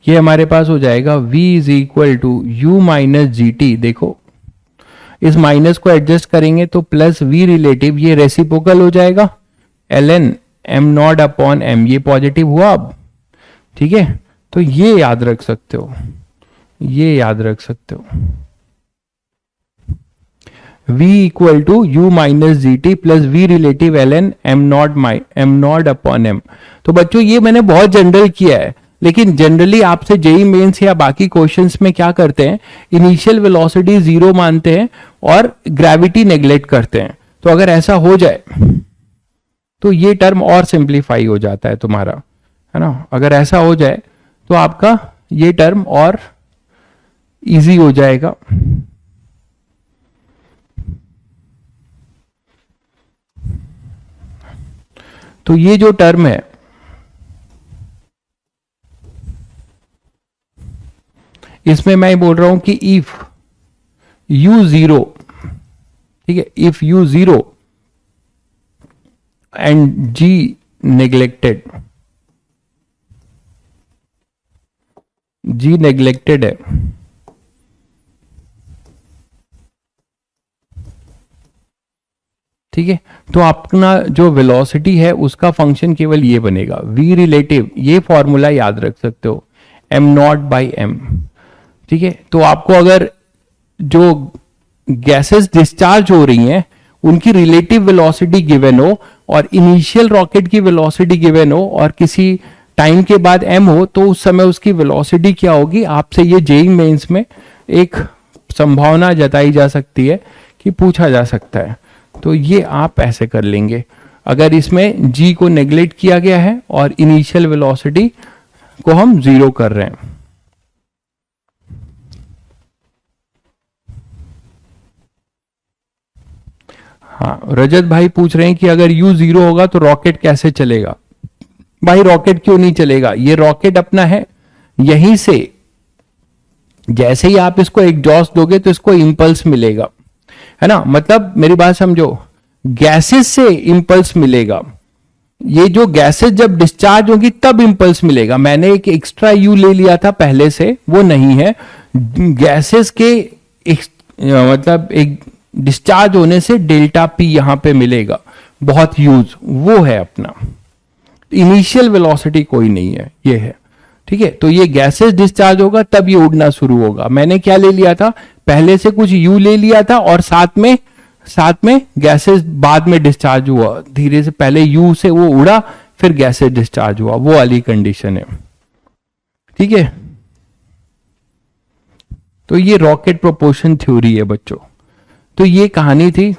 ये हमारे पास हो जाएगा v is equal to u minus g t, देखो इस माइनस को एडजस्ट करेंगे तो प्लस v रिलेटिव, ये रेसिप्रोकल हो जाएगा, ln m naught upon m, ये पॉजिटिव हुआ अब, ठीक है, तो ये याद रख सकते हो, ये याद रख सकते हो, v equal to u minus g t plus v relative ln m naught upon m। तो बच्चों ये मैंने बहुत जनरल किया है, लेकिन जनरली आपसे जेई मेंस या बाकी क्वेश्चंस में क्या करते हैं, इनिशियल वेलोसिटी 0 मानते हैं और ग्रेविटी नेग्लेक्ट करते हैं, तो अगर ऐसा हो जाए तो ये टर्म और सिंप्लीफाई हो जाता है तुम्हारा, है ना, अगर ऐसा हो जाए तो आपका ये टर्म और इजी हो जाएगा। तो ये जो टर्म है, इसमें मैं बोल रहा हूं कि इफ u 0, ठीक है, if u 0 and g neglected, g neglected है, ठीक है, तो अपना जो वेलोसिटी है उसका फंक्शन केवल ये बनेगा v रिलेटिव, ये फॉर्मूला याद रख सकते हो, m नॉट बाई m, ठीक है। तो आपको अगर जो गैसेस डिस्चार्ज हो रही हैं उनकी रिलेटिव वेलोसिटी गिवन हो और इनिशियल रॉकेट की वेलोसिटी गिवन हो और किसी टाइम के बाद m हो, तो उस समय उसकी वेलोसिटी क्या होगी, आपसे ये जेईई मेंस में एक संभावना जताई जा सकती है कि पूछा जा सकता है, तो ये आप ऐसे कर लेंगे अगर इसमें g को नेग्लेक्ट किया गया है और इनिशियल वेलोसिटी को हम 0 कर रहे हैं। हाँ रजत भाई पूछ रहे हैं कि अगर u 0 होगा तो रॉकेट कैसे चलेगा। भाई रॉकेट क्यों नहीं चलेगा, ये रॉकेट अपना है, यहीं से जैसे ही आप इसको एग्जॉस्ट दोगे तो इसको इंपल्स मिलेगा, है ना, मतलब मेरी बात समझो, गैसेस से इंपल्स मिलेगा, ये जो गैसेस जब डिस्चार्ज होगी तब इंपल्स मिलेगा। मैंने एक एक्स्ट्रा यू ले लिया था पहले से, वो नहीं है, गैसेस के मतलब एक डिस्चार्ज होने से डेल्टा पी यहां पे मिलेगा, बहुत यूज वो है अपना, इनिशियल वेलोसिटी कोई नहीं है, ये है, ठीक है। तो ये गैसेस डिस्चार्ज होगा तब ये उड़ना शुरू होगा। मैंने क्या ले लिया था, पहले से कुछ यू ले लिया था और साथ में गैसेस बाद में डिस्चार्ज हुआ, धीरे से पहले यू से वो उड़ा फिर गैसेस डिस्चार्ज हुआ, वो वाली कंडीशन है, ठीक है। तो ये रॉकेट प्रोपोर्शन थ्योरी है बच्चों। तो ये कहानी थी,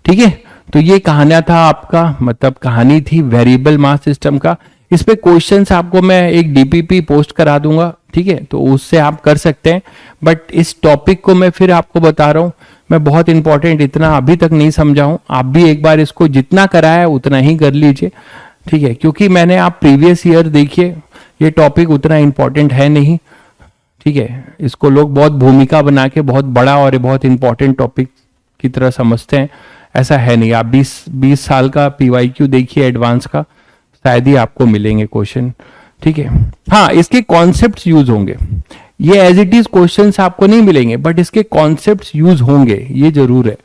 ठीक है। तो ये कहानी था आपका, मतलब कहानी थी वेरिएबल मास सिस्टम का। इस पे क्वेश्चंस आपको मैं एक डीपीपी पोस्ट करा दूंगा, ठीक है, तो उससे आप कर सकते हैं। बट इस टॉपिक को मैं फिर आपको बता रहा हूं, मैं बहुत इंपॉर्टेंट इतना अभी तक नहीं समझा हूं, आप भी एक बार इसको जितना कराया उतना ही कर लीजिए, ठीक है। क्योंकि मैंने आप प्रीवियस ईयर देखिए, ये टॉपिक उतना इंपॉर्टेंट है नहीं, ठीक है। इसको लोग बहुत भूमिका बना के बहुत बड़ा और बहुत इंपॉर्टेंट टॉपिक की तरह समझते हैं, ऐसा है नहीं। आप 20 साल का पीवाईक्यू देखिए एडवांस का, शायद ही आपको मिलेंगे क्वेश्चन, ठीक है। हाँ, इसके कॉन्सेप्ट्स यूज होंगे, ये एज इट इज क्वेश्चंस आपको नहीं मिलेंगे, बट इसके कॉन्सेप्ट्स यूज होंगे, ये जरूर है।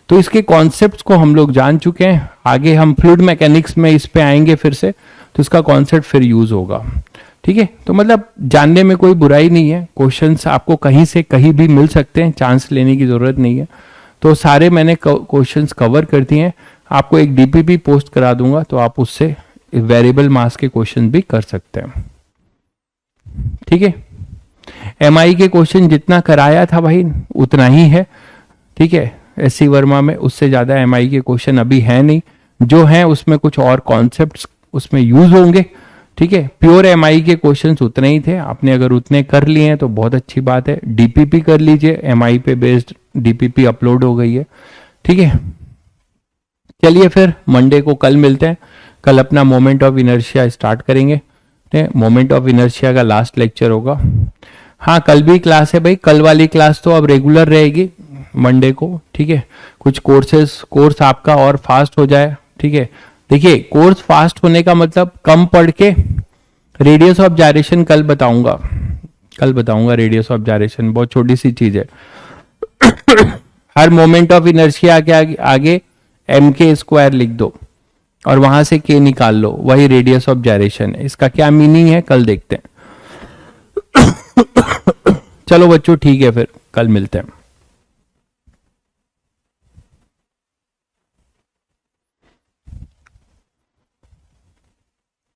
तो इसके कॉन्सेप्ट्स को हम लोग जान चुके हैं, आगे हम फ्लूइड मैकेनिक्स में इस पे आएंगे फिर से, तो इसका कॉन्सेप्ट फिर यूज होगा, ठीक है। तो मतलब जानने में कोई बुराई नहीं है, क्वेश्चंस आपको कहीं से कहीं भी मिल सकते हैं, चांस लेने की जरूरत नहीं है। तो सारे मैंने क्वेश्चंस कवर कर दिए हैं, आपको एक डीपीपी पोस्ट करा दूंगा, तो आप उससे वेरिएबल मास के क्वेश्चन भी कर सकते हैं, ठीक है। एमआई के क्वेश्चन जितना कराया था भाई उतना ही है, ठीक है। एससी वर्मा में उससे ज्यादा एमआई के क्वेश्चन अभी है नहीं, जो है उसमें कुछ और कॉन्सेप्ट्स उसमें यूज होंगे, ठीक है। प्योर एमआई के क्वेश्चंस उतने ही थे, आपने अगर उतने कर लिए हैं तो बहुत अच्छी बात है। डीपीपी कर लीजिए, एमआई पे बेस्ड डीपीपी अपलोड हो गई है, ठीक है। चलिए फिर मंडे को कल मिलते हैं, कल अपना मोमेंट ऑफ इनर्शिया स्टार्ट करेंगे, मोमेंट ऑफ इनर्शिया का लास्ट लेक्चर होगा। हाँ, कल भी क्लास है भाई, कल वाली क्लास तो अब रेगुलर रहेगी मंडे को, ठीक है। कुछ कोर्स आपका और फास्ट हो जाए, ठीक है। देखिए, कोर्स फास्ट होने का मतलब कम पढ़ के रेडियस ऑफ जायरेशन कल बताऊंगा रेडियस ऑफ जायरेशन, बहुत छोटी सी चीज है। हर मोमेंट ऑफ इनर्शिया के आगे एम के स्क्वायर लिख दो और वहां से के निकाल लो, वही रेडियस ऑफ जायरेशन है। इसका क्या मीनिंग है कल देखते हैं। चलो बच्चों, ठीक है, फिर कल मिलते हैं।